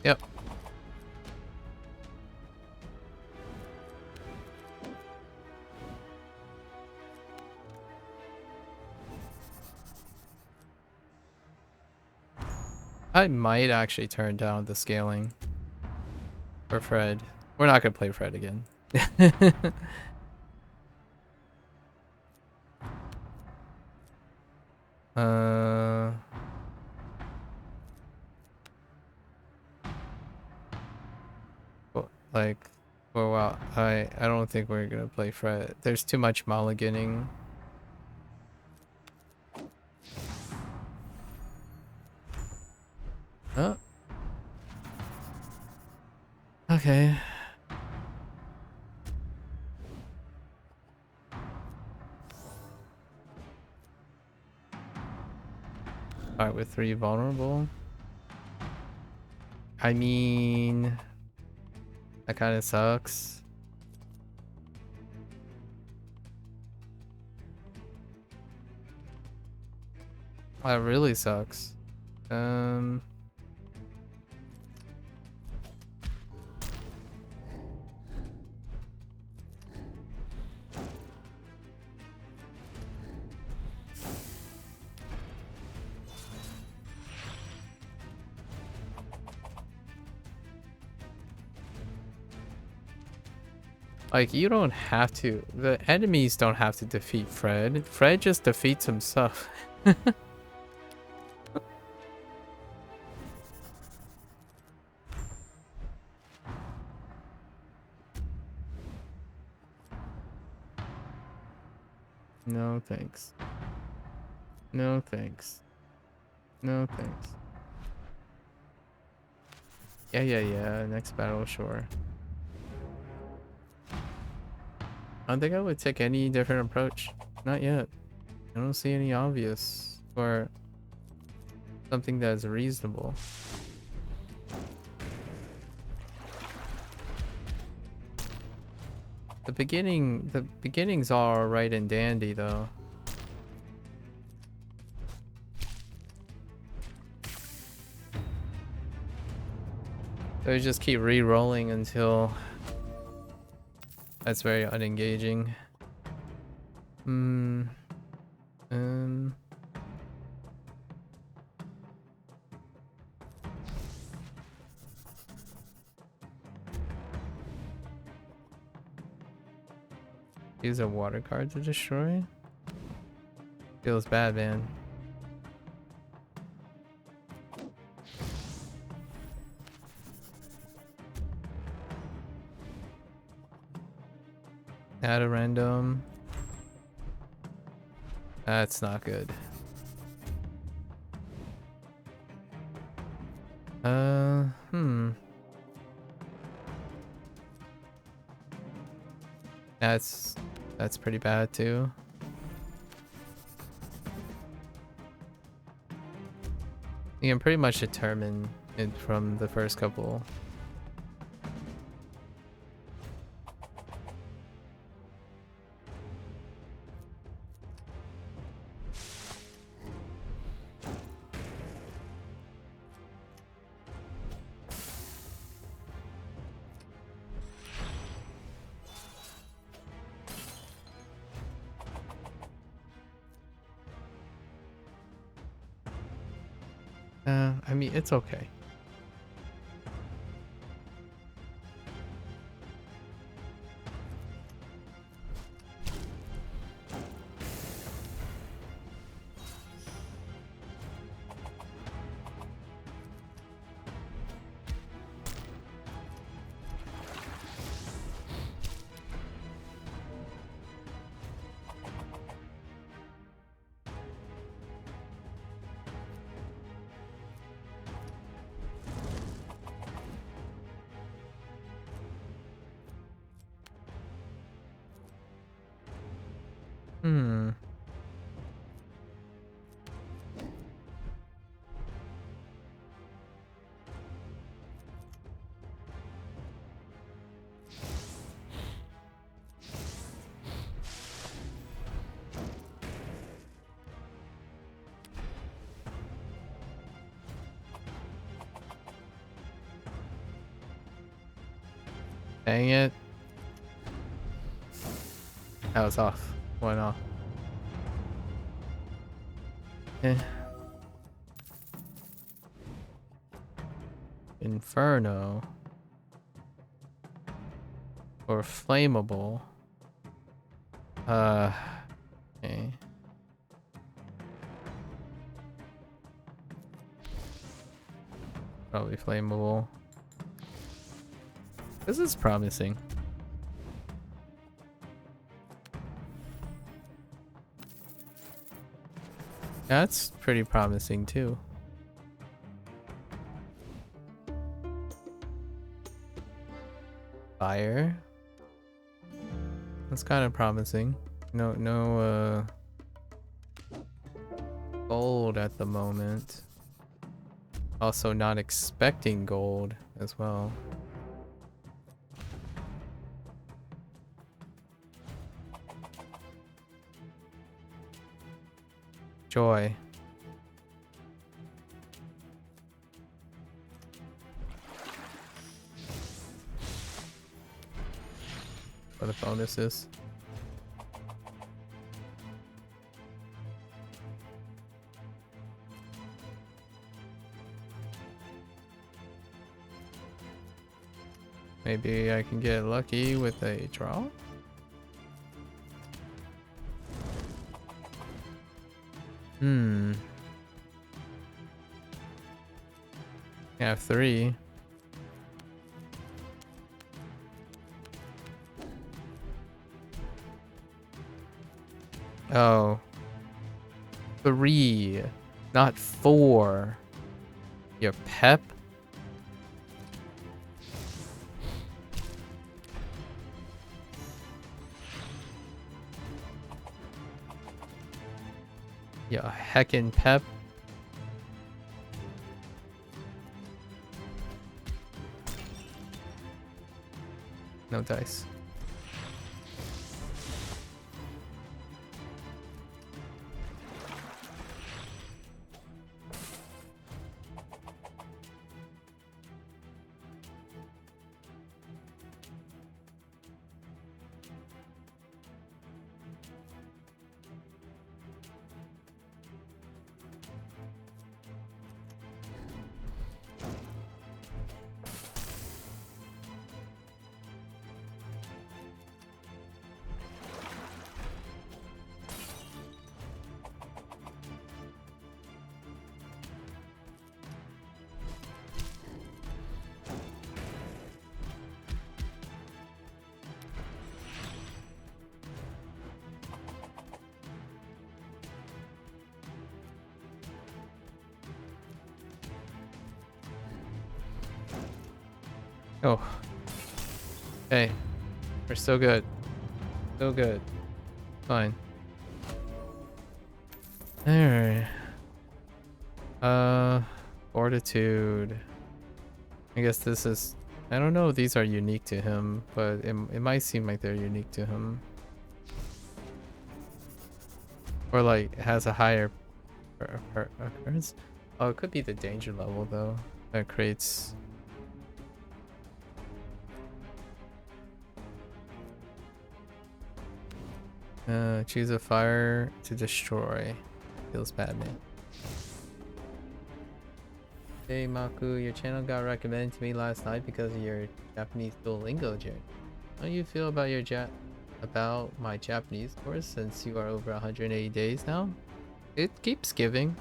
[SPEAKER 1] Yep. I might actually turn down the scaling for Fred. We're not gonna play Fred again. uh, like, for a while, I don't think we're gonna play Fred. There's too much mulliganing. Oh. Okay. Alright, with 3 vulnerable. I mean, that kind of sucks. That really sucks. Like, you don't have to. The enemies don't have to defeat Fred. Fred just defeats himself. No thanks. No thanks. No thanks. Yeah. Next battle, sure. I don't think I would take any different approach. Not yet. I don't see any obvious or something that's reasonable. The beginnings are right and dandy though. So just keep re-rolling until that's very unengaging. Use a water card to destroy? Feels bad, man. Add a random. That's not good. That's pretty bad too. You can pretty much determine it from the first couple. I mean, it's okay. Dang it. That was off. Went off. Eh. Inferno. Or flammable. Okay. Probably flammable. This is promising. That's pretty promising too. Fire. That's kind of promising. No gold at the moment. Also not expecting gold as well. Joy. For the bonuses. Maybe I can get lucky with a draw. I have 3. Oh. 3, not 4. Your pep? Yeah, heckin' pep. No dice. Oh. Hey. We're still good. Still good. Fine. Alright. Fortitude. I guess this is... I don't know if these are unique to him, but it might seem like they're unique to him. Or like, has a higher occurrence. Oh, it could be the danger level though. That creates... choose a fire to destroy. Feels bad, man. Hey Maku, your channel got recommended to me last night because of your Japanese Duolingo journey. How do you feel about your about my Japanese course since you are over 180 days now? It keeps giving.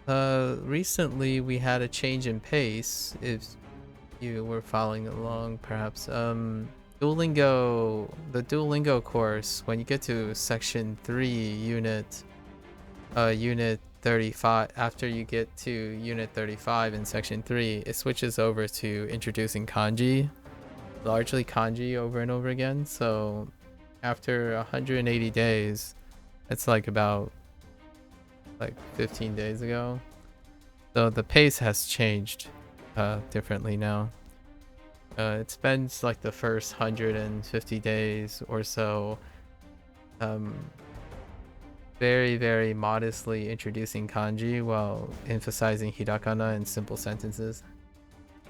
[SPEAKER 1] Recently we had a change in pace. If you were following along, perhaps. Duolingo, the Duolingo course, when you get to section 3, unit 35, after you get to unit 35 in section 3, it switches over to introducing kanji, largely kanji over and over again. So after 180 days, it's like about 15 days ago. So the pace has changed differently now. It spends like the first 150 days or so very, very modestly introducing kanji while emphasizing hirakana and simple sentences.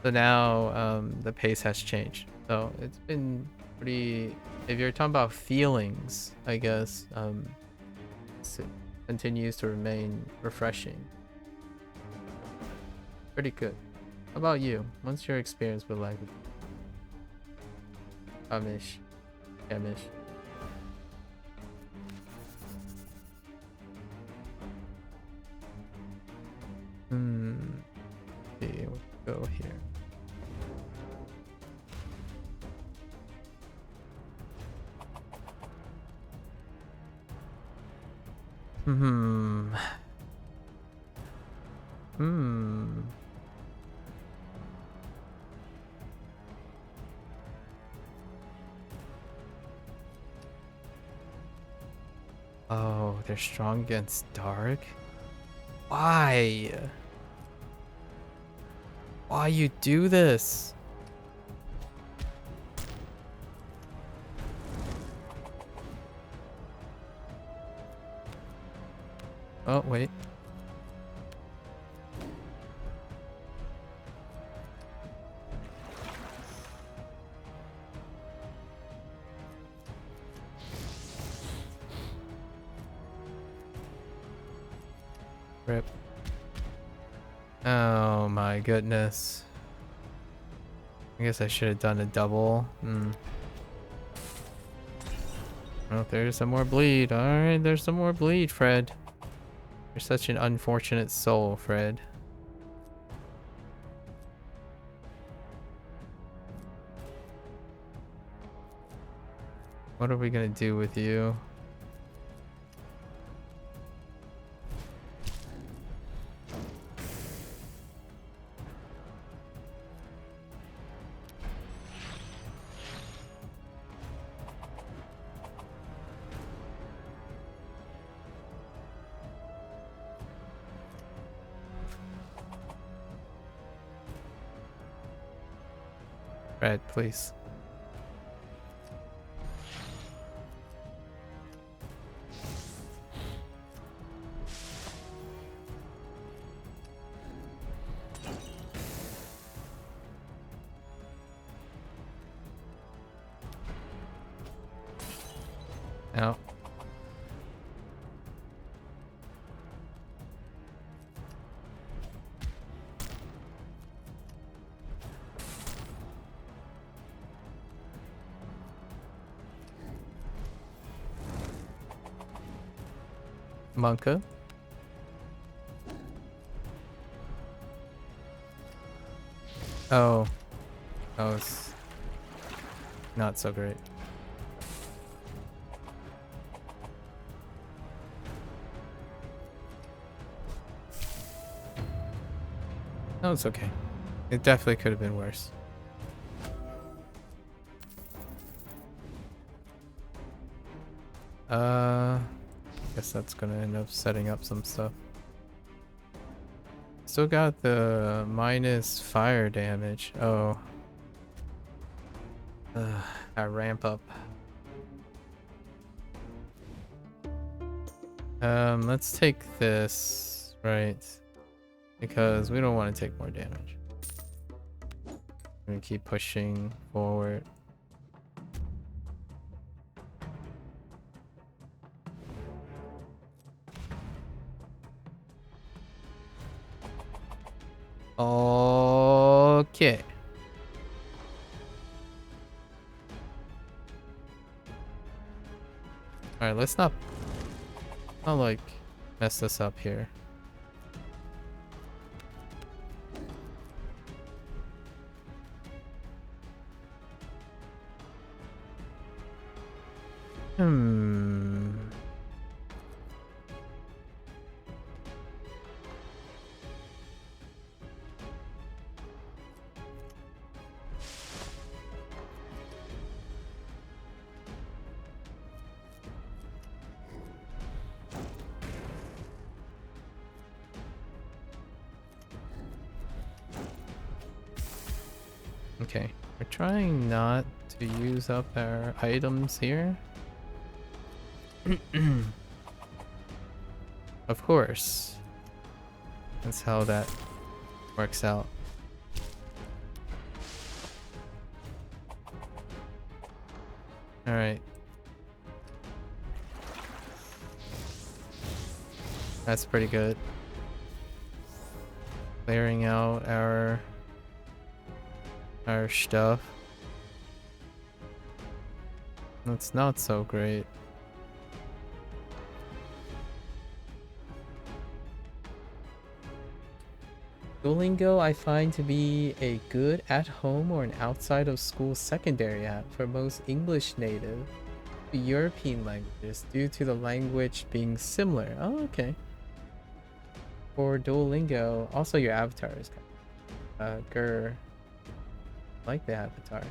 [SPEAKER 1] So now the pace has changed. So it's been pretty. If you're talking about feelings, I guess it continues to remain refreshing. Pretty good. How about you? What's your experience with language? Amish. Amish. Okay, we'll go here. Hmm. Oh, they're strong against dark? Why? Why you do this? Oh, wait. Rip. Oh my goodness. I guess I should have done a double. Oh, there's some more bleed. Alright, there's some more bleed, Fred. You're such an unfortunate soul, Fred. What are we gonna do with you? Fred, please. Out. MAKU. Oh. Oh, it's not so great. No, it's okay. It definitely could have been worse. Guess that's gonna end up setting up some stuff. Still got the minus fire damage. Oh. I ramp up. Let's take this, right? Because we don't want to take more damage. I'm gonna keep pushing forward. Okay. Alright, let's not like mess this up here. Okay, we're trying not to use up our items here. Of course. That's how that works out. All right. That's pretty good. Clearing out our stuff. That's not so great. Duolingo I find to be a good at-home or an outside-of-school secondary app for most English native to European languages due to the language being similar. Oh, okay. For Duolingo, also your avatar is kind of grr. I like the avatar.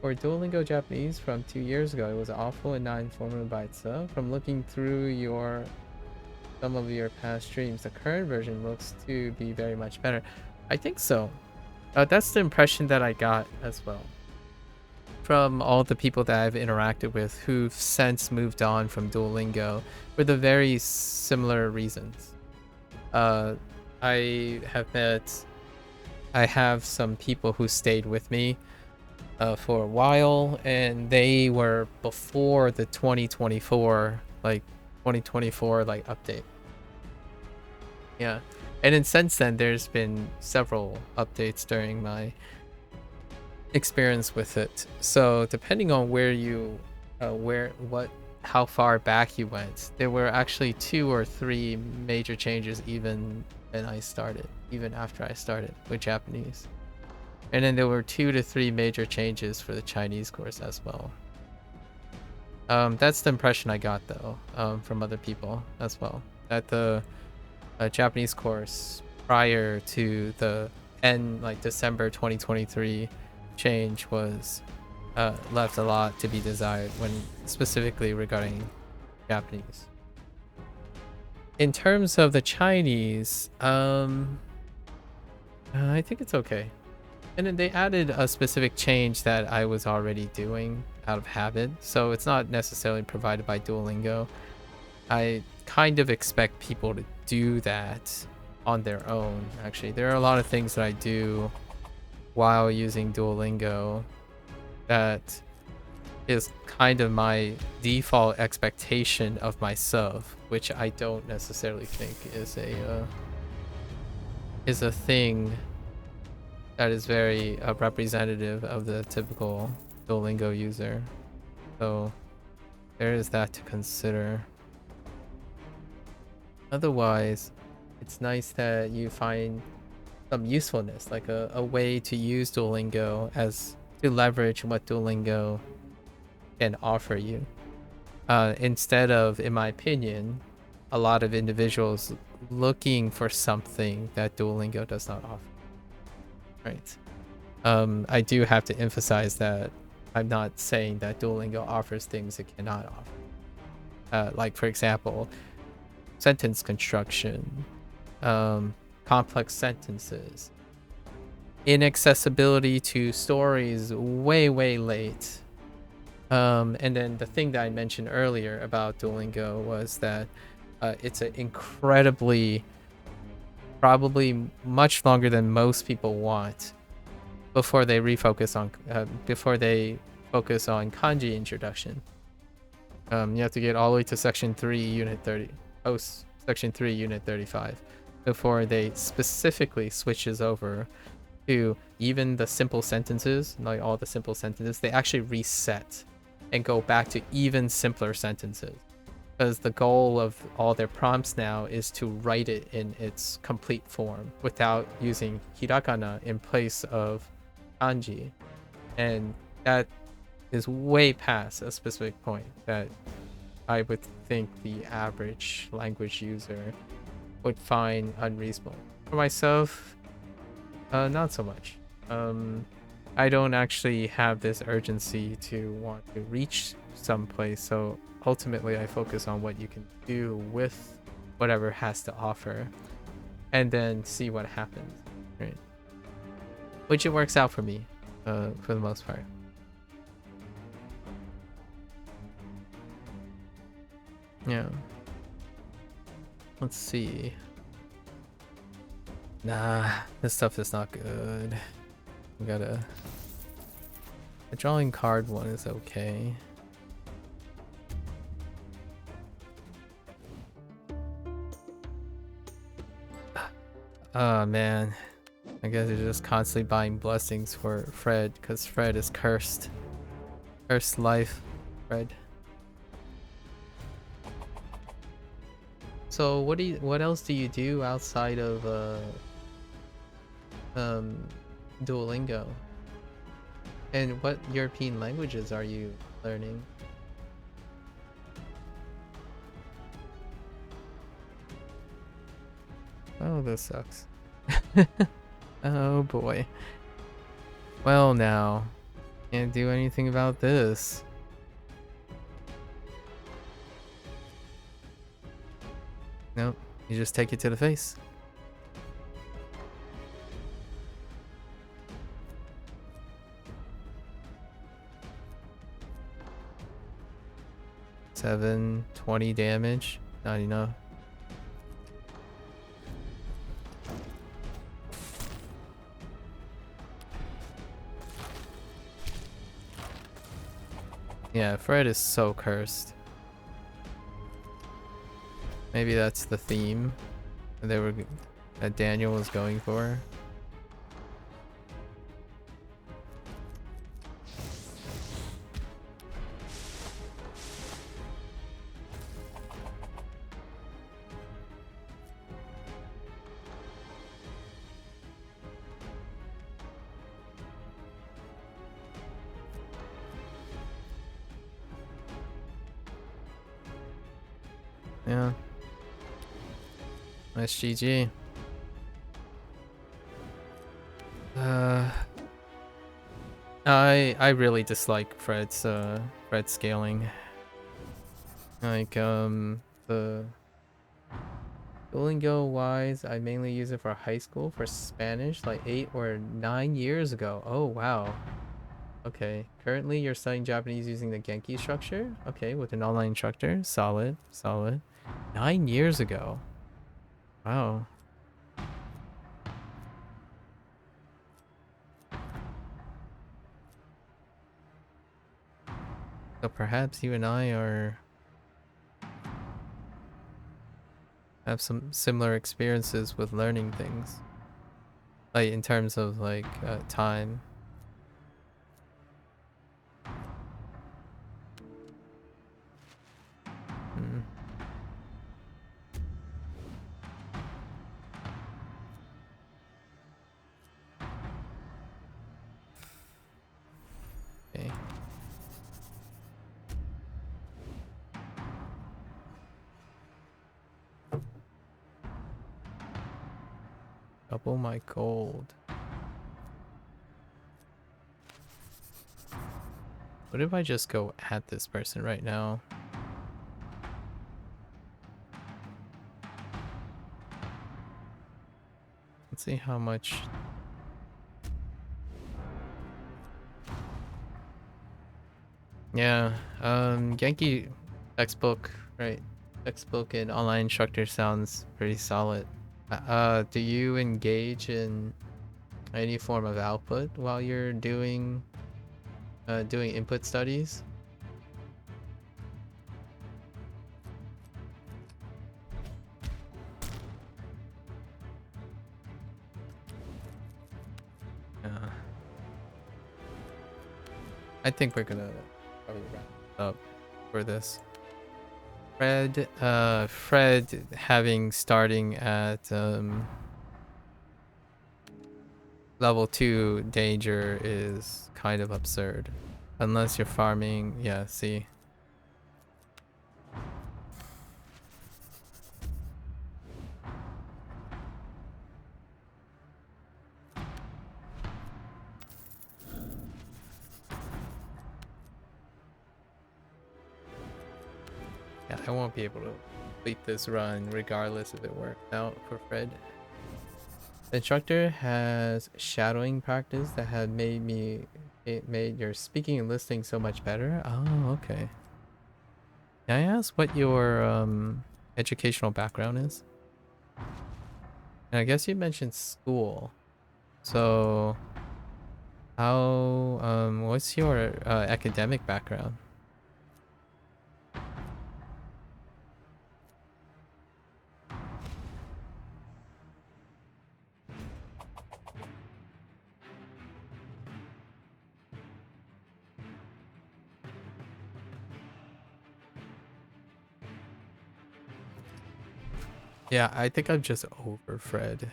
[SPEAKER 1] For Duolingo Japanese from 2 years ago, it was awful and not informative by itself. From looking through some of your past streams, the current version looks to be very much better. I think so. That's the impression that I got as well from all the people that I've interacted with who've since moved on from Duolingo for the very similar reasons. I have some people who stayed with me for a while, and they were before the 2024 update. Yeah, and then since then there's been several updates during my experience with it. So depending on where you how far back you went, there were actually 2 or 3 major changes even after I started with Japanese. And then there were 2 to 3 major changes for the Chinese course as well. That's the impression I got though, from other people as well. That the Japanese course prior to the end, like December 2023 change was left a lot to be desired when specifically regarding Japanese. In terms of the Chinese, I think it's okay. And then they added a specific change that I was already doing out of habit, so it's not necessarily provided by Duolingo. I kind of expect people to do that on their own. Actually, there are a lot of things that I do while using Duolingo that is kind of my default expectation of myself, which I don't necessarily think is a thing that is very representative of the typical Duolingo user. So there is that to consider. Otherwise, it's nice that you find some usefulness, like a way to use Duolingo to leverage what Duolingo can offer you. Instead of, in my opinion, a lot of individuals looking for something that Duolingo does not offer. Right. I do have to emphasize that I'm not saying that Duolingo offers things it cannot offer. Like, for example, sentence construction, complex sentences, inaccessibility to stories way late. And then the thing that I mentioned earlier about Duolingo was that it's an incredibly, probably much longer than most people want before they focus on kanji introduction. You have to get all the way to section 3 unit 30, section 3 unit 35 before they specifically switches over to even the simple sentences. Like all the simple sentences, they actually reset and go back to even simpler sentences, because the goal of all their prompts now is to write it in its complete form without using hiragana in place of kanji. And that is way past a specific point that I would think the average language user would find unreasonable. For myself, not so much. I don't actually have this urgency to want to reach someplace, so ultimately I focus on what you can do with whatever has to offer and then see what happens, right? Which it works out for me, for the most part. Yeah. Let's see. Nah, this stuff is not good. We gotta... The drawing card one is okay. Oh man, I guess you're just constantly buying blessings for Fred, because Fred is cursed. Cursed life, Fred. So what else do you do outside of um Duolingo? And what European languages are you learning? Oh, this sucks. Oh boy. Well now, can't do anything about this. Nope, you just take it to the face. Seven, 20 damage. Not enough. Yeah, Fred is so cursed. Maybe that's the theme that Daniel was going for. Yeah. Nice GG. I really dislike Fred's scaling. Like the Duolingo wise, I mainly use it for high school for Spanish like 8 or 9 years ago. Oh wow. Okay. Currently you're studying Japanese using the Genki structure? Okay, with an online instructor. Solid, solid. 9 years ago. Wow. So perhaps you and I have some similar experiences with learning things. Like in terms of like time. Hmm. Okay. Double my gold. What if I just go at this person right now? Let's see how much. Yeah, Genki textbook, right? Textbook and online instructor sounds pretty solid. Do you engage in any form of output while you're doing input studies? Uh, I think we're gonna probably wrap up for this. Fred having starting at level 2 danger is kind of absurd. Unless you're farming, yeah, see. Yeah, I won't be able to complete this run regardless if it worked out for Fred. The instructor has shadowing practice that had it made your speaking and listening so much better. Oh, okay. Can I ask what your educational background is? And I guess you mentioned school. So how what's your academic background? Yeah, I think I'm just over Fred.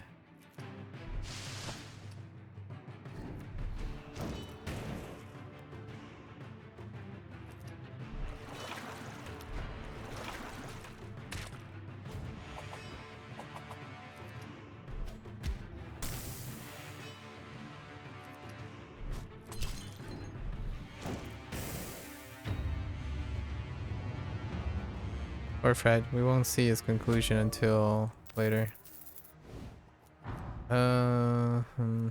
[SPEAKER 1] Or Fred. We won't see his conclusion until later. Hmm.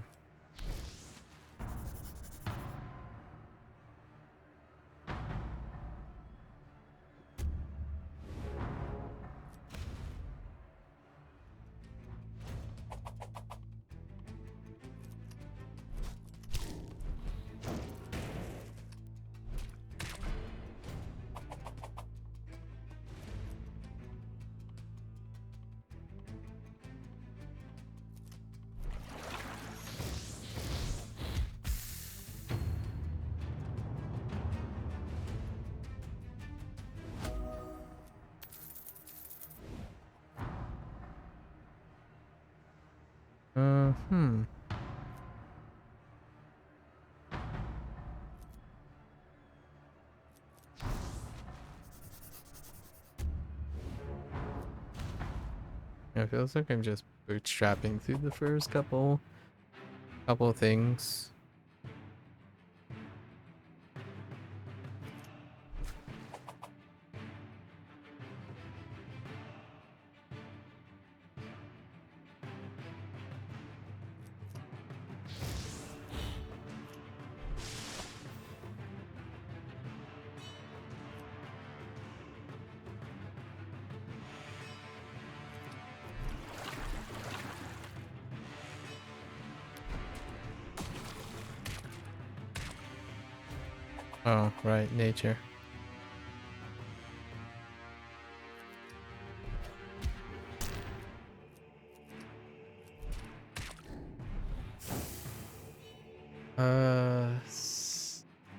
[SPEAKER 1] Hmm. It feels like I'm just bootstrapping through the first couple things. Oh, right, nature.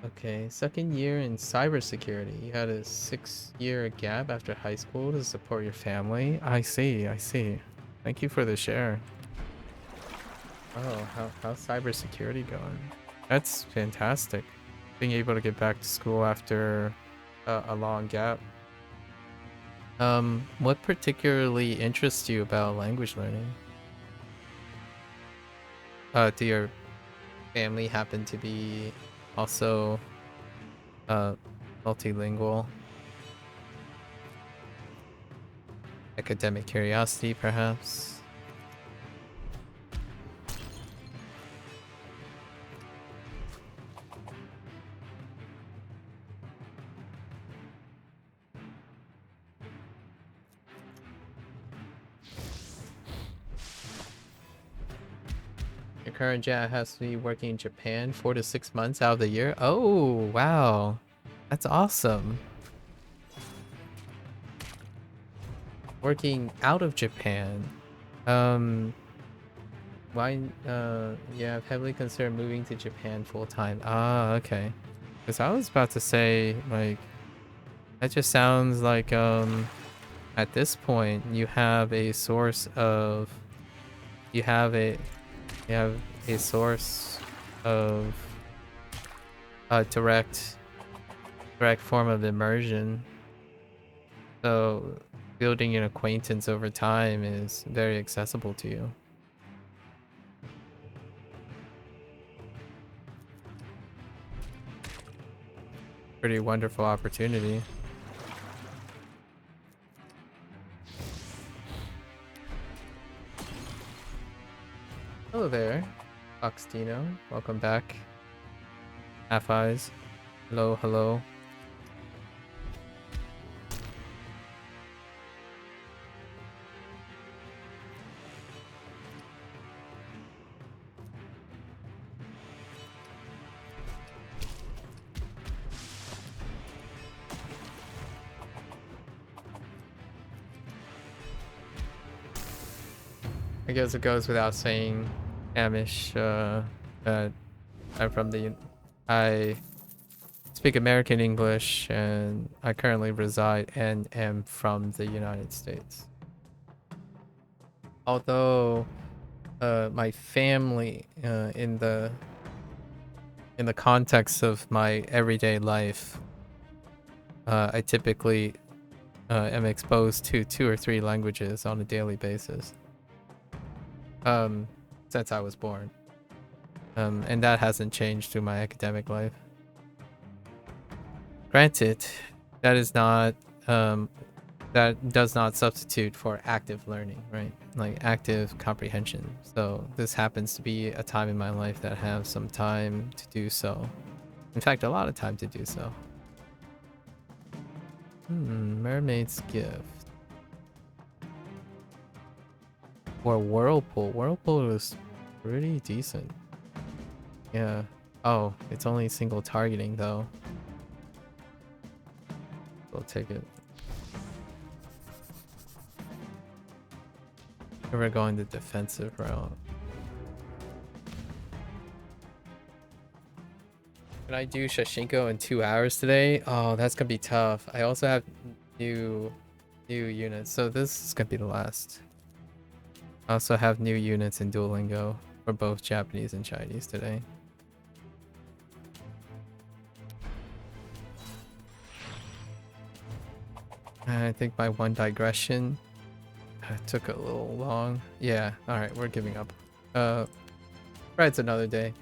[SPEAKER 1] Okay. Second year in cybersecurity. You had a 6-year gap after high school to support your family. I see, I see. Thank you for the share. Oh, how's cybersecurity going? That's fantastic. Being able to get back to school after a long gap. What particularly interests you about language learning? Do your family happen to be also uh multilingual? Academic curiosity, perhaps? Your current job has to be working in Japan 4 to 6 months out of the year. Oh, wow. That's awesome. Working out of Japan. Um, why, yeah, I've heavily considered moving to Japan full time. Ah, okay. Because I was about to say, like, that just sounds like, at this point, you have a source of, you have a, you have a source of a direct form of immersion. So building an acquaintance over time is very accessible to you. Pretty wonderful opportunity. Hello there, Oxtino. Welcome back. Half Eyes. Hello, hello. I guess it goes without saying, Amish, that I'm from I speak American English and I currently reside and am from the United States. Although my family in the context of my everyday life, I typically am exposed to 2 or 3 languages on a daily basis. Since I was born. And that hasn't changed through my academic life. Granted, that is not that does not substitute for active learning, right? Like active comprehension. So this happens to be a time in my life that I have some time to do so. In fact, a lot of time to do so. Mermaid's Gift. Or Whirlpool. Whirlpool is pretty decent. Yeah. Oh, it's only single targeting though. We'll take it. We're going the defensive route. Can I do Shashinko in 2 hours today? Oh, that's gonna be tough. I also have new units, so this is gonna be the last. I also have new units in Duolingo for both Japanese and Chinese today. I think my one digression took a little long. Yeah, alright, we're giving up. Fred's another day.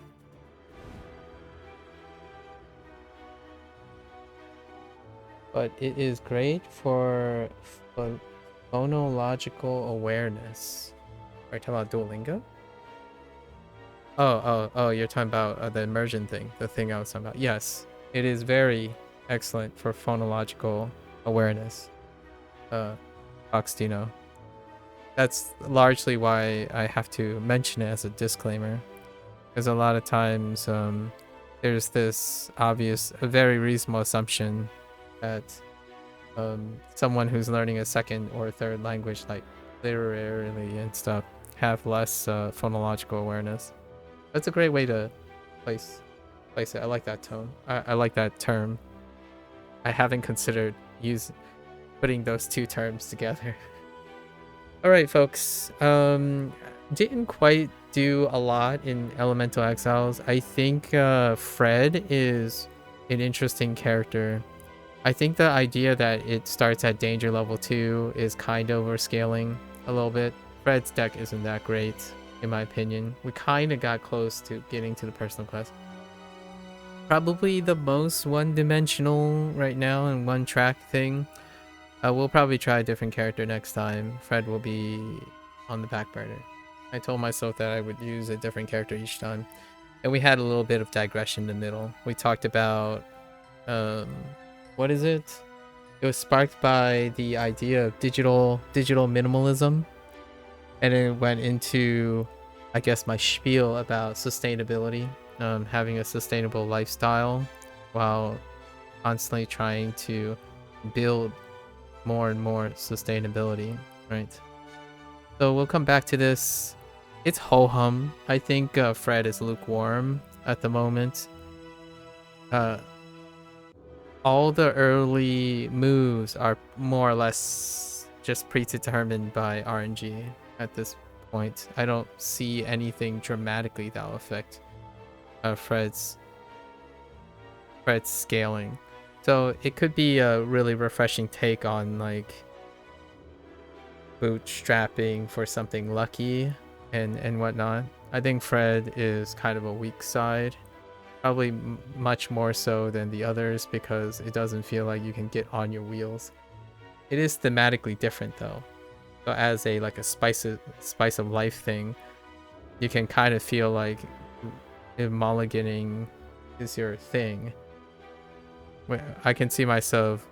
[SPEAKER 1] But it is great for phonological awareness. Are you talking about Duolingo? Oh, you're talking about the immersion thing, the thing I was talking about. Yes, it is very excellent for phonological awareness. Oxtino. That's largely why I have to mention it as a disclaimer. Because a lot of times there's this obvious, a very reasonable assumption that someone who's learning a second or third language, like literarily and stuff, have less phonological awareness. That's a great way to place it. I like that tone. I like that term. I haven't considered putting those two terms together. All right, folks. Didn't quite do a lot in Elemental Exiles. I think Fred is an interesting character. I think the idea that it starts at danger level 2 is kind of overscaling a little bit. Fred's deck isn't that great, in my opinion. We kind of got close to getting to the personal quest. Probably the most one-dimensional right now and one-track thing. We'll probably try a different character next time. Fred will be on the back burner. I told myself that I would use a different character each time. And we had a little bit of digression in the middle. We talked about... what is it? It was sparked by the idea of digital minimalism. And it went into, I guess, my spiel about sustainability. Having a sustainable lifestyle while constantly trying to build more and more sustainability, right? So we'll come back to this. It's ho-hum. I think Fred is lukewarm at the moment. All the early moves are more or less just predetermined by RNG at this point. I don't see anything dramatically that will affect Fred's scaling. So it could be a really refreshing take on like bootstrapping for something lucky and whatnot. I think Fred is kind of a weak side, probably much more so than the others because it doesn't feel like you can get on your wheels. It is thematically different though. So as a like a spice of life thing, you can kind of feel like if mulliganing is your thing. I can see myself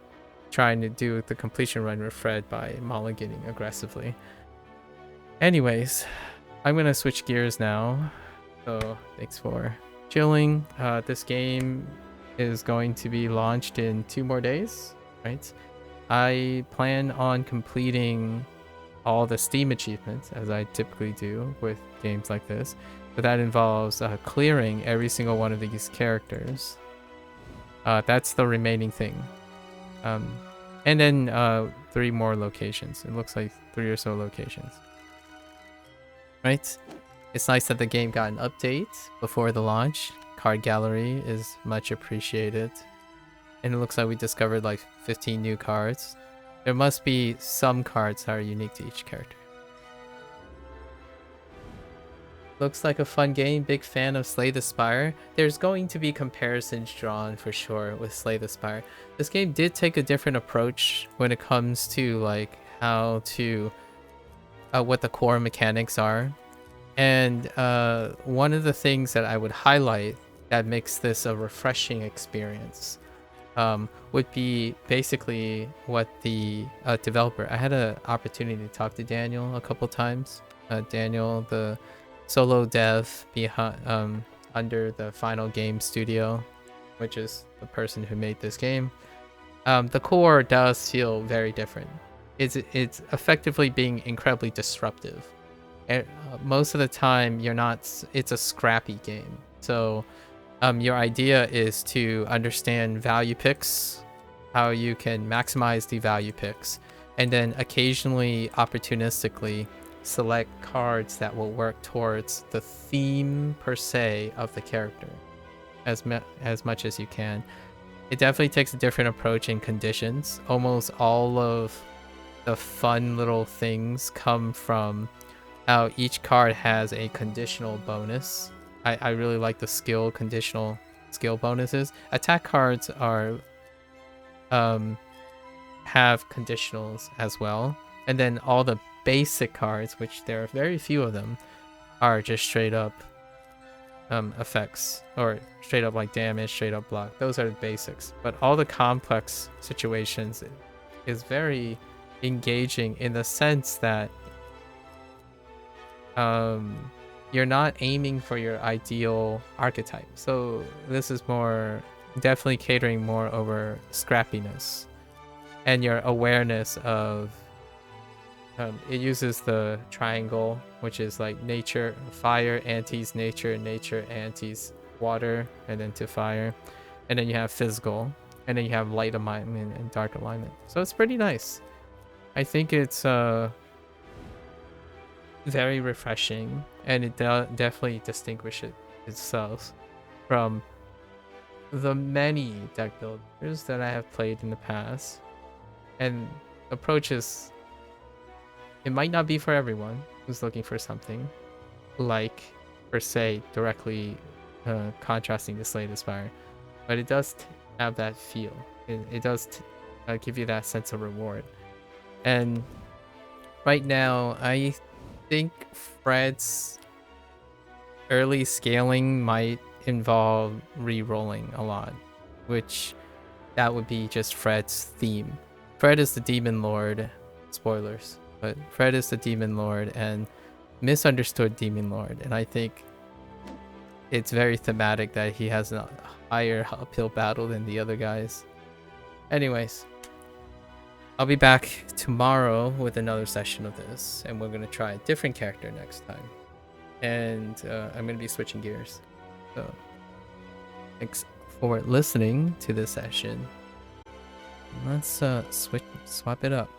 [SPEAKER 1] trying to do the completion run with Fred by mulliganing aggressively. Anyways, I'm gonna switch gears now. So thanks for chilling. This game is going to be launched in 2 more days, right? I plan on completing all the Steam achievements as I typically do with games like this. But that involves clearing every single one of these characters. That's the remaining thing. And then 3 more locations. It looks like 3 or so locations. right? It's nice that the game got an update before the launch. Card gallery is much appreciated. And it looks like we discovered like 15 new cards. There must be some cards that are unique to each character. Looks like a fun game. Big fan of Slay the Spire. There's going to be comparisons drawn for sure with Slay the Spire. This game did take a different approach when it comes to like how to what the core mechanics are. And one of the things that I would highlight that makes this a refreshing experience would be basically what the developer. I had an opportunity to talk to Daniel a couple times. Daniel, the solo dev behind under the Final Game Studio, which is the person who made this game. The core does feel very different. It's effectively being incredibly disruptive. And, most of the time, you're not. It's a scrappy game. So, your idea is to understand value picks, how you can maximize the value picks, and then occasionally, opportunistically, select cards that will work towards the theme per se of the character as much as you can. It definitely takes a different approach in conditions. Almost all of the fun little things come from how each card has a conditional bonus. I really like the conditional skill bonuses. Attack cards are have conditionals as well, and then all the basic cards, which there are very few of them, are just straight up effects, or straight up like damage, straight up block. Those are the basics. But all the complex situations is very engaging in the sense that you're not aiming for your ideal archetype. So this is more definitely catering more over scrappiness and your awareness of it uses the triangle, which is like nature, fire antis nature, nature antis water, and then to fire. And then you have physical, and then you have light alignment and dark alignment. So it's pretty nice. I think it's very refreshing, and it definitely distinguishes itself from the many deck builders that I have played in the past. And approaches, it might not be for everyone who's looking for something like, per se, directly contrasting to Slay the Spire, but it does have that feel. It does give you that sense of reward. And right now, I think Fred's early scaling might involve re-rolling a lot, which that would be just Fred's theme. Fred is the Demon Lord. Spoilers. But Fred is the Demon Lord and misunderstood Demon Lord. And I think it's very thematic that he has a higher uphill battle than the other guys. Anyways, I'll be back tomorrow with another session of this. And we're going to try a different character next time. And I'm going to be switching gears. So thanks for listening to this session. Let's swap it up.